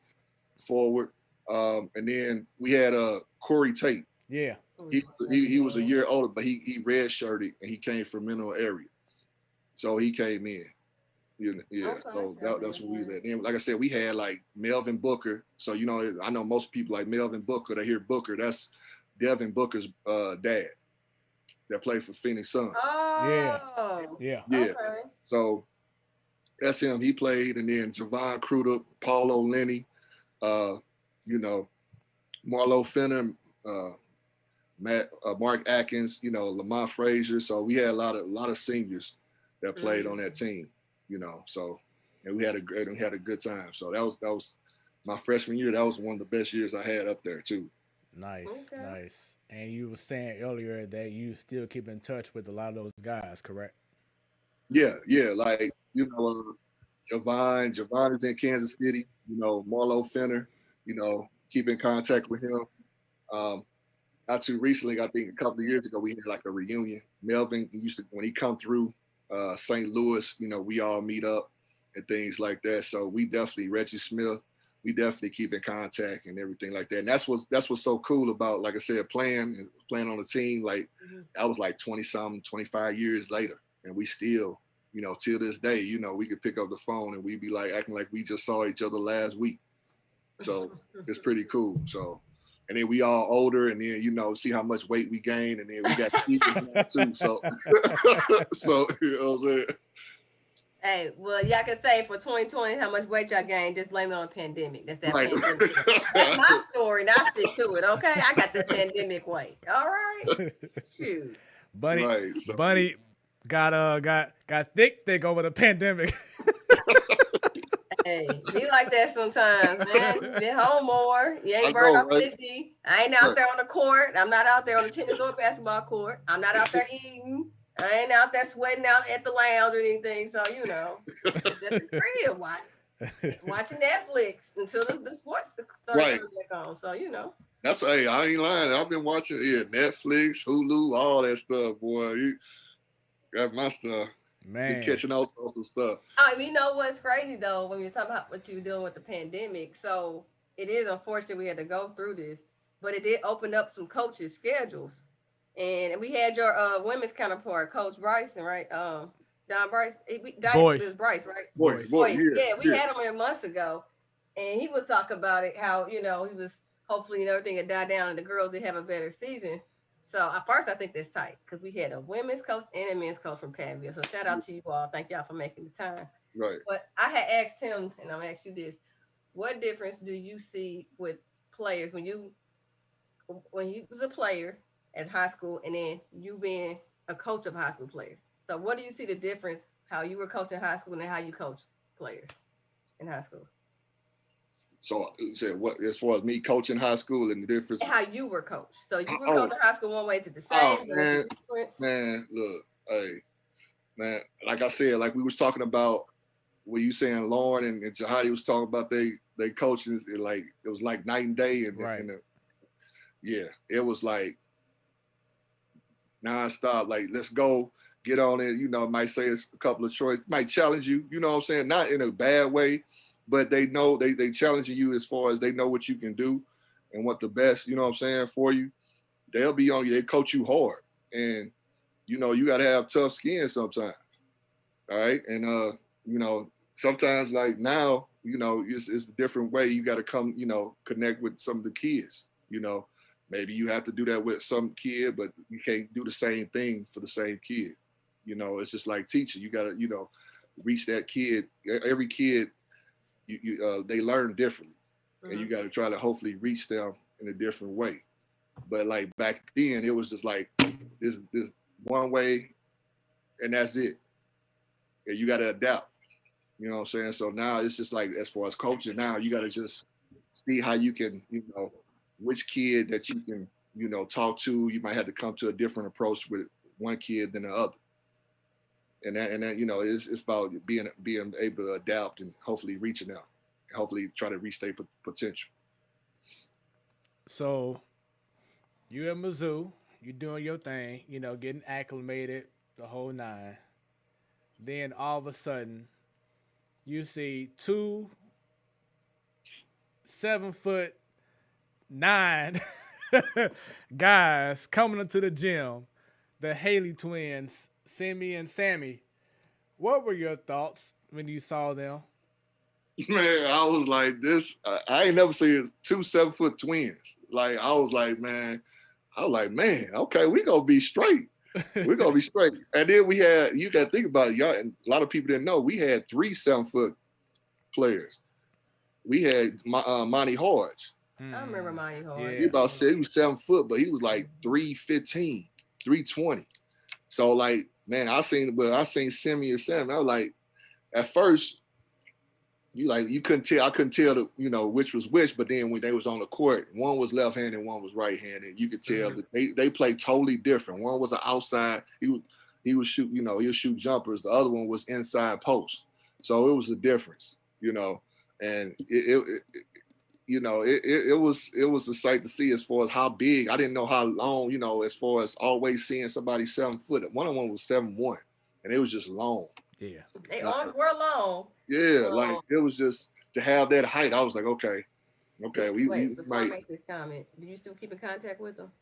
forward. And then we had Corey Tate. Yeah. He was a year older, but he redshirted and he came from Mineral area, so he came in. Okay. So that's what we was at. And like I said, we had like Melvin Booker. So I know most people like Melvin Booker. They hear Booker. That's Devin Booker's dad that played for Phoenix Suns. Oh. Yeah. Okay. So that's him. He played, and then Javon Crudup, Paulo Lenny, Marlo Fenner, Mark Atkins, Lamont Frazier. So we had a lot of seniors that played on that team, So, and we had a good time. So that was my freshman year. That was one of the best years I had up there too. Nice. And you were saying earlier that you still keep in touch with a lot of those guys, correct? Yeah. Like Javon is in Kansas City. Marlo Fenner. Keep in contact with him. Not too recently, I think a couple of years ago, we had like a reunion. Melvin used to, when he come through St. Louis, we all meet up and things like that. So we definitely, Reggie Smith, we definitely keep in contact and everything like that. And that's what's so cool about, like I said, playing on the team. Like that was like 20-something, 25 years later. And we still, till this day, we could pick up the phone and we'd be like acting like we just saw each other last week. So it's pretty cool. So, and then we all older, and then see how much weight we gained, and then we got kids now too. So, so what I'm saying. Hey, well, y'all can say for 2020 how much weight y'all gained. Just blame it on the pandemic. That's that Right. pandemic. That's my story, and I stick to it. Okay, I got the pandemic weight. All right, shoot. Bunny, Right, so. Bunny got thick over the pandemic. Hey, be like that sometimes, man. Be home more. You ain't burn up 50. I ain't out there on the court. I'm not out there on the tennis or basketball court. I'm not out there eating. I ain't out there sweating out at the lounge or anything. So, just the crib watching Netflix until the sports start coming back on. So, That's, hey, I ain't lying. I've been watching Netflix, Hulu, all that stuff, boy. You got my stuff. Man. Been catching all sorts of stuff. You know what's crazy though, when you're talking about what you're doing with the pandemic. So it is unfortunate we had to go through this, but it did open up some coaches' schedules. And we had your women's counterpart, Coach Bryson, right? Don Bryce. Boyce. It was Bryce, right? Boyce. Yeah, we had him here months ago, and he was talking about it, how he was hopefully everything had died down and the girls would have a better season. So at first, I think that's tight because we had a women's coach and a men's coach from Pattonville. So shout out to you all. Thank y'all for making the time. Right. But I had asked him, and I'm gonna ask you this: what difference do you see with players when you was a player at high school and then you being a coach of high school players? So what do you see the difference how you were coaching high school and how you coach players in high school? So what, as far as me coaching high school and the difference? How you were coached. So you were coaching high school one way to the same. Man, look, hey, man, like I said, like we was talking about, what you saying, Lauren and Jahadi was talking about they coaching, it was like night and day. And, right. It was like nonstop, like, let's go, get on it. Might say it's a couple of choices, might challenge you, you know what I'm saying? Not in a bad way, but they know they challenging you as far as they know what you can do and what the best, you know what I'm saying, for you. They'll be on you. They coach you hard. And, you got to have tough skin sometimes. All right. And, sometimes like now, it's a different way. You got to come, connect with some of the kids, maybe you have to do that with some kid, but you can't do the same thing for the same kid. It's just like teaching. You got to, reach that kid. Every kid, they learn differently, and you got to try to hopefully reach them in a different way. But like back then, it was just like this one way, and that's it. And you got to adapt. You know what I'm saying? So now it's just like, as far as coaching, now you got to just see how you can, which kid that you can, talk to. You might have to come to a different approach with one kid than the other. And that it's about being able to adapt and hopefully reaching out, hopefully try to reach their potential. So you at Mizzou, you doing your thing, getting acclimated, the whole nine. Then all of a sudden, you see 2 7'9" guys coming into the gym, the Haley twins, Simi and Sammy. What were your thoughts when you saw them? Man, I was like, this. I ain't never seen 2 7-foot twins. Like, I was like, man, okay, we gonna be straight. We're gonna be straight. And then we had, you gotta think about it, y'all, and a lot of people didn't know, we had 3 7-foot players. We had Monty Hodge. I remember Monty Hodge. Yeah. He about said he was 7 foot, but he was like 315, 320. So like, man, I seen Simi and Sam. I was like, at first, you couldn't tell. I couldn't tell which was which. But then when they was on the court, one was left-handed, one was right-handed. You could tell that they played totally different. One was an outside. He would shoot. He'll shoot jumpers. The other one was inside post. So it was a difference. And it was a sight to see as far as how big. I didn't know how long. As far as always seeing somebody 7 foot. One of them was 7'1", and it was just long. Yeah, they arms were long. Yeah, like it was just to have that height. I was like, okay, we before I make this comment, do you still keep in contact with them?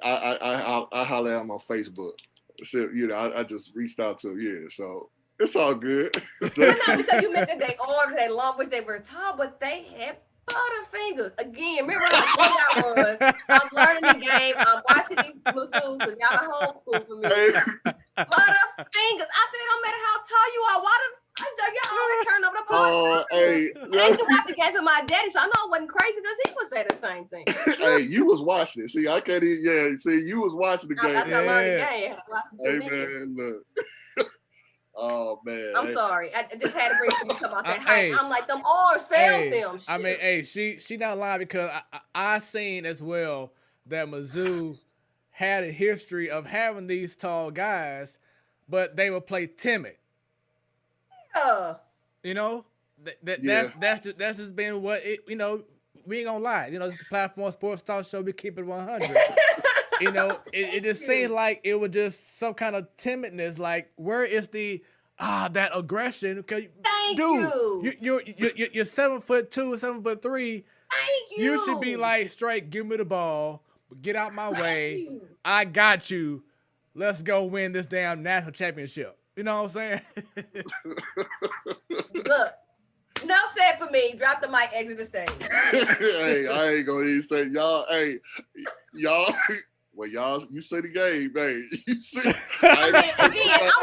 I holler at them on Facebook. So, I just reached out to him. Yeah, so it's all good. Because you mentioned their arms had long, which they were tall, but they had butterfingers. Again, remember how big I was? I'm learning the game. I'm watching these Mizzou because y'all are homeschool for me. Butterfingers. I said, no matter how tall you are, why y'all always turn over the ball? I used to watch the games with my daddy, so I know I wasn't crazy because he would say the same thing. Hey, you was watching it. See, I can't even. Yeah, see, you was watching the game. I learned the game. Hey, man, look. Oh man! I'm sorry. I just had to bring you about that height. I'm like, them arms failed them. Shit. I mean, she not lying because I seen as well that Mizzou had a history of having these tall guys, but they would play timid. Yeah. That's just been what it. We ain't gonna lie. This is a platform sports talk show. We keep it 100. It just seemed like it was just some kind of timidness. Like, where is the that aggression? Because you're 7'2", 7'3". Thank you. You should be like, straight, give me the ball, get out my way. I got you. Let's go win this damn national championship. You know what I'm saying? Look, enough said for me. Drop the mic, exit the stage. Hey, I ain't gonna even say y'all. Hey, y'all. Well, y'all, you see the game, man. You see. I'm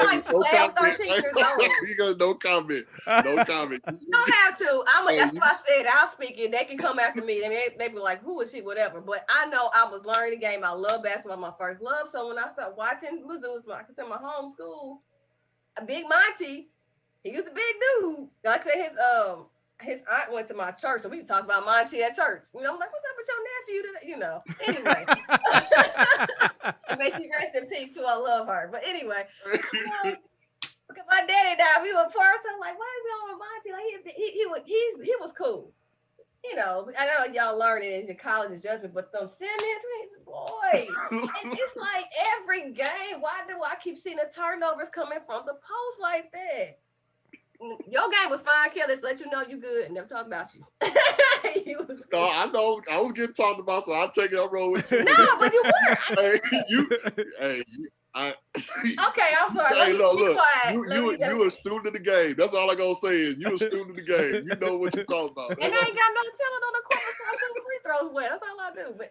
like 12, 13 years old. You got no comment. No comment. You don't have to. That's what I said. I'll speak it. They can come after me. They be like, who is she? Whatever. But I know I was learning the game. I love basketball, my first love. So when I started watching Mizzou, I consider my home school. A Big Monty, he was a big dude. Like I said, his aunt went to my church, so we talked about Monty at church. I'm like, what's up with your nephew? Anyway. May she rest in peace too. I love her. But anyway, because my daddy died, we were poor, so I'm like, why is he on with Monty? Like he was cool. I know y'all learning in the college of judgment, but those Simmons, boy, it's like every game. Why do I keep seeing the turnovers coming from the post like that? Your game was fine, Kelly. Let's let you know you good and never talk about you. No, I know. I was getting talked about, so I'll take it up roll with you. No, but you were. Okay, I'm sorry. Hey, look. You a student of the game. That's all I gonna say is you a student of the game. You know what you're talking about. And I ain't got no talent on the court before I shoot free throws well. That's all I do. But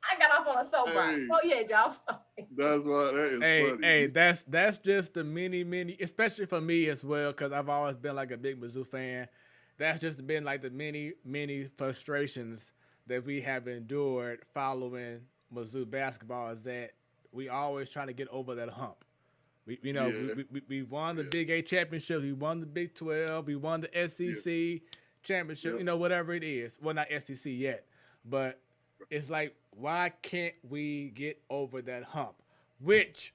I got off on a soapbox. Oh yeah, y'all. That's why that is funny. Hey, that's just the many, especially for me as well, because I've always been like a big Mizzou fan. That's just been like the many frustrations that we have endured following Mizzou basketball, is that we always trying to get over that hump. We won the Big 8 championship. We won the Big 12. We won the SEC championship, whatever it is. Well, not SEC yet, but it's like, why can't we get over that hump? Which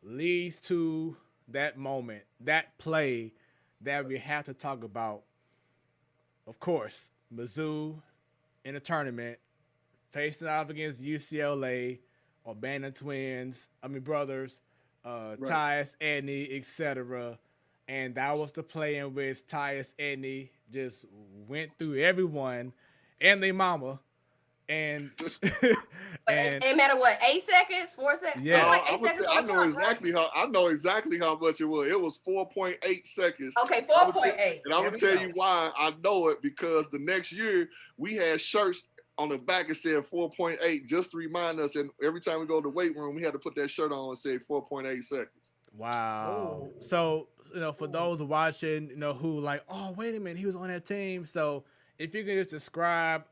leads to that moment, that play that we have to talk about. Of course, Mizzou in the tournament, facing off against UCLA, Urbana brothers, Tyus Edney, etc. And that was the play in which Tyus Edney just went through everyone and their mama. And and it matter what, 8 seconds, 4 seconds. Yeah, I know exactly how much it was. It was 4.8 seconds. Okay, 4.8. And I'm gonna tell you why I know it, because the next year we had shirts on the back that said 4.8 just to remind us. And every time we go to the weight room, we had to put that shirt on and say 4.8 seconds. Wow. Ooh. So for those watching, who like, oh wait a minute, he was on that team. So if you can just describe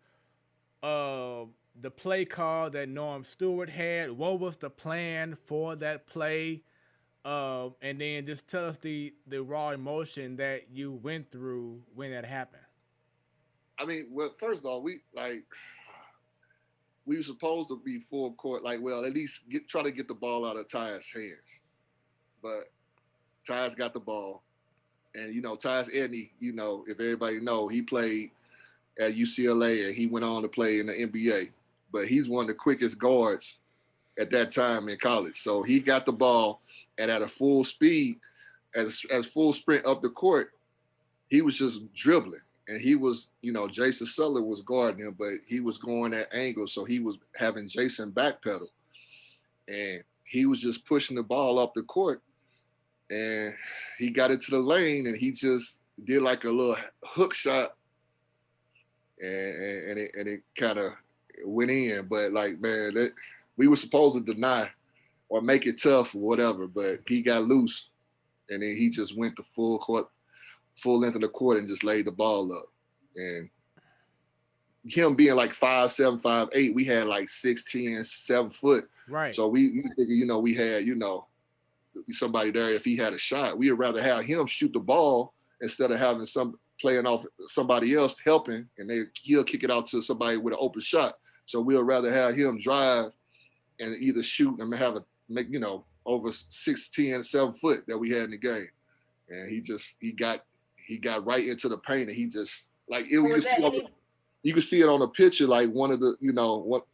the play call that Norm Stewart had, what was the plan for that play, and then just tell us the raw emotion that you went through when that happened. I mean, well, first off, we were supposed to be full court, at least try to get the ball out of Tyus' hands, but Tyus got the ball, and Tyus Edney, if everybody know, he played at UCLA, and he went on to play in the NBA. But he's one of the quickest guards at that time in college. So he got the ball, and at a full speed, as full sprint up the court, he was just dribbling. And he was, Jason Sutler was guarding him, but he was going at angles, so he was having Jason backpedal. And he was just pushing the ball up the court, and he got into the lane, and he just did like a little hook shot, and it kind of went in. But we were supposed to deny or make it tough or whatever, but he got loose, and then he just went to full length of the court and just laid the ball up. And him being like 5'7", 5'8", we had like 6'10", 7 foot. Right. So we figured, we had, somebody there. If he had a shot, we would rather have him shoot the ball instead of having some playing off somebody else helping, and he'll kick it out to somebody with an open shot. So we'd rather have him drive and either shoot and make over 6'10", 7 foot that we had in the game. And he got right into the paint, and he just you could see it on the picture, like one of the, what,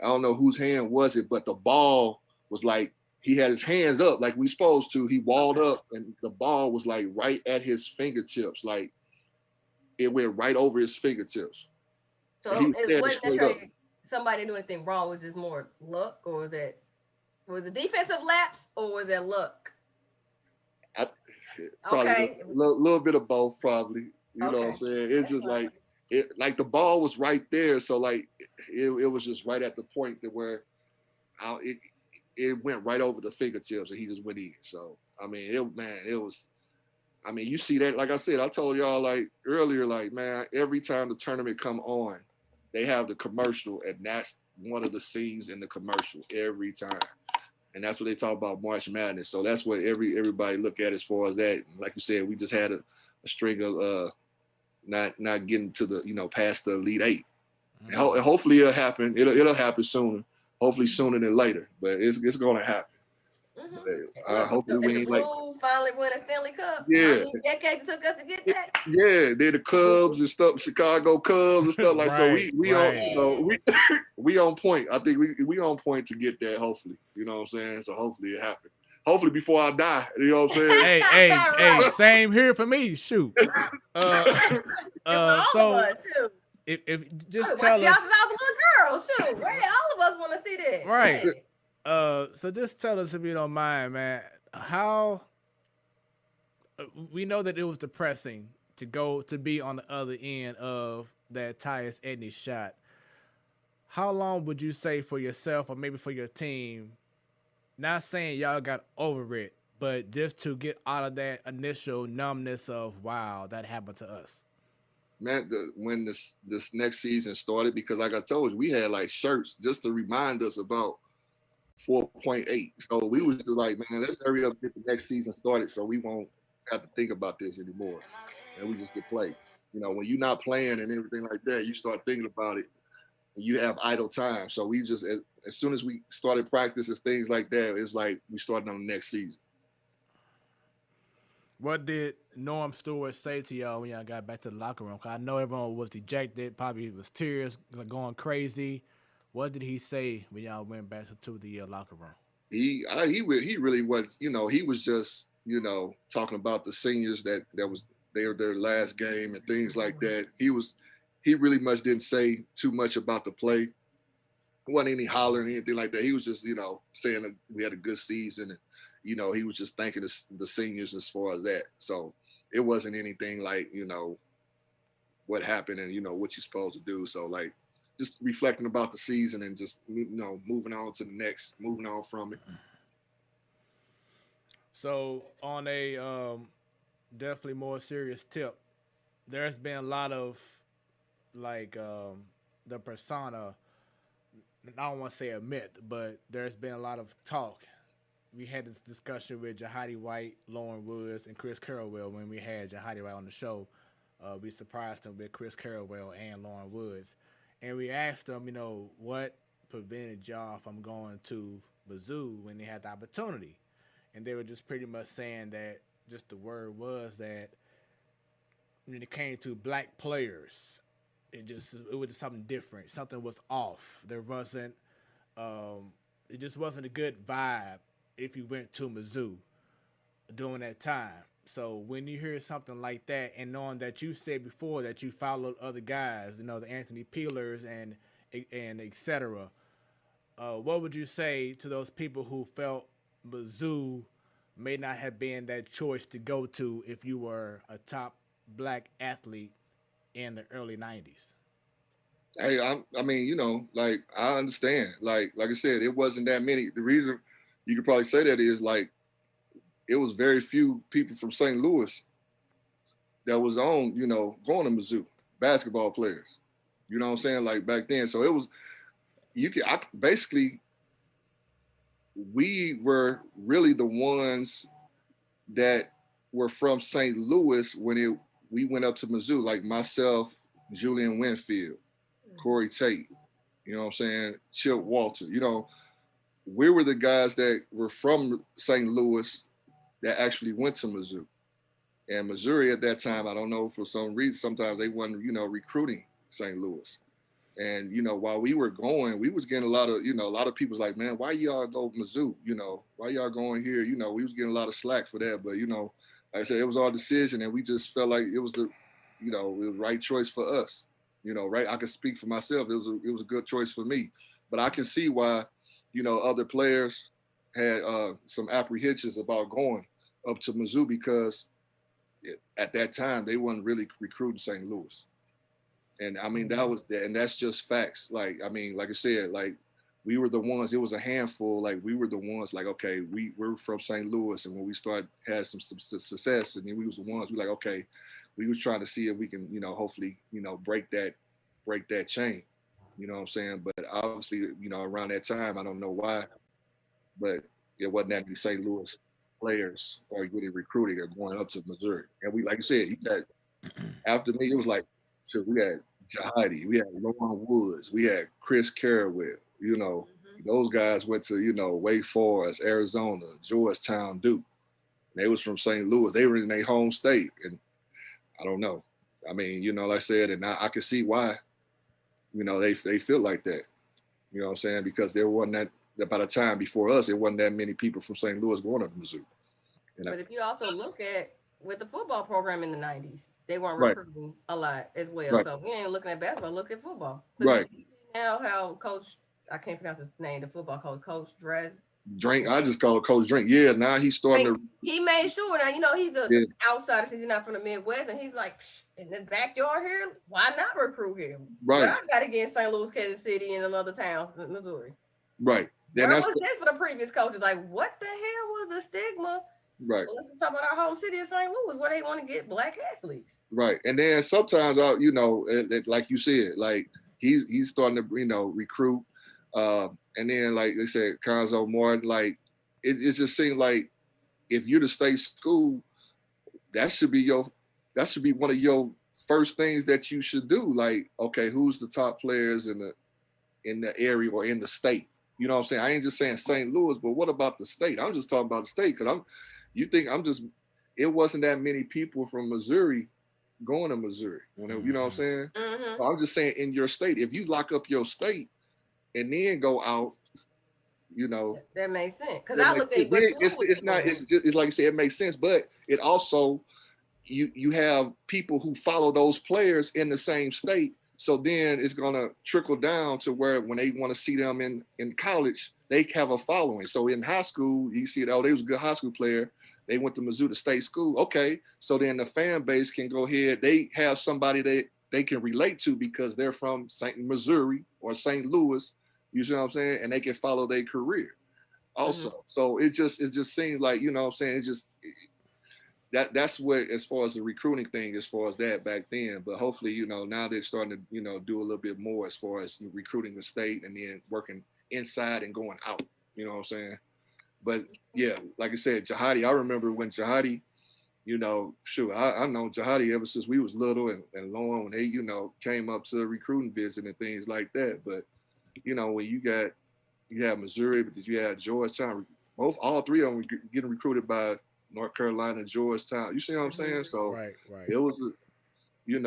I don't know whose hand was it, but the ball was like, he had his hands up like we supposed to. He walled up, and the ball was like right at his fingertips. Like it went right over his fingertips. So it wasn't necessarily somebody doing anything wrong. Was it more luck, or was the defensive lapse, or was it luck? Probably a little bit of both, probably. You know what I'm saying? It's just like the ball was right there, so like it was just right at the point that where it went right over the fingertips, and he just went in. So I mean, it was. I mean, you see that, like I said, I told y'all like earlier, like, man, every time the tournament come on, they have the commercial, and that's one of the scenes in the commercial every time. And that's what they talk about, March Madness. So that's what everybody look at as far as that. Like you said, we just had a string of not getting to the, past the Elite Eight. Mm-hmm. And hopefully it'll happen. It'll happen sooner. Hopefully sooner than later. But it's going to happen. Mm-hmm. Hopefully we ain't like. The Blues finally win a Stanley Cup. Yeah. Decades took us to get that. Yeah, they're the Cubs and stuff, Chicago Cubs and stuff like. So we on we on point. I think we on point to get that. Hopefully, you know what I'm saying. So hopefully it happens. Hopefully before I die, you know what I'm saying. Hey, same here for me. Shoot. So if just tell us. Y'all about the little girl. Shoot, right? All of us want to see that. Right. So just tell us, if you don't mind, man, how we know that it was depressing to be on the other end of that Tyus Edney shot. How long would you say for yourself or maybe for your team, not saying y'all got over it, but just to get out of that initial numbness of, wow, that happened to us? Man, when this next season started, because like I told you, we had like shirts just to remind us about 4.8. So we was just like, man, let's hurry up and get the next season started so we won't have to think about this anymore. And we just get played. You know, when you're not playing and everything like that, you start thinking about it and you have idle time. So we just, as soon as we started practices, things like that, it's like we started on the next season. What did Norm Stewart say to y'all when y'all got back to the locker room? 'Cause I know everyone was dejected, probably was tears going crazy. What did he say when y'all went back to the locker room? He really was, you know, he was just, you know, talking about the seniors that was their last game and things like that. He really much didn't say too much about the play. There wasn't any hollering or anything like that. He was just, you know, saying that we had a good season, and you know, he was just thanking the seniors as far as that. So it wasn't anything like, you know, what happened and, you know, what you're supposed to do. So like just reflecting about the season and just, you know, moving on to the next, moving on from it. So on a definitely more serious tip, there's been a lot of like the persona. I don't want to say a myth, but there's been a lot of talk. We had this discussion with Jahadi White, Lauren Woods, and Chris Carrawell when we had Jahadi White on the show. We surprised him with Chris Carrawell and Lauren Woods. And we asked them, you know, what prevented y'all from going to Mizzou when they had the opportunity. And they were just pretty much saying that just the word was that when it came to black players, it was just something different. Something was off. There wasn't, it just wasn't a good vibe if you went to Mizzou during that time. So when you hear something like that, and knowing that you said before that you followed other guys, you know, the Anthony Peelers and et cetera, what would you say to those people who felt Mizzou may not have been that choice to go to if you were a top black athlete in the early 90s? Hey, I mean, you know, like I understand. Like I said, it wasn't that many. The reason you could probably say that is like it was very few people from St. Louis that was on, you know, going to Mizzou, basketball players. You know what I'm saying? Like back then. So it was basically we were really the ones that were from St. Louis when we went up to Mizzou, like myself, Julian Winfield, Corey Tate, you know what I'm saying? Chip Walter, you know, we were the guys that were from St. Louis that actually went to Mizzou. And Missouri at that time, I don't know, for some reason, sometimes they weren't, you know, recruiting St. Louis. And, you know, while we were going, we was getting a lot of, you know, a lot of people's like, man, why y'all go Mizzou? You know, why y'all going here? You know, we was getting a lot of slack for that. But, you know, like I said, it was our decision, and we just felt like it was the, you know, it was the right choice for us. You know, right? I can speak for myself. It was a good choice for me. But I can see why, you know, other players had some apprehensions about going up to Mizzou because at that time they weren't really recruiting St. Louis. And I mean, that's just facts. Like, I mean, like I said, like we were the ones, it was a handful. Like we were the ones like, okay, we're from St. Louis. And when we had some success, and then we was the ones, we like, okay, we was trying to see if we can, you know, hopefully, you know, break that chain. You know what I'm saying? But obviously, you know, around that time, I don't know why, but it wasn't that many St. Louis players or really recruiting or going up to Missouri. And we, like you said, you got, after me, it was like, so we had Jahadi, we had Lauren Woods, we had Chris Carrawell, you know, those guys went to, you know, Wake Forest, Arizona, Georgetown, Duke. They was from St. Louis. They were in their home state. And I don't know. I mean, you know, like I said, and I can see why, you know, they feel like that. You know what I'm saying? Because there wasn't that, by the time before us, there wasn't that many people from St. Louis going up to Mizzou. You know? But if you also look at with the football program in the 90s, they weren't Right. recruiting a lot as well. Right. So we ain't looking at basketball, look at football. Right. You see now how Coach, I can't pronounce his name, the football coach, Coach Drink, I just call it Coach Drink. Yeah, now he's starting to. He made sure, now, you know, he's an outsider since he's not from the Midwest, and he's like, in this backyard here, why not recruit him? Right. But I got to get St. Louis, Kansas City, and other towns in Missouri. Right. Where was this for the previous coaches? Like, what the hell was the stigma? Right. Well, let's talk about our home city of St. Louis, where they want to get black athletes. Right. And then sometimes, you know, like you said, like he's starting to, you know, recruit. And then, like they said, Conzo Martin, like it just seemed like if you're the state school, that should be one of your first things that you should do. Like, okay, who's the top players in the area or in the state? You know what I'm saying? I ain't just saying St. Louis, but what about the state? I'm just talking about the state because it wasn't that many people from Missouri going to Missouri. You know what I'm saying? Mm-hmm. So I'm just saying in your state, if you lock up your state and then go out, that makes sense. Because I look at it's like you said, it makes sense, but it also you have people who follow those players in the same state. So then it's gonna trickle down to where when they want to see them in college, they have a following. So in high school, you see they was a good high school player. They went to Mizzou, the state school. Okay, so then the fan base can go ahead. They have somebody that they can relate to because they're from Missouri or St. Louis. You see what I'm saying? And they can follow their career also. Mm-hmm. So it just seems like, you know what I'm saying? It just that's what, as far as the recruiting thing, as far as that back then. But hopefully, now they're starting to, do a little bit more as far as recruiting the state and then working inside and going out. You know what I'm saying? But yeah, like I said, Jihadi, I remember when Jihadi, I know Jihadi ever since we was little and long when they, came up to the recruiting visit and things like that. But, when you have Missouri, but you had Georgetown, all three of them were getting recruited by North Carolina, Georgetown. You see what I'm saying? So right. It was, you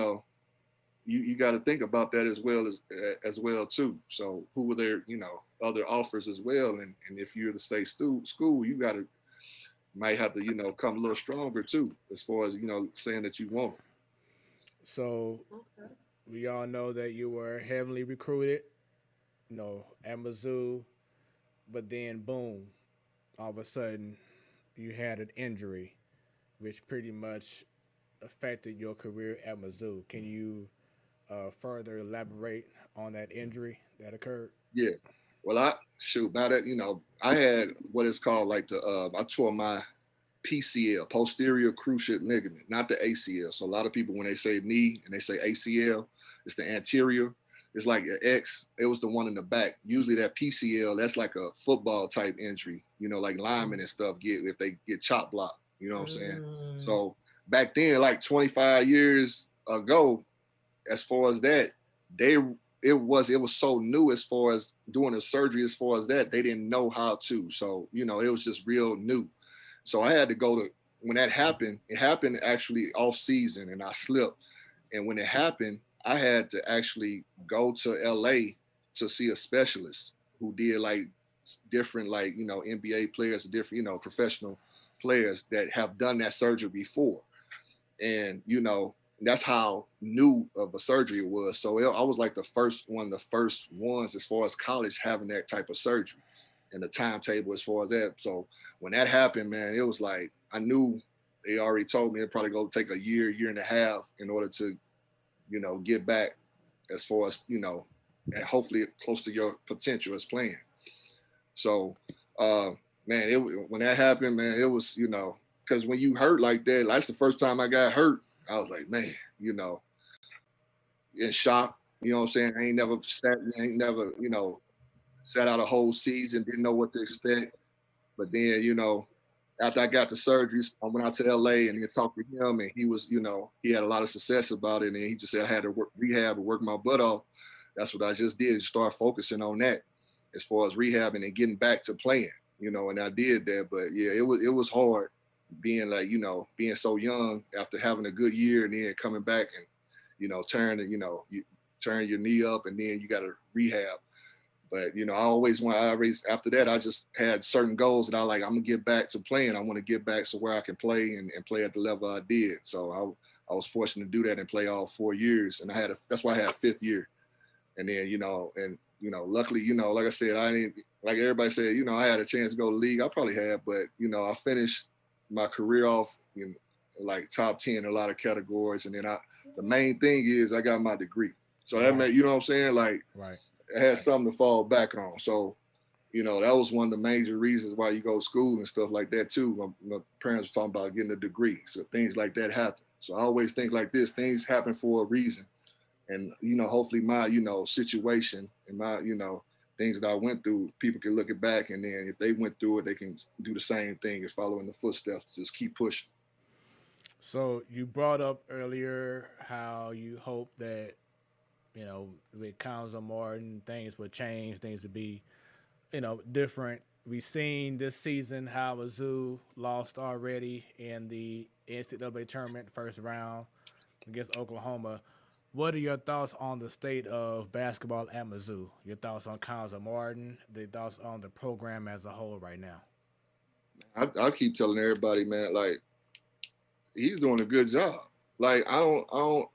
got to think about that as well too. So who were there, other offers as well, and if you're the state school, you might have to come a little stronger too, as far as saying that you want. So we all know that you were heavily recruited, at Mizzou, but then boom, all of a sudden you had an injury, which pretty much affected your career at Mizzou. Can you further elaborate on that injury that occurred? Yeah. Well, now that, I had what is called like I tore my PCL, posterior cruciate ligament, not the ACL. So a lot of people, when they say knee and they say ACL, it's the anterior. It's like an X. It was the one in the back. Usually that PCL, that's like a football type injury, like linemen and stuff get if they get chop blocked. You know what I'm saying? So back then, like 25 years ago, as far as that, it was so new as far as doing the surgery. As far as that, they didn't know how to. So it was just real new. So I had to go to, when that happened, it happened actually off season and I slipped. And when it happened, I had to actually go to LA to see a specialist who did like different, like, NBA players, different, professional players that have done that surgery before. And, that's how new of a surgery it was. So I was like one of the first ones as far as college having that type of surgery and the timetable as far as that. So when that happened, man, it was like, I knew they already told me it'd probably go take a year and a half in order to, get back as far as, and hopefully close to your potential as playing. So, man, when that happened, man, it was, because when you hurt like that, that's the first time I got hurt. I was like, man, in shock. You know what I'm saying? I ain't never sat out a whole season, didn't know what to expect. But then, after I got the surgeries, I went out to LA and then talked to him, and he was, he had a lot of success about it. And he just said I had to rehab and work my butt off. That's what I just did, start focusing on that as far as rehabbing and getting back to playing, and I did that. But yeah, it was hard being like, being so young after having a good year and then coming back and, you turn your knee up and then you got to rehab. But, after that, I just had certain goals that I'm going to get back to playing. I want to get back to where I can play and play at the level I did. So I was fortunate to do that and play all 4 years. And that's why I had a fifth year. And then, luckily, like I said, I didn't, like everybody said, I had a chance to go to the league. I probably had, but, I finished my career off in like top 10 in a lot of categories. And then the main thing is I got my degree. So that meant, you know what I'm saying? Like, right. I had something to fall back on. So, that was one of the major reasons why you go to school and stuff like that too. My parents were talking about getting a degree. So things like that happen. So I always think like this, things happen for a reason. And, hopefully my, situation and my, things that I went through, people can look it back. And then if they went through it, they can do the same thing as following the footsteps, just keep pushing. So you brought up earlier how you hope that, with Council Martin, things would change, things would be, different. We've seen this season how Mizzou lost already in the NCAA tournament first round against Oklahoma. What are your thoughts on the state of basketball at Mizzou? Your thoughts on Council Martin? The thoughts on the program as a whole right now? I keep telling everybody, man, like he's doing a good job. Like I don't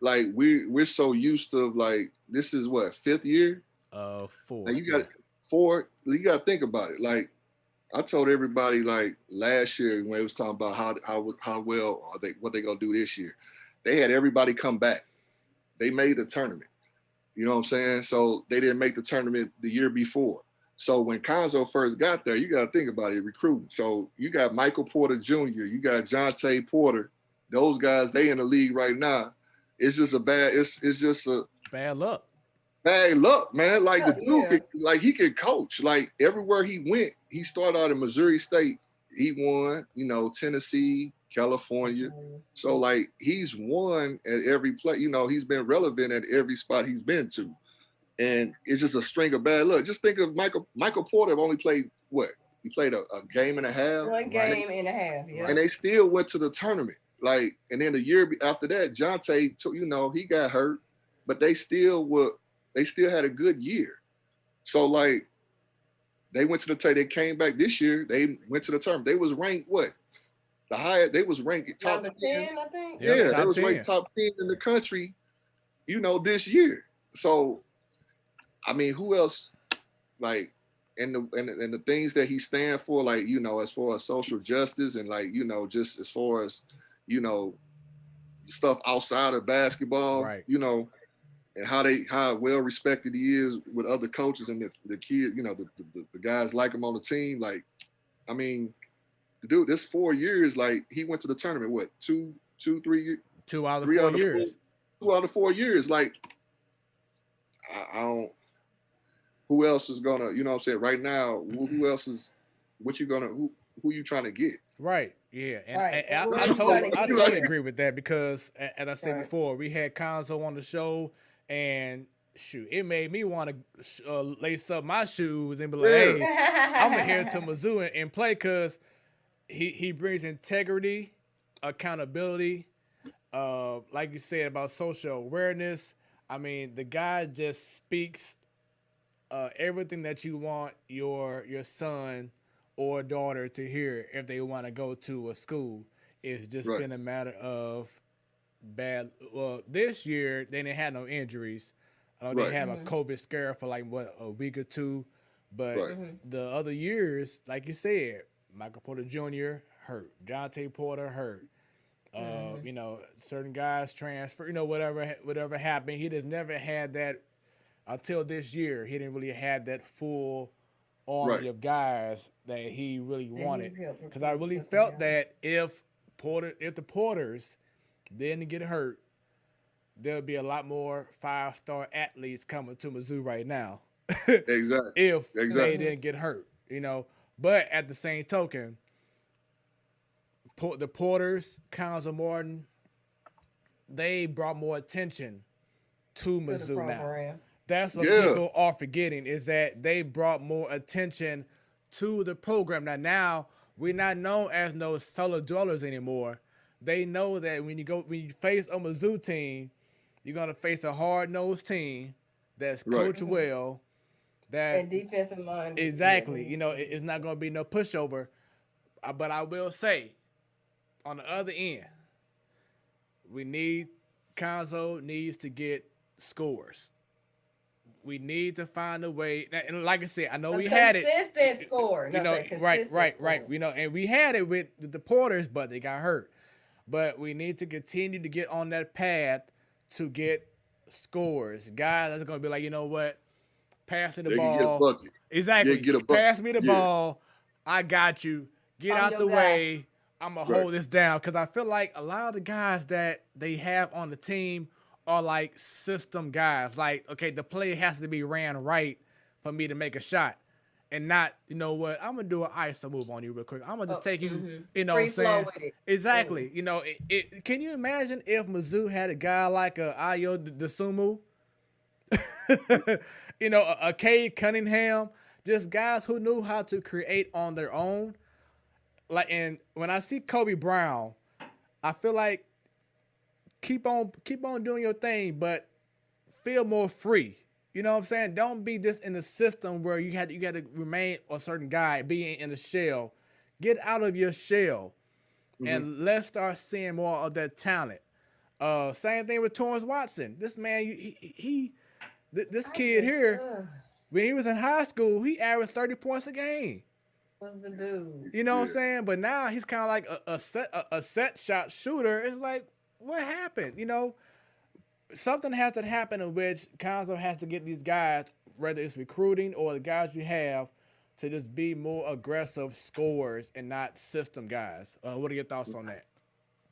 like we're so used to like this is what 5th year. 4. Now you got 4. You got to think about it. Like I told everybody like last year when it was talking about how well are they what they gonna do this year. They had everybody come back. They made the tournament. You know what I'm saying? So they didn't make the tournament the year before. So when Conzo first got there, you got to think about it, recruiting. So you got Michael Porter Jr., you got Jonte Porter. Those guys, they in the league right now. It's just it's just a bad luck. Bad luck, man. Like the dude, he could coach. Like everywhere he went, he started out in Missouri State. He won, Tennessee, California. So like he's won at every play. He's been relevant at every spot he's been to. And it's just a string of bad luck. Just think of Michael Porter only played what? He played a game and a half. One game and a half, yeah. And they still went to the tournament. Like, and then the year after that, Jonte, he got hurt, but they still had a good year. So like they went to they came back this year, they went to the tournament. They was ranked what? The highest, they was ranked top 10, I think. Yeah, they was ranked top 10 in the country, this year. So I mean, who else, like, and the things that he stand for, like, as far as social justice and, like, just as far as, stuff outside of basketball, right. And how well respected he is with other coaches and the kids, the guys like him on the team. Like, I mean, the dude, this 4 years, like, he went to the tournament, what, 2 out of 4 years? 2 out of 4 years. Like, I don't. Who else is gonna, what I'm saying, right now, who else is, who you trying to get? Right, yeah. And, right. and I totally agree with that because, as I said before, we had Conzo on the show, and shoot, it made me want to lace up my shoes and be like, hey, I'm going to head to Mizzou and play because he brings integrity, accountability, like you said, about social awareness. I mean, the guy just speaks everything that you want your son or daughter to hear if they want to go to a school. It's just been a matter of bad. Well, this year they didn't have no injuries. They had a COVID scare for like a week or two, but the other years, like you said, Michael Porter Jr. hurt, Jonte Porter hurt. Certain guys transfer. Whatever happened, he just never had that. Until this year, he didn't really have that full army of guys that he really wanted. Because I really felt that if the Porters didn't get hurt, there would be a lot more 5-star athletes coming to Mizzou right now. Exactly. If they didn't get hurt, But at the same token, the Porters, Council Martin, they brought more attention to Mizzou now. That's what people are forgetting is that they brought more attention to the program. Now we're not known as no cellar dwellers anymore. They know that when you face a Mizzou team, you're gonna face a hard-nosed team that's coached well, and defensive minded. Exactly. It's not gonna be no pushover. But I will say, on the other end, Conzo needs to get scores. We need to find a way, and like I said, I know we had it. Consistent score. Right. And we had it with the Porters, but they got hurt. But we need to continue to get on that path to get scores. Guys, that's going to be like, you know what? Pass me the ball. Exactly. Pass me the ball. I got you. Get out the way. I'm going to hold this down. Because I feel like a lot of the guys that they have on the team are like system guys. Like, okay, the play has to be ran right for me to make a shot. and not, you know what, I'm gonna do an ISO move on you real quick. I'm gonna just take you, you know what I'm Free flow saying? with it. Exactly. You know, can you imagine if Mizzou had a guy like a Ayo Dosunmu? You know, a Cade Cunningham, just guys who knew how to create on their own. Like, and when I see Kobe Brown, I feel like keep on doing your thing, but feel more free. You know what I'm saying? Don't be just in the system where you got to remain a certain guy, being in the shell. Get out of your shell, and let's start seeing more of that talent. Same thing with Torrance Watson. This man, this kid here, when he was in high school, he averaged 30 points a game. What's the dude? You know what I'm saying? But now he's kind of like a set shot shooter. It's like, what happened? You know, something has to happen in which Council has to get these guys, whether it's recruiting or the guys you have, to just be more aggressive scorers and not system guys. What are your thoughts on that?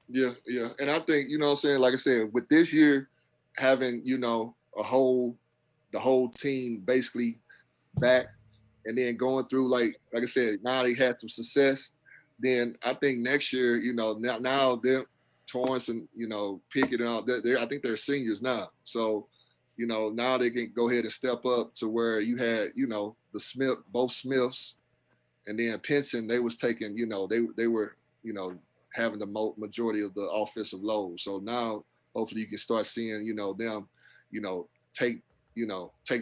Yeah. And I think, you know what I'm saying, like I said, with this year having, you know, the whole team basically back, and then going through, like I said, now they had some success. Then I think next year, you know, now they're Torrance and, you know, Pickett and all that. I think they're seniors now. So, you know, now they can go ahead and step up to where you had, you know, both Smiths, and then Pinson, they was taking, you know, they were, you know, having the majority of the offensive load. So now hopefully you can start seeing, you know, them, you know, take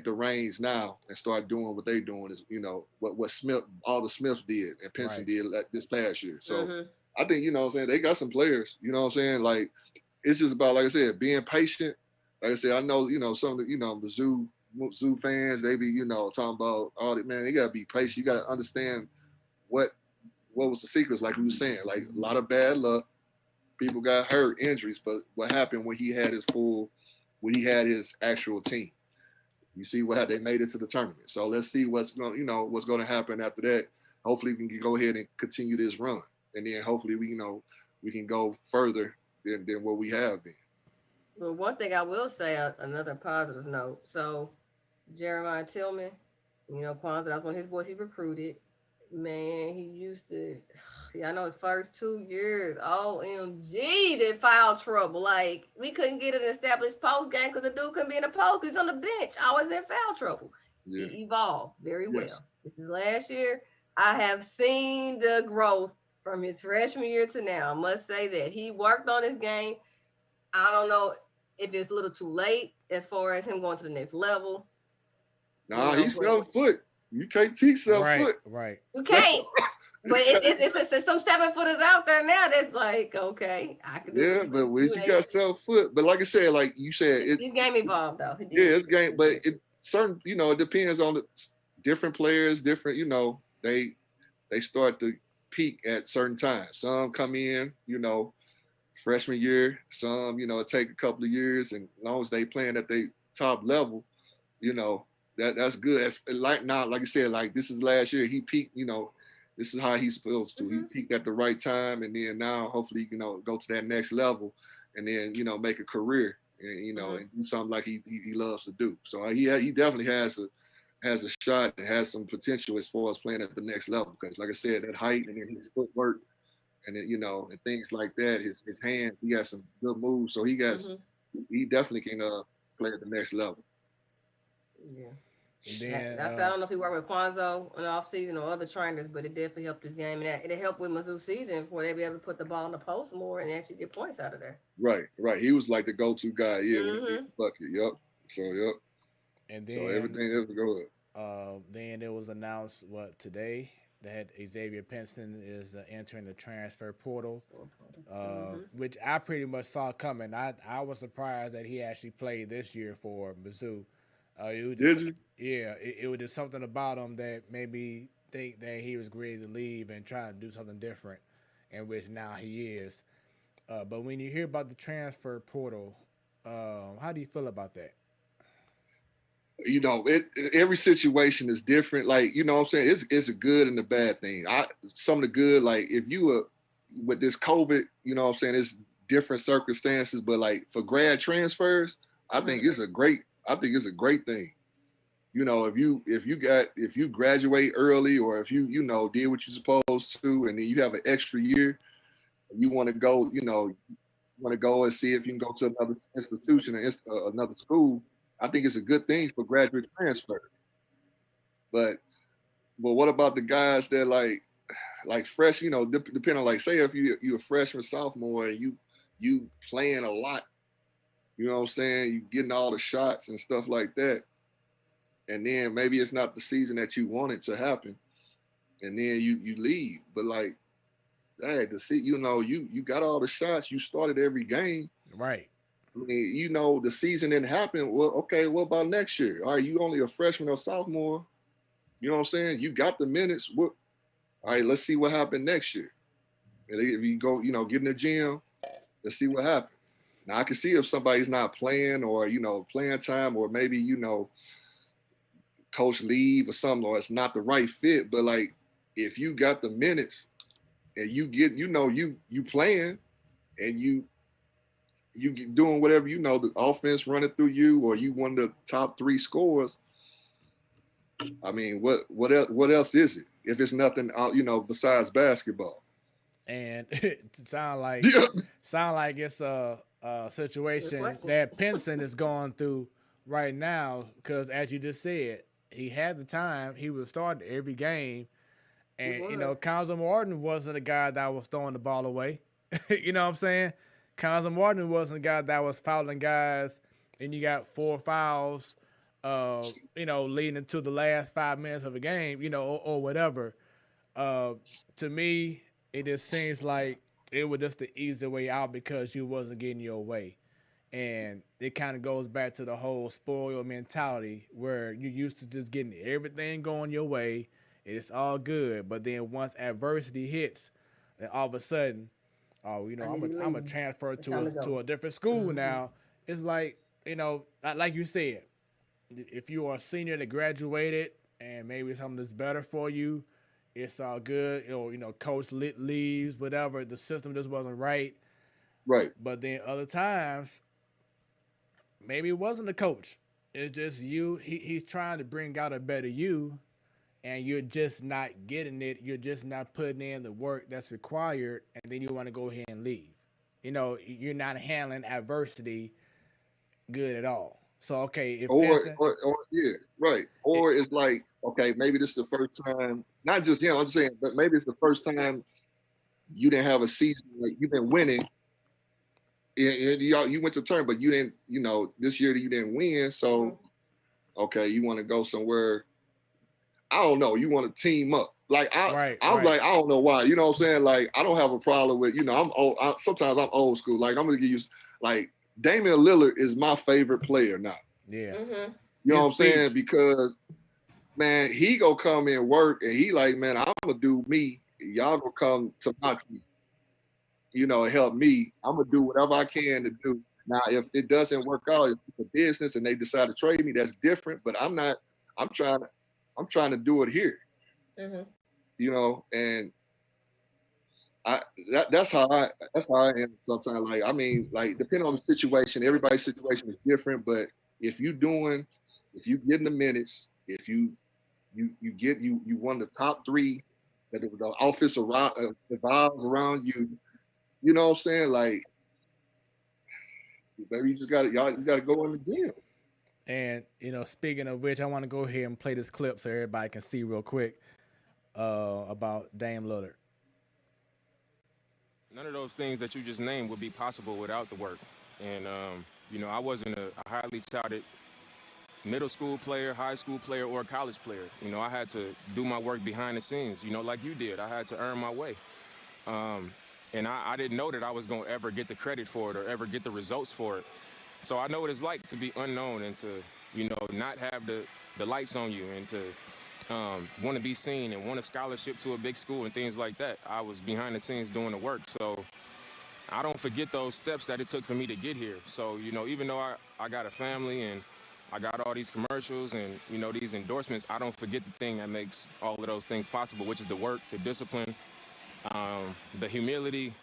the reins now and start doing what they're doing, is, you know, what Smith, all the Smiths did and Pinson did this past year. So I think, you know what I'm saying, they got some players, you know what I'm saying? Like, it's just about, like I said, being patient. Like I said, I know, you know, some of the, you know, the Mizzou fans, they be, you know, talking about all that, man, you got to be patient. You got to understand what was the secrets, like we were saying. Like, a lot of bad luck. People got hurt, injuries, but what happened when he had his actual team? You see they made it to the tournament. So let's see what's going to happen after that. Hopefully we can go ahead and continue this run, and then hopefully we can go further than what we have been. Well, one thing I will say, another positive note. So Jeremiah Tillman, you know, Ponza, that was one of his boys he recruited. Man, he used to, I know his first 2 years, OMG, that foul trouble. Like, we couldn't get an established post game because the dude couldn't be in the post. He's on the bench, always in foul trouble. Yeah. He evolved very well. This is last year. I have seen the growth from his freshman year to now. I must say that he worked on his game. I don't know if it's a little too late as far as him going to the next level. Nah, he's 7 foot. You can't teach 7 foot. Right. You can't. But it's some 7-footers out there now that's like, okay, I can do it. Yeah, but when you got 7 foot, but like I said, like you said, his game evolved though. It's game, but it certain, you know, it depends on the different players, different, you know, they start to peak at certain times. Some come in, you know, freshman year, some, you know, it take a couple of years, and as long as they playing at their top level, you know, that's good. That's like now, like I said, like this is last year, he peaked, you know, this is how he's supposed to. He peaked at the right time, and then now hopefully, you know, go to that next level, and then, you know, make a career, and, you know, and do something like he loves to do. So he definitely has a shot and has some potential as far as playing at the next level. Because like I said, that height and then his footwork, and then, you know, and things like that, his hands, he got some good moves. So he definitely can play at the next level. Yeah. Then, I don't know if he worked with Quanzo in the offseason or other trainers, but it definitely helped his game. And it helped with Mizzou season for they be able to put the ball in the post more and actually get points out of there. Right. He was like the go-to guy. Yeah, when he hit the bucket. Yep. So, yep. And then, so everything ever go up. Then it was announced, today, that Xavier Pinson is entering the transfer portal, which I pretty much saw coming. I was surprised that he actually played this year for Mizzou. It was just something about him that made me think that he was ready to leave and try to do something different, in which now he is. But when you hear about the transfer portal, how do you feel about that? You know, every situation is different. Like, you know what I'm saying? It's a good and a bad thing. Some of the good, like if you were with this COVID, you know what I'm saying, it's different circumstances, but like for grad transfers, I think it's a great thing. You know, if you graduate early, or if you did what you're supposed to, and then you have an extra year, you want to go, and see if you can go to another institution or another school. I think it's a good thing for graduate transfer. But what about the guys that like fresh, depending on, like, say if you're a freshman, sophomore, and you playing a lot, you know what I'm saying? You getting all the shots and stuff like that. And then maybe it's not the season that you wanted to happen. And then you leave. But like, hey, you got all the shots, you started every game. Right. I mean, the season didn't happen. Well, okay, what about next year? All right, you only a freshman or sophomore. You know what I'm saying? You got the minutes. All right, let's see what happened next year. And if you go, get in the gym, let's see what happened. Now I can see if somebody's not playing, or playing time, or maybe coach leave or something, or it's not the right fit. But like, if you got the minutes and you get, you playing, and you doing whatever, the offense running through you, or you one of the top 3 scorers. I mean, what else is it if it's nothing, besides basketball? And it sound like it's a situation that Pinson is going through right now, because as you just said, he had the time, he was starting every game, and Council Martin wasn't a guy that was throwing the ball away. You know what I'm saying? Council Martin wasn't a guy that was fouling guys, and you got 4 fouls, leading into the last 5 minutes of a game, or whatever. To me, it just seems like it was just the easy way out because you wasn't getting your way. And it kind of goes back to the whole spoil mentality, where you used to just getting everything going your way. It's all good. But then once adversity hits, then all of a sudden, I'm a transfer to a different school now. It's like, like you said, if you are a senior that graduated and maybe something that's better for you, it's all good. Coach leaves, whatever. The system just wasn't right. Right. But then other times, maybe it wasn't the coach. It's just you. He's trying to bring out a better you, and you're just not getting it. You're just not putting in the work that's required, and then you want to go ahead and leave. You're not handling adversity good at all. So, okay, if or it's like, okay, maybe this is the first time, not just I'm saying, but maybe it's the first time you didn't have a season, like you've been winning, and you went to turn, but you didn't, this year you didn't win. So, okay, you want to go somewhere, I don't know, you want to team up. Like, I'm like, I don't know why, you know what I'm saying? Like, I don't have a problem with, I'm old. Sometimes I'm old school. Like, I'm going to give you, like, Damian Lillard is my favorite player now. Yeah. Mm-hmm. You know what I'm saying? Because, man, he gonna come and work, and he like, man, I'm gonna do me. Y'all gonna come to my team, and help me. I'm gonna do whatever I can to do. Now, if it doesn't work out, if it's a business and they decide to trade me, that's different. But I'm not. I'm trying to do it here. Mm-hmm. And that's how I am sometimes. Like, I mean, like, depending on the situation, everybody's situation is different. But if you getting the minutes, if you one of the top 3 that the office revolves around you, you know what I'm saying? Like, maybe you gotta go in the gym. And speaking of which, I want to go ahead and play this clip so everybody can see real quick about Dame Lillard. None of those things that you just named would be possible without the work. And, I wasn't a highly touted middle school player, high school player, or college player. I had to do my work behind the scenes, like you did. I had to earn my way. And I didn't know that I was going to ever get the credit for it or ever get the results for it. So I know what it's like to be unknown and to, not have the lights on you, and to want to be seen and want a scholarship to a big school and things like that. I was behind the scenes doing the work. So I don't forget those steps that it took for me to get here. So, even though I got a family and I got all these commercials and, these endorsements, I don't forget the thing that makes all of those things possible, which is the work, the discipline, the humility,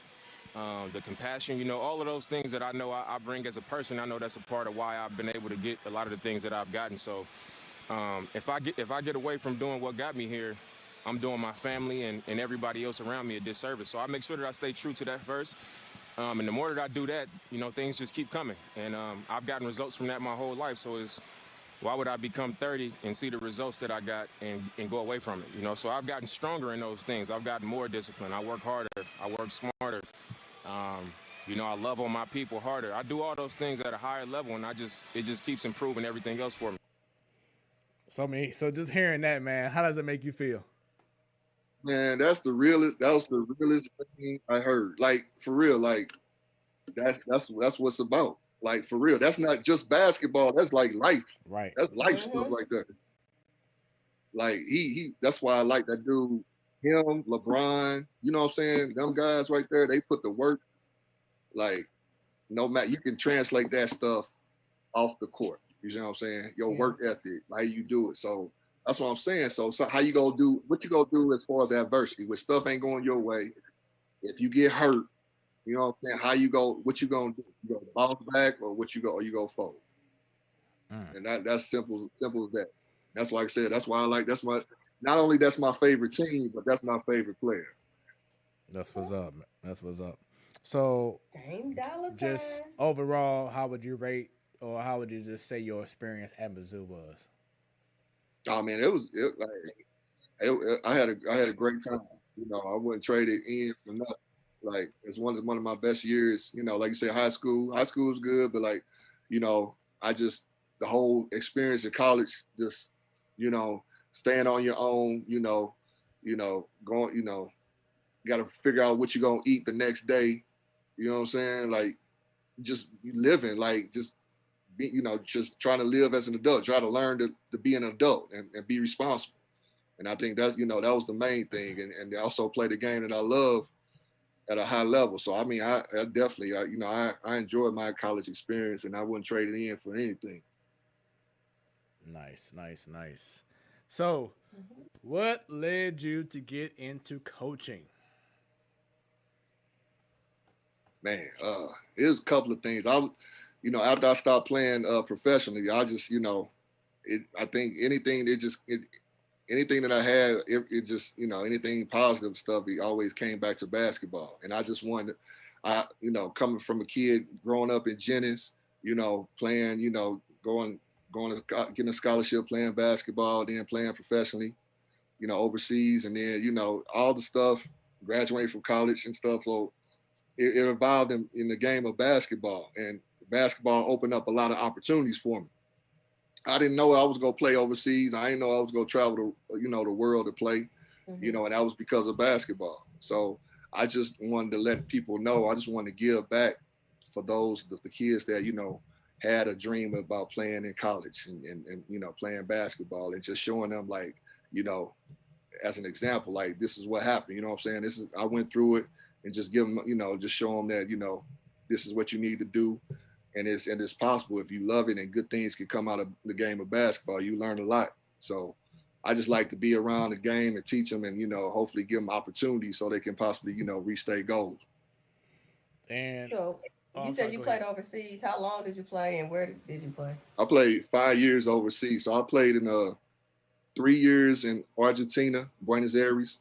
the compassion, all of those things that I know I bring as a person. I know that's a part of why I've been able to get a lot of the things that I've gotten. So If I get away from doing what got me here, I'm doing my family and everybody else around me a disservice. So I make sure that I stay true to that first. And the more that I do that, things just keep coming. And I've gotten results from that my whole life. So why would I become 30 and see the results that I got and go away from it? So I've gotten stronger in those things. I've gotten more discipline. I work harder. I work smarter. I love on my people harder. I do all those things at a higher level, and it just keeps improving everything else for me. So just hearing that, man, how does it make you feel? Man, that was the realest thing I heard. Like, for real, like that's what it's about. Like, for real. That's not just basketball. That's like life. Right. That's life stuff right there. Like he that's why I like that dude, him, LeBron, you know what I'm saying? Them guys right there, they put the work. Like, no matter, you can translate that stuff off the court. You know what I'm saying? Your work ethic, how you do it. So that's what I'm saying. So how you gonna do, what you gonna do as far as adversity? When stuff ain't going your way, if you get hurt, you know what I'm saying? What you gonna do? You gonna bounce back or you go forward? And that's simple as that. That's like I said, that's why not only that's my favorite team, but that's my favorite player. That's what's up. So just overall, how would you rate or how would you just say your experience at Mizzou was? Oh man, I had a great time. I wouldn't trade it in for nothing. Like, it's one of my best years. Like you said, high school was good, but like, the whole experience at college, just staying on your own. Going. You got to figure out what you're gonna eat the next day. You know what I'm saying? Like, just living, like just just trying to live as an adult, try to learn to be an adult and be responsible. And I think that's, that was the main thing. And also play the game that I love at a high level. So, I mean, I definitely, I enjoyed my college experience and I wouldn't trade it in for anything. Nice. So, what led you to get into coaching? Man, it was a couple of things. After I stopped playing professionally, I just, I think anything that I had, it just, anything positive stuff, it always came back to basketball. And I just wanted, coming from a kid growing up in Jennings, playing, going to getting a scholarship, playing basketball, then playing professionally, overseas, and then, all the stuff, graduating from college and stuff. So it involved in the game of basketball, and basketball opened up a lot of opportunities for me. I didn't know I was going to play overseas. I didn't know I was going to travel the world to play, and that was because of basketball. So I just wanted to let people know. I just wanted to give back for the kids that, had a dream about playing in college and playing basketball, and just showing them, like, as an example, like, this is what happened. You know what I'm saying? I went through it, and just give them, just show them that, this is what you need to do. And it's possible if you love it, and good things can come out of the game of basketball. You learn a lot. So I just like to be around the game and teach them, and hopefully give them opportunities so they can possibly reach their goals. And so you said you played overseas. How long did you play, and where did you play? I played 5 years overseas. So I played in 3 years in Argentina, Buenos Aires.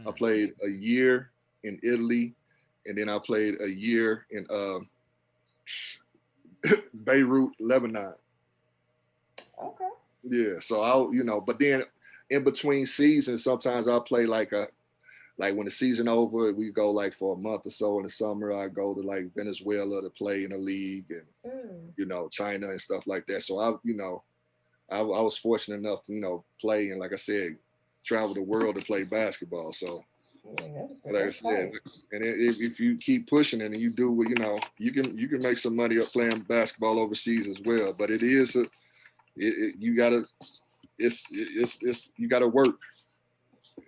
I played a year in Italy, and then I played a year in Beirut, Lebanon. Okay. Yeah, so but then in between seasons, sometimes I'll play like when the season over, we go like for a month or so in the summer. I go to like Venezuela to play in a league, and China and stuff like that. So I was fortunate enough to play, and like I said, travel the world to play basketball. So. Like I said, and if you keep pushing it and you do what you can make some money up playing basketball overseas as well. But it is you gotta work.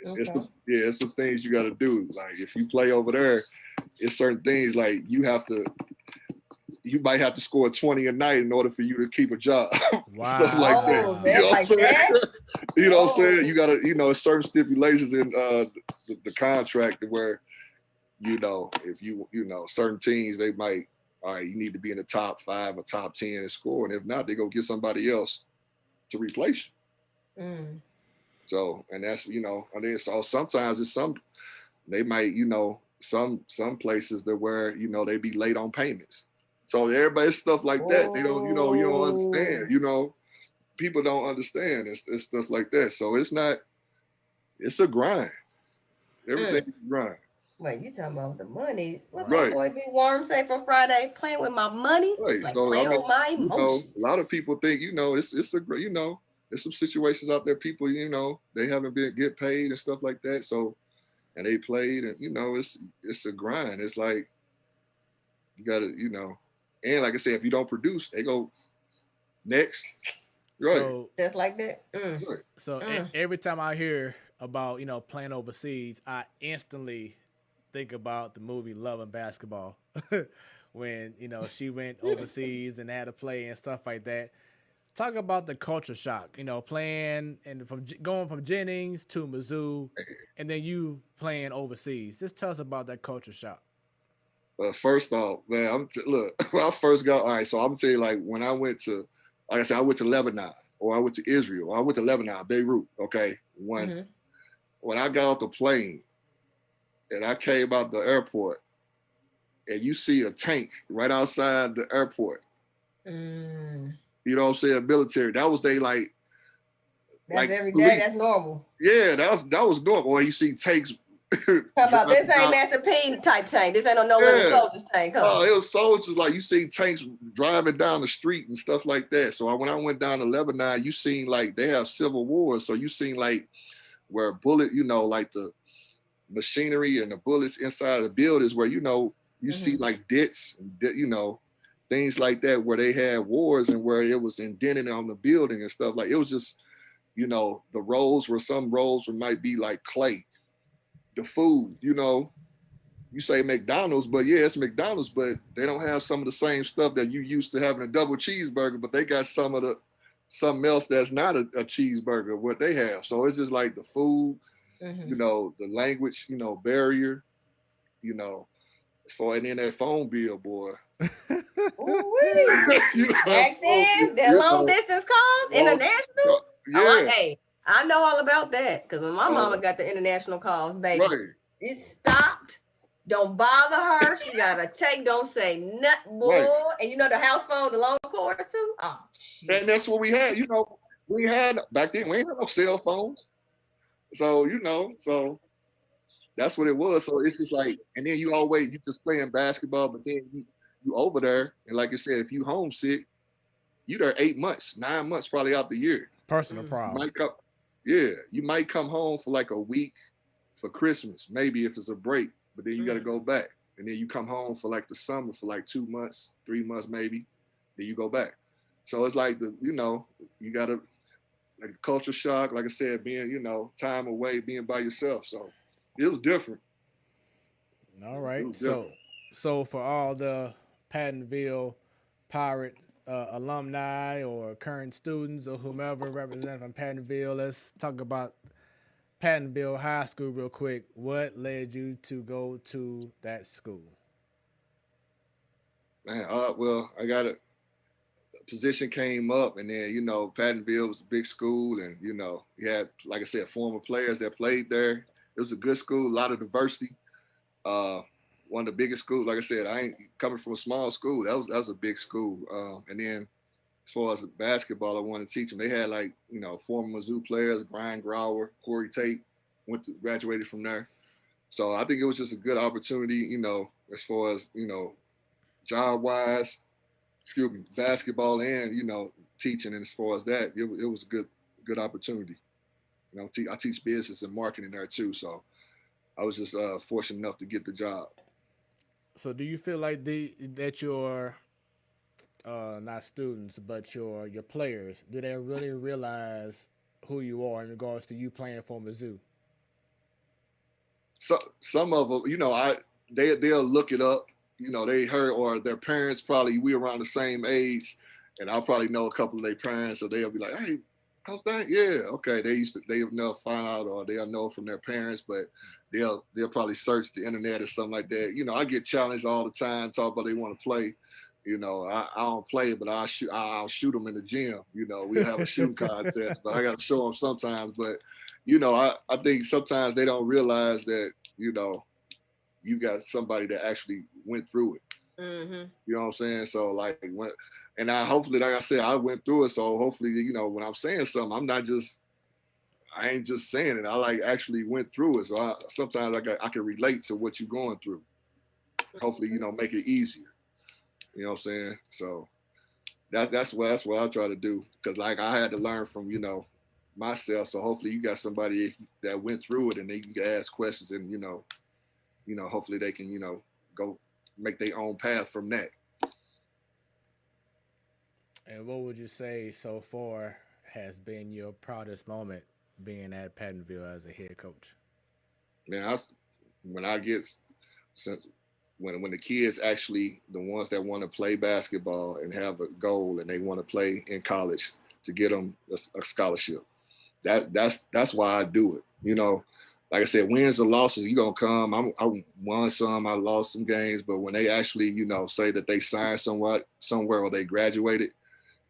Okay. It's some things you gotta do. Like, if you play over there, it's certain things like you might have to score 20 a night in order for you to keep a job. Wow. Stuff like that. You know what I'm saying? You know what I'm saying? You gotta, certain stipulations in the contract where, if certain teams, they might, all right, you need to be in the top 5 or top 10 in scoring. If not, they go get somebody else to replace Mm. So, and that's, and then so sometimes they might, some places that where, they be late on payments. So everybody's stuff like that. They don't, you don't understand, people don't understand. It's stuff like that. So it's a grind. Everything is a grind. Wait, you talking about the money? What Right. my boy Big Worm say for Friday? Playing with my money? Right. It's like So playing with my emotions. a lot of people think, there's some situations out there, people, they haven't get paid and stuff like that. So, and they played, and it's a grind. It's like you gotta, and like I said, if you don't produce, they go next. Right. So just like that. Right. So every time I hear about playing overseas, I instantly think about the movie Love and Basketball when she went overseas and had to play and stuff like that. Talk about the culture shock, playing and going from Jennings to Mizzou, and then you playing overseas. Just tell us about that culture shock. First off, man, look, when I first got, all right, so I'm gonna tell you, like, when I went to, like I said, I went to Lebanon, or I went to Israel, or I went to Lebanon, Beirut, okay? When I got off the plane and I came out the airport, and you see a tank right outside the airport, you know what I'm saying, military, that was that's every day, that's normal. Yeah, that was normal. Or you see tanks. Talk about this ain't Master P type tank. This ain't no limit soldiers tank. Huh? Oh, it was soldiers. Like, you see tanks driving down the street and stuff like that. So when I went down to Lebanon, you seen like they have civil wars. So you seen like where bullet, like the machinery and the bullets inside of the buildings where, you see like dits, and, things like that where they had wars and where it was indented on the building and stuff. Like, it was just, the roads where some roads might be like clay. The food, you say McDonald's, but yeah, it's McDonald's, but they don't have some of the same stuff that you used to having a double cheeseburger, but they got something else that's not a cheeseburger, what they have. So it's just like the food, the language, barrier, as far, and then that phone bill, boy. Back then, the long distance calls, international. Yeah. I know all about that because when my mama got the international calls, baby, it stopped. Don't bother her. She got to take, don't say nothing, boy. Right. And the house phone, the long cord too. Oh, shit. And that's what we had. We had back then. We ain't had no cell phones, so so that's what it was. So it's just like, and then you just playing basketball, but then you over there, and like I said, if you homesick, you there 8 months, 9 months probably out the year. Personal problem. You might come home for like a week for Christmas, maybe if it's a break, but then you got to go back. And then you come home for like the summer for like 2 months, 3 months maybe, then you go back. So it's like you got to, like, culture shock, like I said, being, time away, being by yourself. So it was different. All right. So for all the Pattonville Pirate alumni or current students or whomever represent from Pattonville, let's talk about Pattonville High School real quick. What led you to go to that school? Man, well, I got a position came up, and then Pattonville was a big school, and you had, like I said, former players that played there. It was a good school, a lot of diversity. One of the biggest schools. Like I said, I ain't coming from a small school. That was a big school. And then as far as basketball, I wanted to teach them. They had former Mizzou players, Brian Grower, Corey Tate, graduated from there. So I think it was just a good opportunity, as far as, job wise, basketball and, teaching. And as far as that, it was a good opportunity. I teach business and marketing there too. So I was just fortunate enough to get the job. So do you feel like that your not students, but your players, do they really realize who you are in regards to you playing for Mizzou? So some of them, they'll look it up. They heard, or their parents probably, we around the same age, and I'll probably know a couple of their parents, so they'll be like, "Hey, how's that?" Yeah, okay. They'll never find out, or they'll know from their parents, but they'll probably search the internet or something like that. I get challenged all the time, talk about they want to play. You know, I don't play, but I'll shoot them in the gym. You know, we have a shooting contest, but I got to show them sometimes. But, you know, I think sometimes they don't realize that, you know, you got somebody that actually went through it. Mm-hmm. You know what I'm saying? So like, and I hopefully, like I said, I went through it. So hopefully, you know, when I'm saying something, I ain't just saying it. I like actually went through it. So sometimes I can relate to what you're going through. Hopefully, you know, make it easier. You know what I'm saying? So that's what I try to do. Cause like I had to learn from, you know, myself. So hopefully you got somebody that went through it and they can ask questions and, you know, hopefully they can, you know, go make their own path from that. And what would you say so far has been your proudest moment being at Pattonville as a head coach? Man, when the kids actually, the ones that want to play basketball and have a goal and they want to play in college, to get them a scholarship. That's why I do it. You know, like I said, wins or losses, you gonna come. I won some, I lost some games, but when they actually, you know, say that they signed somewhere or they graduated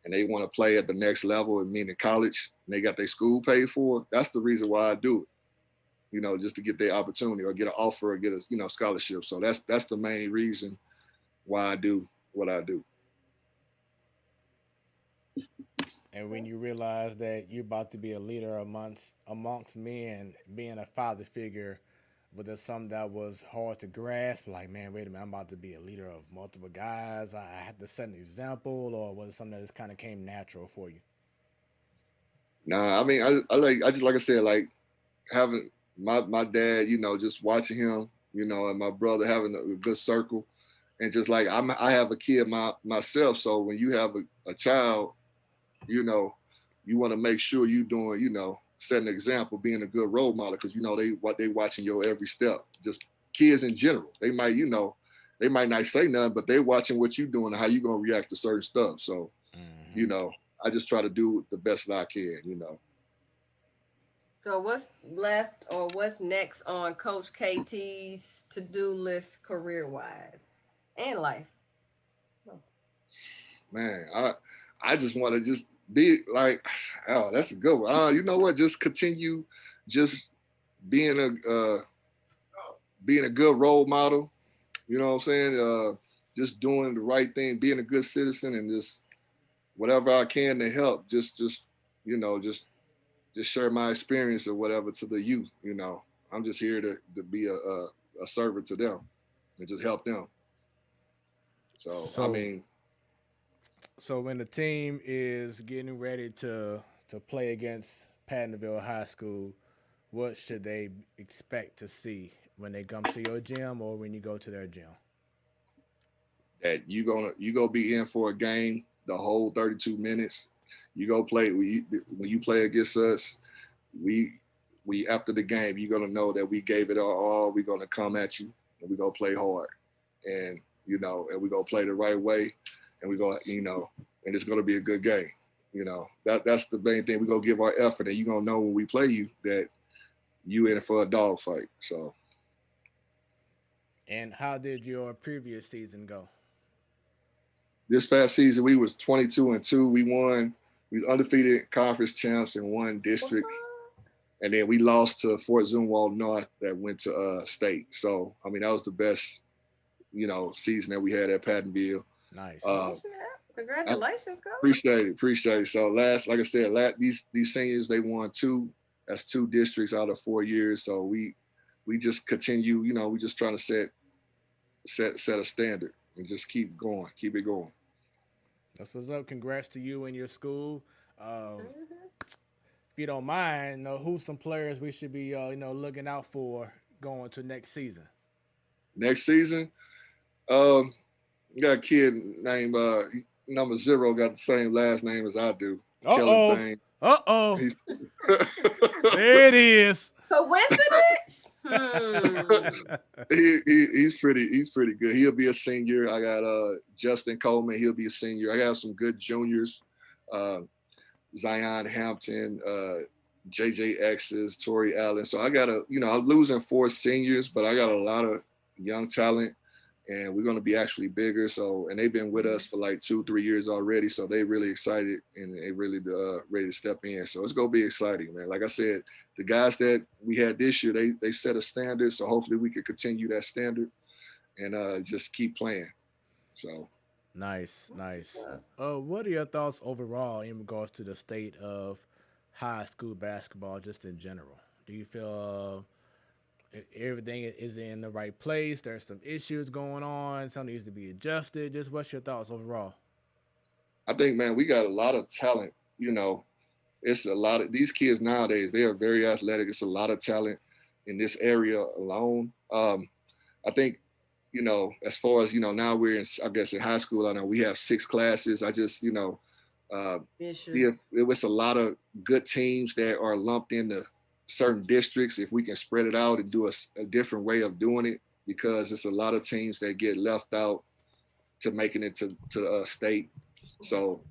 and they want to play at the next level, meaning college, and they got their school paid for, that's the reason why I do it. You know, just to get their opportunity or get an offer or get a, you know, scholarship. So that's the main reason why I do what I do. And when you realize that you're about to be a leader amongst men, being a father figure, was there something that was hard to grasp? Like, man, wait a minute, I'm about to be a leader of multiple guys. I had to set an example, or was it something that just kind of came natural for you? Nah, I mean, I just like I said, like having my dad, you know, just watching him, you know, and my brother having a good circle, and just like I have a kid myself, so when you have a child, you know, you want to make sure you doing, you know, setting an example, being a good role model, because you know they watching your every step. Just kids in general, they might, you know, they might not say nothing, but they watching what you doing and how you gonna react to certain stuff. So, you know, I just try to do the best that I can, you know. So what's left or what's next on Coach KT's to-do list career-wise and life? Man, I just want to just be like, oh, that's a good one. You know what? Just continue, just being a good role model. You know what I'm saying? Just doing the right thing, being a good citizen, and just whatever I can to help. Just you know, just share my experience or whatever to the youth. You know, I'm just here to be a servant to them and just help them. So I mean. So when the team is getting ready to play against Pattonville High School, what should they expect to see when they come to your gym or when you go to their gym? That you gonna be in for a game the whole 32 minutes. You go play when you play against us. We after the game, you're gonna know that we gave it our all. We're gonna come at you and we gonna play hard, and you know, and we gonna play the right way. And we go, you know, and it's going to be a good game. You know, that's the main thing. We're going to give our effort, and you're going to know when we play you that you in for a dog fight. So. And how did your previous season go? This past season, we was 22-2. We won. We was undefeated conference champs in one district. And then we lost to Fort Zumwalt North that went to state. So, I mean, that was the best, you know, season that we had at Pattonville. Nice. Congratulations, Coach. Appreciate it. So like I said, these seniors, they won two. That's 2 districts out of 4 years. So we just continue, you know, we just trying to set a standard and just keep it going. That's what's up. Congrats to you and your school. If you don't mind, you know, who's some players we should be, you know, looking out for going to next season? Next season, we got a kid named number 0, got the same last name as I do. Uh-oh. Kelly Uh-oh. There it is. Coincidence? He's pretty good. He'll be a senior. I got Justin Coleman. He'll be a senior. I got some good juniors. Zion Hampton, JJ X's, Tori Allen. So I got I'm losing 4 seniors, but I got a lot of young talent. and we're going to be actually bigger. So, and they've been with us for like 2-3 years already. So they really excited and they really ready to step in. So it's going to be exciting, man. Like I said, the guys that we had this year, they set a standard. So hopefully we can continue that standard and just keep playing. So. Nice. What are your thoughts overall in regards to the state of high school basketball just in general? Do you feel everything is in the right place? There's some issues going on. Something needs to be adjusted. Just what's your thoughts overall? I think, man, we got a lot of talent. It's a lot of these kids nowadays. They are very athletic. It's a lot of talent in this area alone. I think, as far as, now we're in, I guess in high school, I know we have 6 classes. I just, see if it was a lot of good teams that are lumped into certain districts, if we can spread it out and do a different way of doing it, because it's a lot of teams that get left out to making it to state. So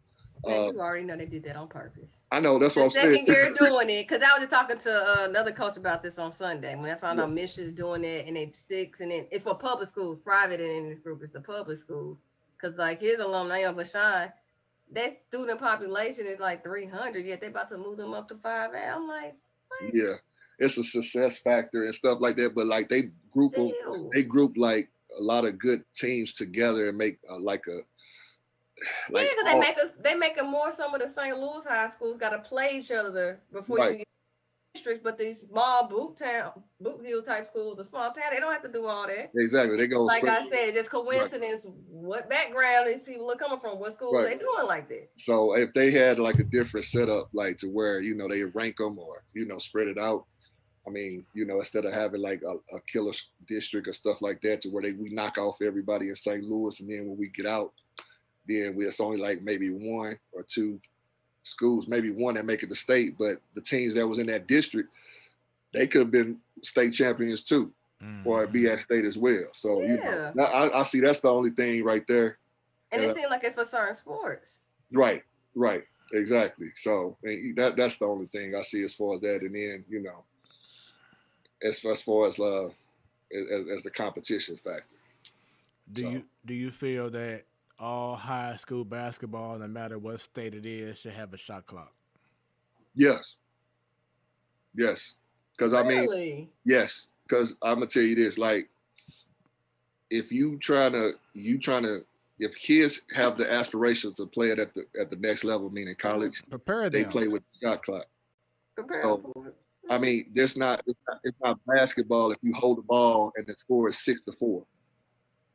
you already know they did that on purpose. I know, that's what I'm saying. Second year doing it, because I was just talking to another coach about this on Sunday when I found out Michigan's doing it, and they 6, and then it's for public schools, private, and in this group it's the public schools, because like his alumni of Deshaun, that student population is like 300, yet they about to move them up to 5. I'm like, what? Yeah, it's a success factor and stuff like that, but like they group like a lot of good teams together and make because they make it more. Some of the St. Louis high schools got to play each other before you get districts, but these small boot hill type schools, the small town, they don't have to do all that. Exactly, they go like I said, just coincidence. Right. What background these people are coming from? What school are they doing like that? So if they had like a different setup, like to where they rank them or spread it out. I mean, instead of having like a killer district or stuff like that, to where we knock off everybody in St. Louis, and then when we get out, then it's only like maybe 1 or 2 schools, maybe 1 that make it to state, but the teams that was in that district, they could have been state champions too, or be at state as well. So I see that's the only thing right there. And it seems like it's for certain sports. Right, exactly. So that's the only thing I see as far as that, and then as far as the competition factor. Do you feel that all high school basketball, no matter what state it is, should have a shot clock? Yes. Because really? Yes. Because I'm gonna tell you this: like, if if kids have the aspirations to play it at the next level, meaning college, prepare them. They play with the shot clock. I mean, it's not basketball if you hold the ball and the score is 6-4.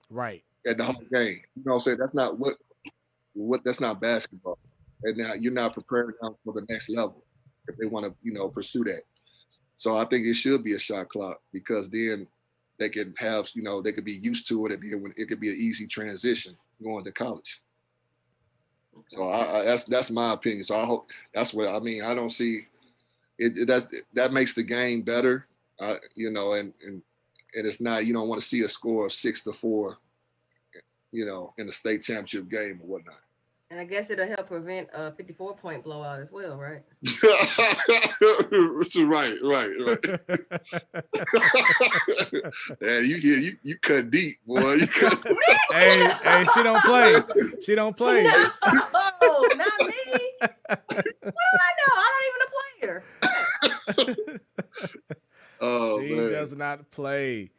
Right. At the whole game. You know what I'm saying? That's not that's not basketball. And now you're not preparing them for the next level if they want to, pursue that. So I think it should be a shot clock, because then they can have, they could be used to it, and then it could be an easy transition going to college. So that's my opinion. So I hope that's what I mean. I don't see it. That makes the game better, and it's not, you don't want to see a score of 6-4. In the state championship game or whatnot. And I guess it'll help prevent a 54-point blowout as well, right? Right. Yeah, you cut deep, boy. You cut hey, she don't play. No, not me. Well, I know. I'm not even a player. She does not play.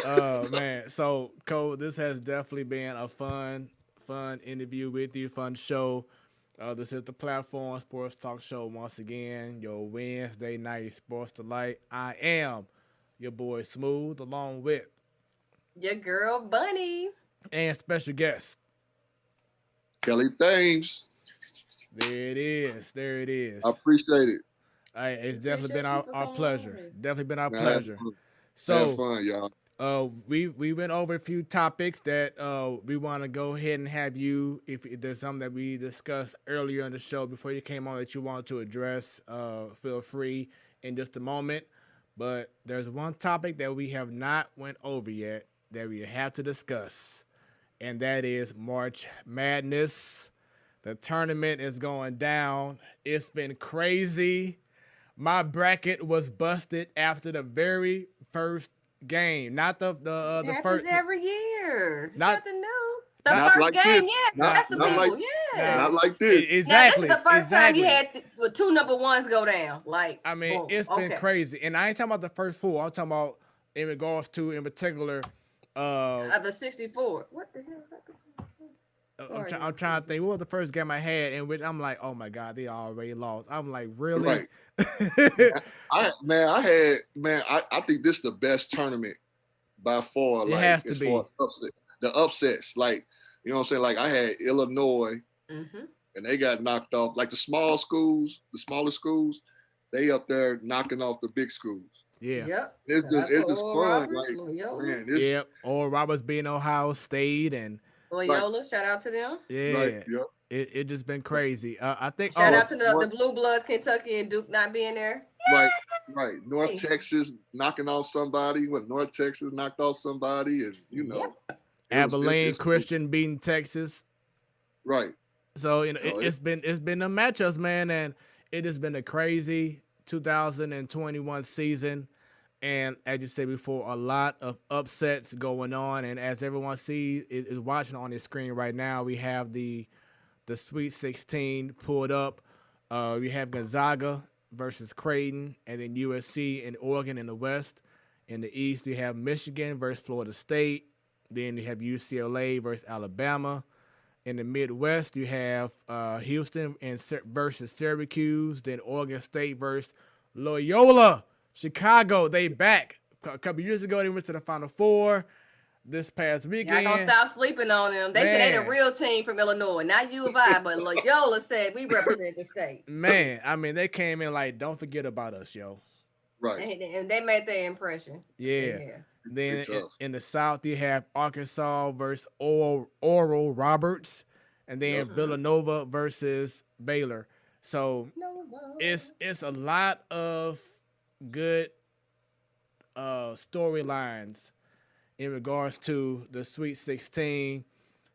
Oh man, so Cole, this has definitely been a fun interview with you, fun show. This is the Platform Sports Talk Show once again, your Wednesday night sports delight. I am your boy Smooth, along with your girl Bunny and special guest Kelly Thames. There it is. I appreciate it. It's definitely been our pleasure. Definitely been our Man, pleasure. Have fun, y'all. We went over a few topics that we want to go ahead and have you, if there's something that we discussed earlier in the show before you came on that you want to address, feel free in just a moment. But there's one topic that we have not went over yet that we have to discuss, and that is March Madness. The tournament is going down. It's been crazy. My bracket was busted after the very first game, not the It happens first. every year. It's Not- nothing new. The Not first like game, this. yeah, Not- that's the not people, like- yeah. Not like this. Exactly. Now, this is the first time exactly. you had two number ones go down. Like, I mean, boom. it's been Okay. crazy, and I ain't talking about the first four. I'm talking about in regards to, in particular. Of the 64. What the hell happened? I'm trying to think. What was the first game I had in which I'm like, oh my god, they already lost. I'm like, really? Right. I think this is the best tournament by far. It Like, has to as be. far as the upsets. Like, you know what I'm saying? Like, I had Illinois, Mm-hmm. and they got knocked off. Like the smaller schools, they up there knocking off the big schools. Yeah. Yep. It's just fun. Like, Loyola. man, this Yeah. Or Roberts being Ohio State, and Loyola, shout out to them. yeah, like, yep. it just been crazy. I think. Shout oh, out to the Blue Bloods, Kentucky, and Duke not being there. Right. North Texas knocking off somebody. North Texas knocked off somebody, and you know, Abilene Christian beating Texas. Right. So you know, So it's been the matchups, man, and it has been a crazy 2021 season. And as you said before, a lot of upsets going on. And as everyone sees is watching on the screen right now, we have the Sweet 16 pulled up. We have Gonzaga versus Creighton, and then USC and Oregon in the West. In the East, we have Michigan versus Florida State. Then you have UCLA versus Alabama. In the Midwest, you have Houston versus Syracuse. Then Oregon State versus Loyola. Chicago, they back. A couple years ago, they went to the Final Four. This past weekend. Y'all gonna stop sleeping on them. They said they the real team from Illinois, not U of I, but Loyola said we represent the state. Man, I mean, they came in like, don't forget about us, yo. Right. And they made their impression. Yeah. Yeah. Then in the South, you have Arkansas versus Oral Roberts, and then Villanova versus Baylor. So it's a lot of good storylines in regards to the Sweet 16.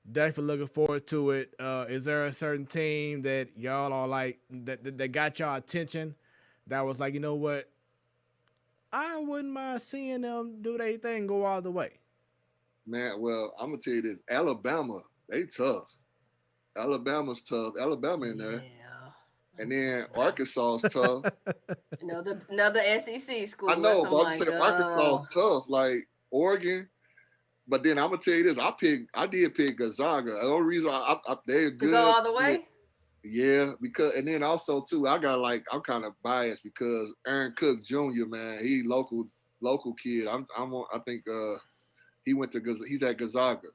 Definitely looking forward to it. Is there a certain team that y'all are like that got y'all attention? That was like, you know what? I wouldn't mind seeing them do their thing, go all the way. Man, well, I'm gonna tell you this: Alabama, they tough. Alabama's tough. Alabama in there, and then Arkansas's tough. Another SEC school. I know, but I'm saying Arkansas's tough, like Oregon. But then I'm gonna tell you this: I did pick Gonzaga. The only reason they're good to go all the way. Yeah, because and then also too, I'm kind of biased because Aaron Cook Jr. man, he local kid. I think he went to he's at Gonzaga,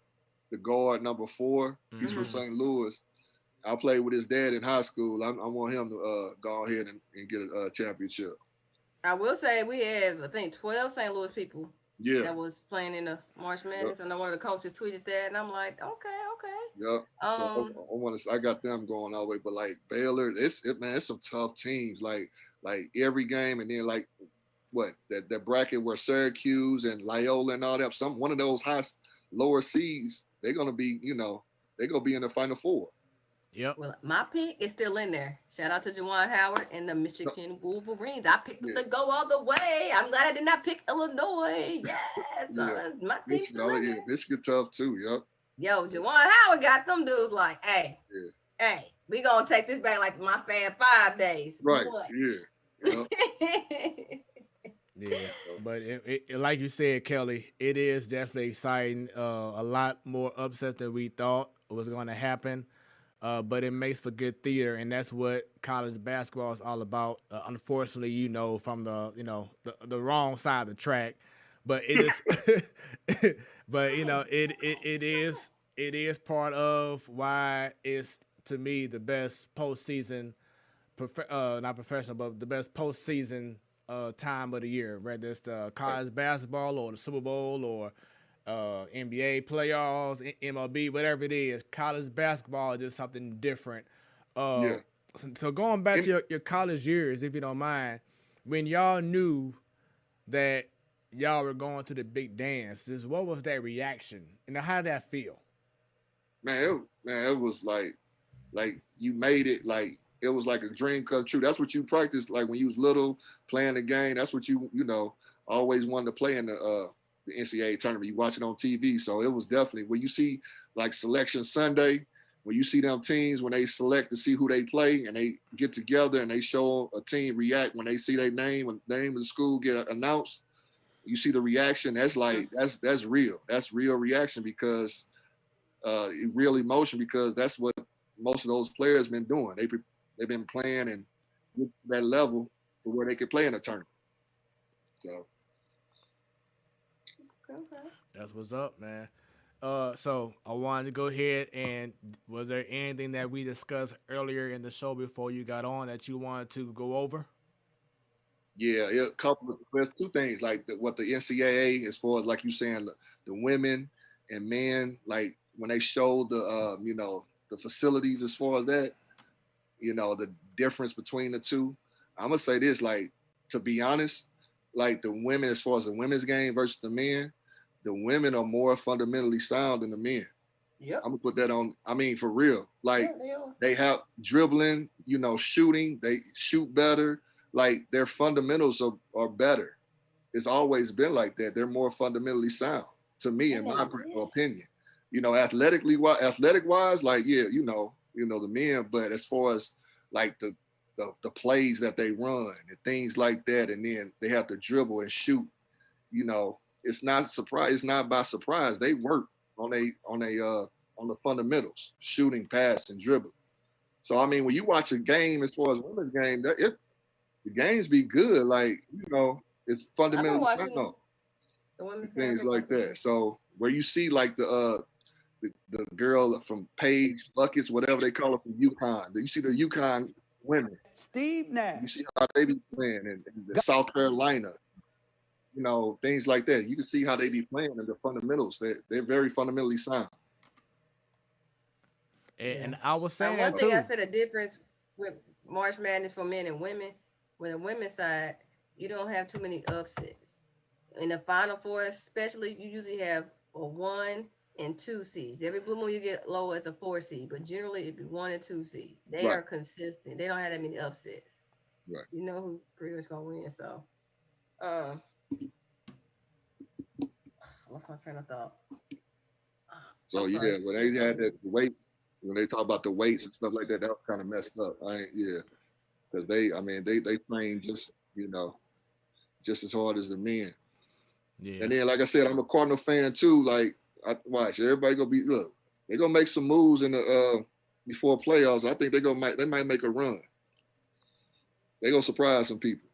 the guard number 4. He's from St. Louis. I played with his dad in high school. I want him to go ahead and get a championship. I will say we have, I think, 12 St. Louis people that was playing in the March Madness. And one of the coaches tweeted that, and I'm like, okay. Yep. So I got them going all the way, but like Baylor, it's some tough teams. Like every game, and then like that bracket where Syracuse and Loyola and all that. One of those lower seeds, they're gonna be, they're gonna be in the Final Four. Yep. Well, my pick is still in there. Shout out to Juwan Howard and the Michigan Wolverines. I picked them to go all the way. I'm glad I did not pick Illinois. Yes, my team's still in there. Michigan tough too. Yep. Yo, Juwan Howard got them dudes like, hey, we gonna take this back like my fan 5 days. Right. What? Yeah. Yeah, but it, like you said, Kelly, it is definitely exciting. A lot more upsets than we thought was going to happen, but it makes for good theater, and that's what college basketball is all about. Unfortunately, from the wrong side of the track, but it is, but it is part of why it's, to me, the best postseason, not professional, but the best postseason time of the year, whether it's the college basketball or the Super Bowl or NBA playoffs, MLB, whatever it is. College basketball is just something different. So going back to your college years, if you don't mind, when y'all knew that y'all were going to the big dances, what was that reaction? And how did that feel? Man, it was like you made it, like it was like a dream come true. That's what you practiced like when you was little, playing the game. That's what you always wanted to play in the the NCAA tournament. You watch it on TV. So it was definitely when you see like Selection Sunday, when you see them teams when they select to see who they play and they get together and they show a team react when they see their name and name of the school get announced. You see the reaction. That's like that's real. That's real reaction because real emotion because that's what most of those players been doing. They've been playing and get that level to where they could play in a tournament. So That's what's up, man. So I wanted to go ahead and was there anything that we discussed earlier in the show before you got on that you wanted to go over? yeah, there's two things like what the NCAA as far as like you saying the women and men like when they showed the the facilities as far as that the difference between the two. I'm gonna say this like to be honest, like the women as far as the women's game versus the men, the women are more fundamentally sound than the men. Yep. I'm gonna put that on. I mean, for real. Like Yeah, they have dribbling, shooting. They shoot better. Like their fundamentals are better. It's always been like that. They're more fundamentally sound to me, in my opinion. Athletic wise, like the men. But as far as like the plays that they run and things like that, and then they have to dribble and shoot. It's not surprise. It's not by surprise. They work on the fundamentals, shooting, pass, and dribbling. So I mean, when you watch a game as far as women's game, the games be good. Like it's fundamentally sound. The women's Things like that. So where you see like the girl from Page Buckets, whatever they call it from UConn. You see the UConn women. Steve Nash. You see how they be playing in the South Carolina. Things like that. You can see how they be playing in the fundamentals. They're very fundamentally sound. And I was saying one that thing too. I said a difference with March Madness for men and women. With the women's side, you don't have too many upsets. In the Final Four, especially, you usually have a 1 and 2 seeds. Every blue moon you get lower as a 4 seed, but generally it'd be 1 and 2 seeds. They are consistent. They don't have that many upsets. Right. You know who pretty much gonna win. So, what's my train of thought? So when they had the weights, when they talk about the weights and stuff like that, that was kind of messed up. Because they train just as hard as the men. Yeah. And then, like I said, I'm a Cardinal fan too. Like I watch everybody they're gonna make some moves in the before playoffs. I think they might make a run. They're gonna surprise some people.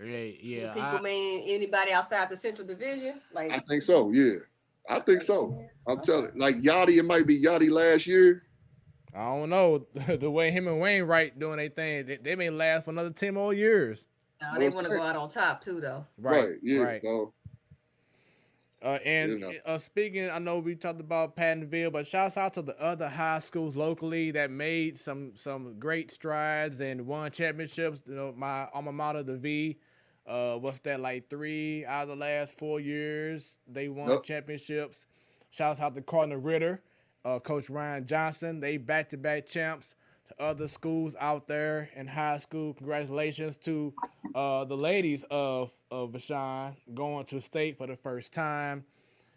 Yeah. People mean anybody outside the Central Division? Like I think so. Yeah, I think so. I'm telling. Like Yachty, it might be Yachty last year. I don't know the way him and Wainwright doing their thing. They may last for another 10 more years. No, they want to go out on top too, though. Right. Yeah. Right. So, speaking, I know we talked about Pattonville, but shouts out to the other high schools locally that made some great strides and won championships. My alma mater, the V, what's that, like 3 out of the last 4 years they won championships. Shouts out to Cardinal Ritter, Coach Ryan Johnson. They back-to-back champs. To other schools out there in high school, congratulations to the ladies of Deshaun going to state for the first time,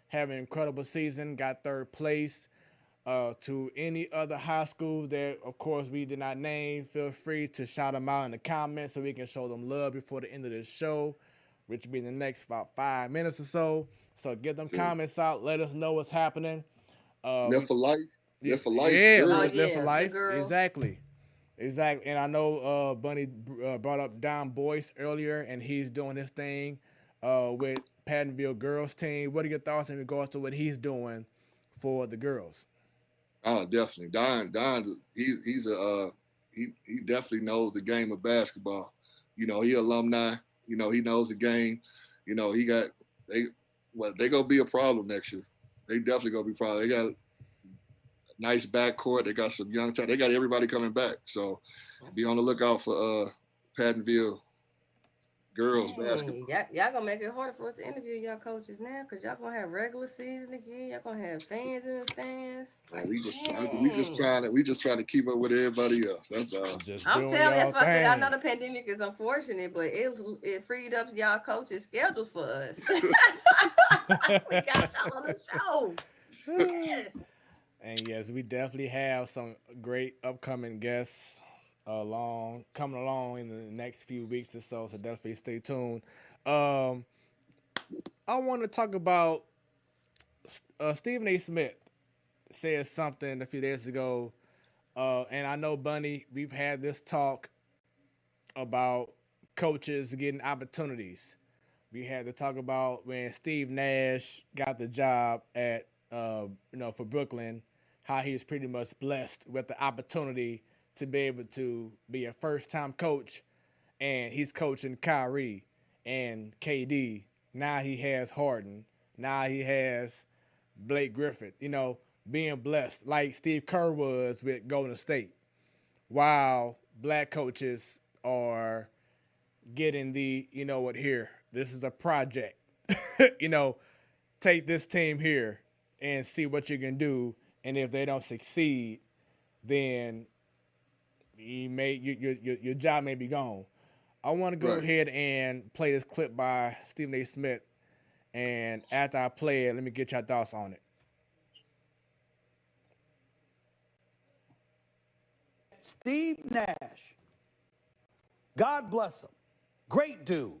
having an incredible season, got 3rd place. To any other high schools that, of course, we did not name, feel free to shout them out in the comments so we can show them love before the end of the show, which will be in the next about 5 minutes or so. So get them comments out. Let us know what's happening. Live for life. Live for life. Yeah, girls. live for life. Exactly. And I know Bunny brought up Don Boyce earlier, and he's doing his thing with Pattonville girls team. What are your thoughts in regards to what he's doing for the girls? Oh, definitely. Don, he definitely knows the game of basketball. He alumni. He knows the game. They gonna be a problem next year. They definitely gonna be a problem. They got nice backcourt. They got some young talent. They got everybody coming back. So be on the lookout for Pattonville girls basketball. Y'all gonna make it harder for us to interview y'all coaches now, cause y'all gonna have regular season again. Y'all gonna have fans in the stands. Man, we just trying to keep up with everybody else. That's all. I'm telling you, I know the pandemic is unfortunate, but it freed up y'all coaches' schedules for us. We got y'all on the show. Yes. And yes, we definitely have some great upcoming guests coming along in the next few weeks or so. So definitely stay tuned. I want to talk about Stephen A. Smith said something a few days ago, and I know, Bunny, we've had this talk about coaches getting opportunities. We had to talk about when Steve Nash got the job at for Brooklyn, how he was pretty much blessed with the opportunity to be able to be a first-time coach, and he's coaching Kyrie and KD. Now he has Harden. Now he has Blake Griffin, being blessed like Steve Kerr was with Golden State, while black coaches are getting the, here, this is a project, take this team here and see what you can do. And if they don't succeed, then your job may be gone. I want to go ahead and play this clip by Stephen A. Smith. And after I play it, let me get your thoughts on it. Steve Nash, God bless him, great dude,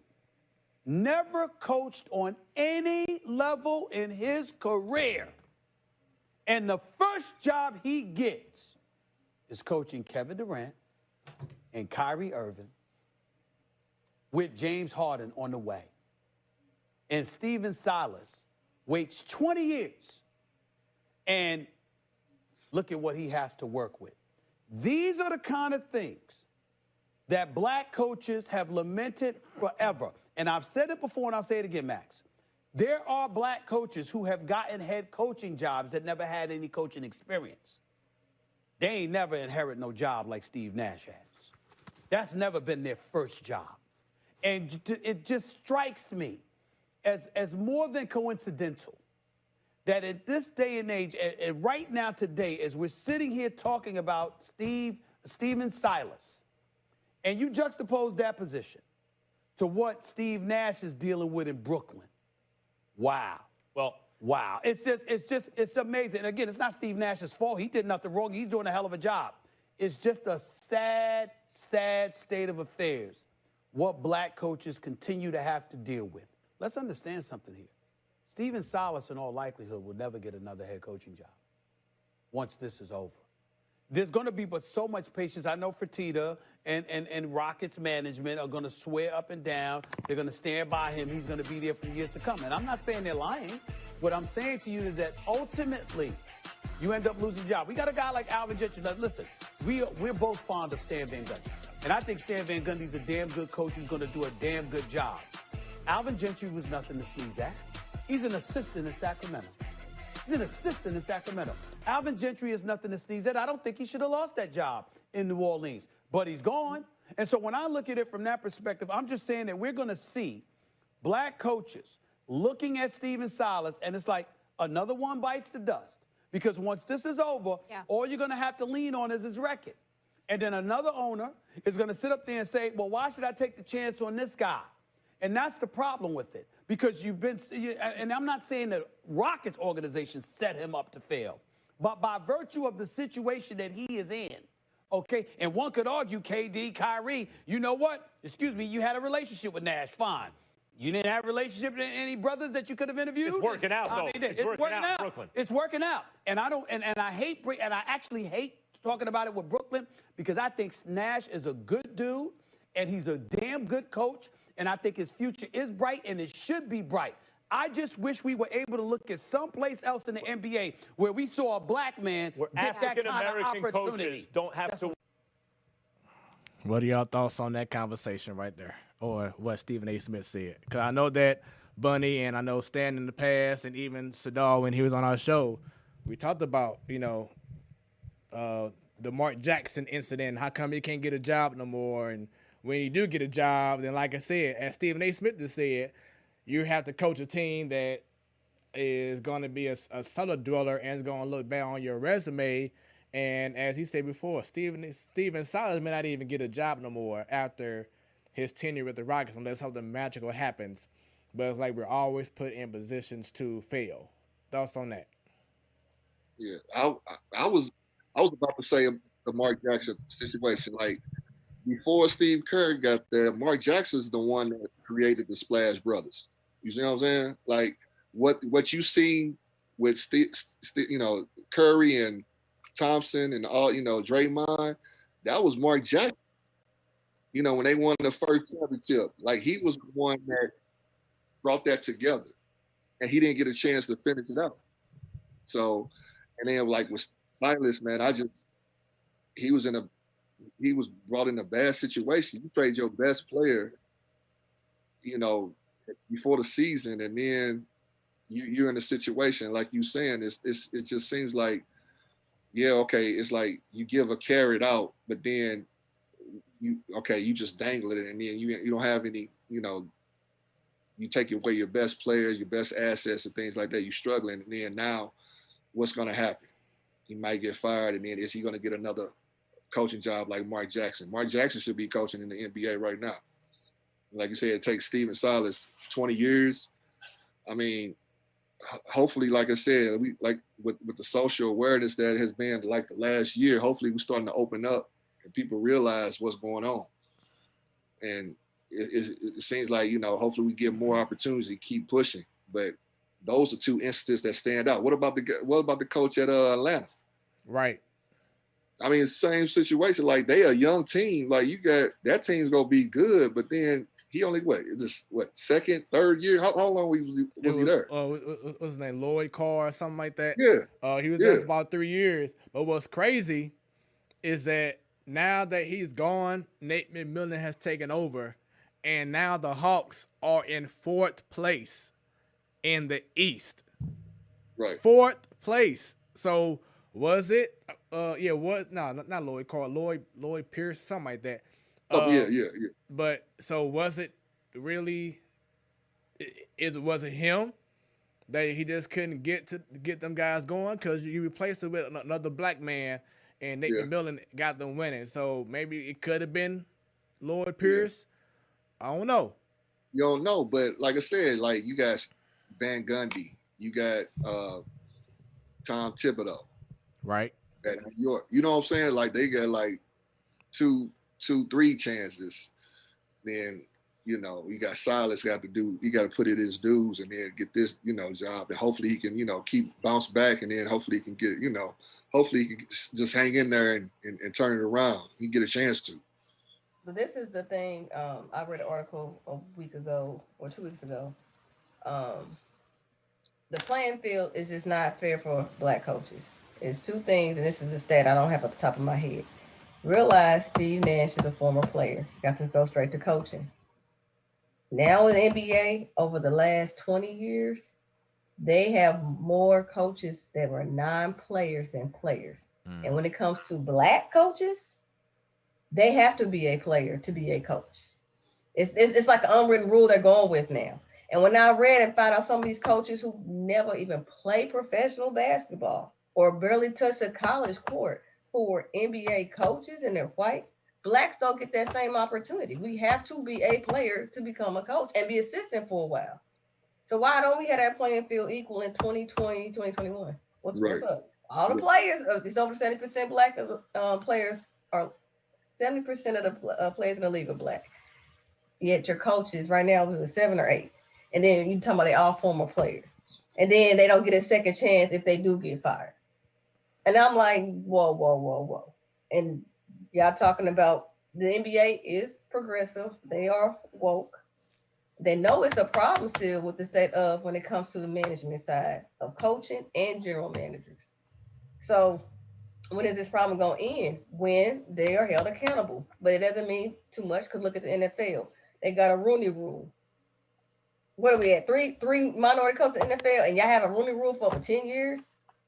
never coached on any level in his career. And the first job he gets is coaching Kevin Durant and Kyrie Irving with James Harden on the way. And Stephen Silas waits 20 years. And look at what he has to work with. These are the kind of things that black coaches have lamented forever. And I've said it before, and I'll say it again, Max. There are black coaches who have gotten head coaching jobs that never had any coaching experience. They ain't never inherit no job like Steve Nash has. That's never been their first job. And it just strikes me as more than coincidental that at this day and age, and right now today, as we're sitting here talking about Stephen Silas, and you juxtapose that position to what Steve Nash is dealing with in Brooklyn. Wow. Well, wow. It's amazing. And again, it's not Steve Nash's fault. He did nothing wrong. He's doing a hell of a job. It's just a sad, sad state of affairs, what black coaches continue to have to deal with. Let's understand something here. Stephen Silas, in all likelihood, will never get another head coaching job once this is over. There's going to be but so much patience. I know Fertitta and Rockets management are going to swear up and down. They're going to stand by him. He's going to be there for years to come. And I'm not saying they're lying. What I'm saying to you is that ultimately you end up losing your job. We got a guy like Alvin Gentry. Now, listen, we're both fond of Stan Van Gundy. And I think Stan Van Gundy's a damn good coach who's going to do a damn good job. Alvin Gentry was nothing to sneeze at. He's an assistant in Sacramento. He's an assistant in Sacramento. Alvin Gentry is nothing to sneeze at. I don't think he should have lost that job in New Orleans, but he's gone. And so when I look at it from that perspective, I'm just saying that we're going to see black coaches looking at Stephen Silas, and it's like another one bites the dust. Because once this is over, all you're going to have to lean on is his record. And then another owner is going to sit up there and say, well, why should I take the chance on this guy? And that's the problem with it. Because you've been, and I'm not saying that Rockets organization set him up to fail, but by virtue of the situation that he is in, okay? And one could argue, KD, Kyrie, you know what? Excuse me, you had a relationship with Nash, fine. You didn't have a relationship with any brothers that you could have interviewed? It's working out, though. It's working out in Brooklyn. It's working out. And I don't, and I actually hate talking about it with Brooklyn because I think Nash is a good dude and he's a damn good coach. And I think his future is bright, and it should be bright. I just wish we were able to look at someplace else in the NBA where we saw a black man where get that kind of African-American opportunity. coaches don't have to. What are y'all thoughts on that conversation right there, or what Stephen A. Smith said? Because I know that Bunny and I know Stan in the past, and even Sadal when he was on our show, we talked about, the Mark Jackson incident, how come he can't get a job no more, and when you do get a job, then like I said, as Stephen A. Smith just said, you have to coach a team that is going to be a cellar dweller and is going to look bad on your resume. And as he said before, Steven Silas may not even get a job no more after his tenure with the Rockets unless something magical happens. But it's like we're always put in positions to fail. Thoughts on that? Yeah, I was about to say the Mark Jackson situation. Like before Steve Kerr got there, Mark Jackson's the one that created the Splash Brothers. You see what I'm saying? Like what you see with Curry and Thompson and all, Draymond, that was Mark Jackson. When they won the first championship, like he was the one that brought that together, and he didn't get a chance to finish it out. So, and then like with Silas, man, he was brought in a bad situation. You trade your best player, before the season, and then you're in a situation like you saying. It just seems like, yeah, okay, it's like you give a carrot out, but then you just dangle it, and then you don't have any, you take away your best players, your best assets, and things like that. You're struggling, and then now, what's going to happen? He might get fired, and then is he going to get another coaching job like Mark Jackson? Mark Jackson should be coaching in the NBA right now. Like you said, it takes Stephen Silas 20 years. I mean, hopefully, like I said, we like with the social awareness that has been like the last year, hopefully we're starting to open up and people realize what's going on. And it seems like, hopefully we get more opportunities to keep pushing. But those are two instances that stand out. What about the coach at Atlanta? Right. I mean, it's the same situation. Like they a young team. Like you got that team's gonna be good, but then he only second, third year? How long was he there? What's his name? Lloyd Carr or something like that. Yeah. He was there for about 3 years. But what's crazy is that now that he's gone, Nate McMillan has taken over, and now the Hawks are in 4th place in the East. Right. 4th place. So was it? Not Lloyd Carr, Lloyd Pierce, something like that. Yeah. But so was it really? Was it him that he just couldn't get them guys going? Because you replaced it with another black man, and Nate McMillan got them winning. So maybe it could have been Lloyd Pierce. Yeah. I don't know. You don't know, but like I said, like you got Van Gundy, you got Tom Thibodeau, right? At New York. You know what I'm saying? Like they got like 3 chances. Then, you got Silas got to put it his dues and then get this, job. And hopefully he can, keep bounce back, and then hopefully he can get, hopefully he can just hang in there and turn it around. He get a chance to. So this is the thing. I read an article a week ago or 2 weeks ago. The playing field is just not fair for black coaches. It's 2 things, and this is a stat I don't have at the top of my head. Realize Steve Nash is a former player. Got to go straight to coaching. Now in the NBA, over the last 20 years, they have more coaches that were non-players than players. And when it comes to black coaches, they have to be a player to be a coach. It's like an unwritten rule they're going with now. And when I read and found out some of these coaches who never even play professional basketball or barely touch a college court, who were NBA coaches and they're white, blacks don't get that same opportunity. We have to be a player to become a coach and be assistant for a while. So why don't we have that playing field equal in 2020, 2021? What's up? All the players, it's over 70% black players, are 70% of the players in the league are black. Yet your coaches right now is 7 or 8. And then you talking about they all former players. And then they don't get a second chance if they do get fired. And I'm like, whoa. And y'all talking about the NBA is progressive. They are woke. They know it's a problem still with the state of when it comes to the management side of coaching and general managers. So when is this problem going to end? When they are held accountable. But it doesn't mean too much, because look at the NFL. They got a Rooney Rule. What are we at? Three minority coaches in the NFL, and y'all have a Rooney Rule for over 10 years?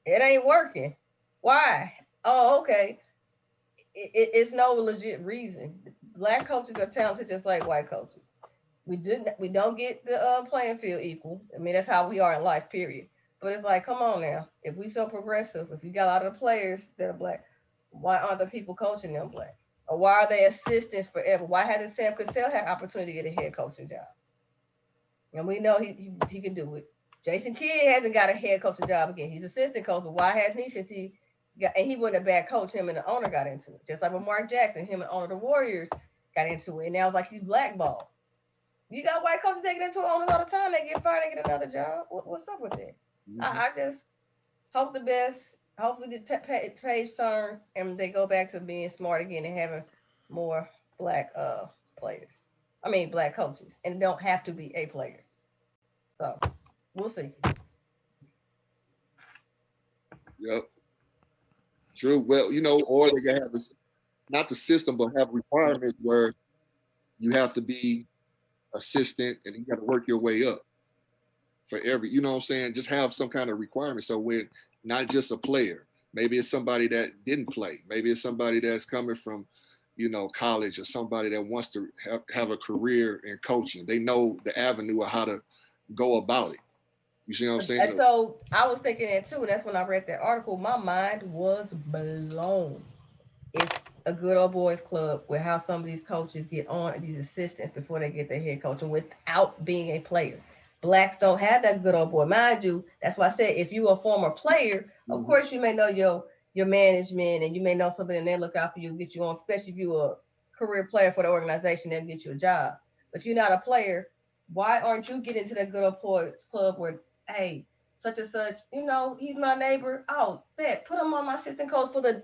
It ain't working. Why? Oh, okay. It's no legit reason. black coaches are talented just like white coaches. We don't get the playing field equal. I mean, that's how we are in life, period. But it's like, come on now. If we so progressive, if you got a lot of the players that are black, why aren't the people coaching them black? Or why are they assistants forever? Why hasn't Sam Cassell had opportunity to get a head coaching job? And we know he can do it. Jason Kidd hasn't got a head coaching job again. He's assistant coach, but why hasn't he since he got, and he wasn't a bad coach, him and the owner got into it. Just like with Mark Jackson, him and owner of the Warriors got into it. And now it's like he's blackballed. You got white coaches that get into owners all the time. They get fired and get another job. What's up with that? Mm-hmm. I just hope the best. Hopefully the page turns and they go back to being smart again and having more black players. I mean, black coaches. And it don't have to be a player. So, we'll see. Yep. True. Well, you know, or they can have not the system, but have requirements where you have to be assistant and you got to work your way up for every, you know what I'm saying? Just have some kind of requirement. So when not just a player, maybe it's somebody that didn't play. Maybe it's somebody that's coming from, you know, college or somebody that wants to have a career in coaching. They know the avenue of how to go about it. You see what I'm saying? And so I was thinking that too. That's when I read that article. My mind was blown. It's a good old boys club where how some of these coaches get on these assistants before they get their head coaching without being a player. Blacks don't have that good old boy. Mind you, that's why I said if you're a former player, of course you may know your management and you may know something and they look out for you, get you on, especially if you're a career player for the organization, they'll get you a job. But if you're not a player, why aren't you getting to that good old boys club where, hey, such and such, you know, he's my neighbor. Oh, bet, put him on my assistant coach for the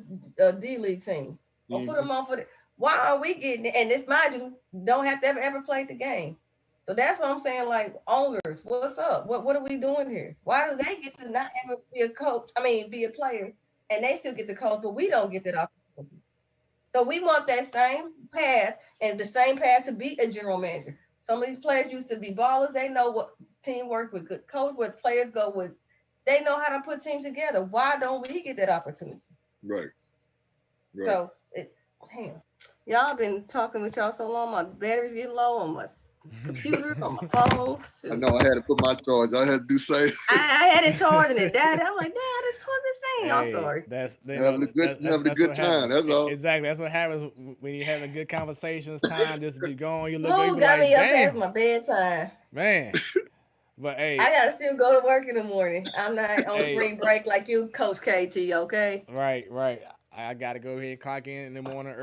D-League team. Or put him on for the, why aren't we getting it? And this, mind you, don't have to ever played the game. So that's what I'm saying, like, owners, what's up? What are we doing here? Why do they get to not ever be a coach, be a player, and they still get the coach, but we don't get that opportunity? So we want that same path and the same path to be a general manager. Some of these players used to be ballers. They know what teamwork with good coach, what players go with. They know how to put teams together. Why don't we get that opportunity? Right. So, damn. Y'all been talking with y'all so long. My battery's getting low on my computer, on my phone. Shoot. I know I had to put my charge. I had to do say. I had it charged and it died. I'm like, Dad, just plug this thing. I'm sorry. Having a good time. That's all. Exactly. That's what happens when you're having good conversations. Time just be going. You look Smoooth got me up past my bedtime. Man. But hey, I gotta still go to work in the morning. I'm not on spring break like you, Coach KT. Okay. Right. I gotta go ahead and clock in the morning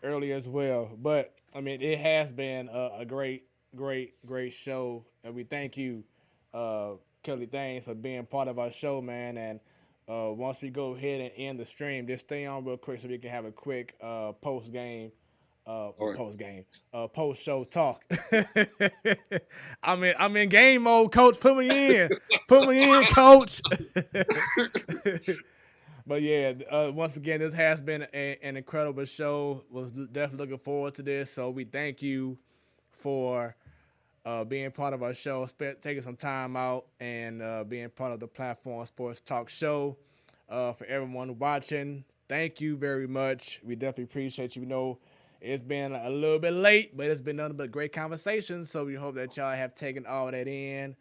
early as well. But I mean, it has been a great show, and we thank you, Kelly Thames, for being part of our show, man. And once we go ahead and end the stream, just stay on real quick so we can have a quick post show talk. I'm in game mode, Coach. Put me in, Coach. But yeah, once again, this has been an incredible show. Was definitely looking forward to this. So we thank you for being part of our show, taking some time out and being part of the Platform Sports Talk show. For everyone watching, thank you very much. We definitely appreciate you. You know, it's been a little bit late, but it's been nothing but great conversations. So we hope that y'all have taken all that in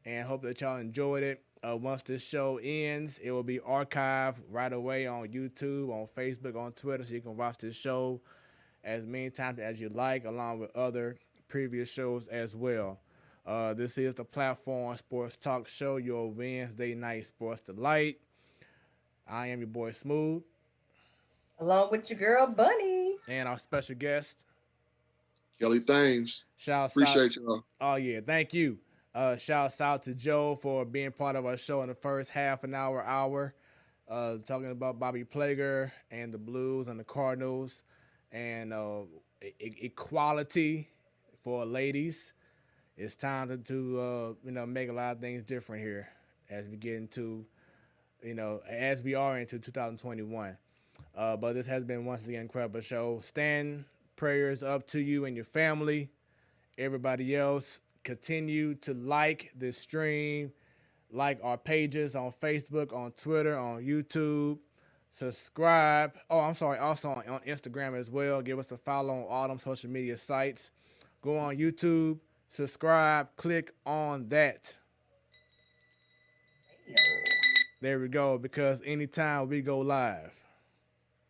and hope that y'all enjoyed it. Once this show ends, it will be archived right away on YouTube, on Facebook, on Twitter, so you can watch this show as many times as you like, along with other previous shows as well. This is the Platform Sports Talk Show, your Wednesday night sports delight. I am your boy Smoooth. Along with your girl Bunny. And our special guest, Kelly Thames. Appreciate y'all. Oh, yeah. Thank you. Shouts out to Joe for being part of our show in the first half an hour, talking about Bobby Plager and the Blues and the Cardinals and equality for ladies. It's time to make a lot of things different here as we get into, as we are into 2021. But this has been once again an incredible show. Stand prayers up to you and your family, everybody else. Continue to like this stream, like our pages on Facebook, on Twitter, on YouTube. subscribe. Oh, I'm sorry. Also on Instagram as well. Give us a follow on all them social media sites. Go on YouTube, subscribe, click on that. There we go, because anytime we go live,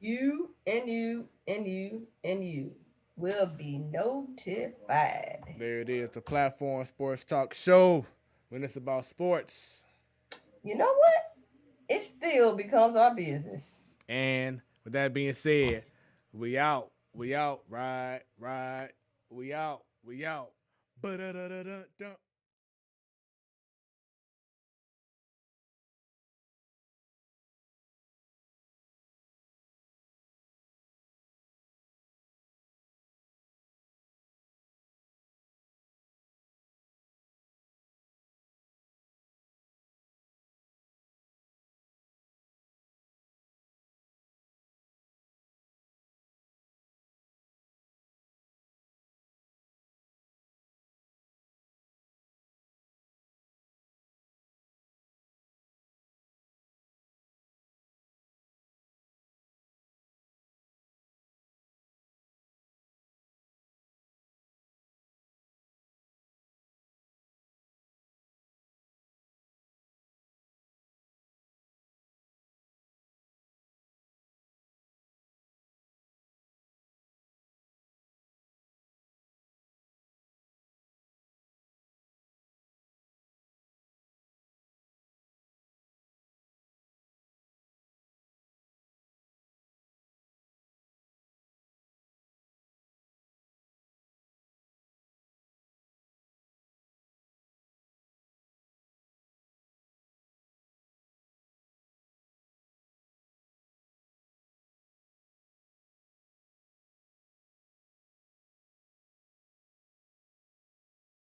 you and you and you and you will be notified. There it is, the Platform Sports Talk Show. When it's about sports. You know what? It still becomes our business. And with that being said, we out, ride, we out. Ba-da-da-da-da-da.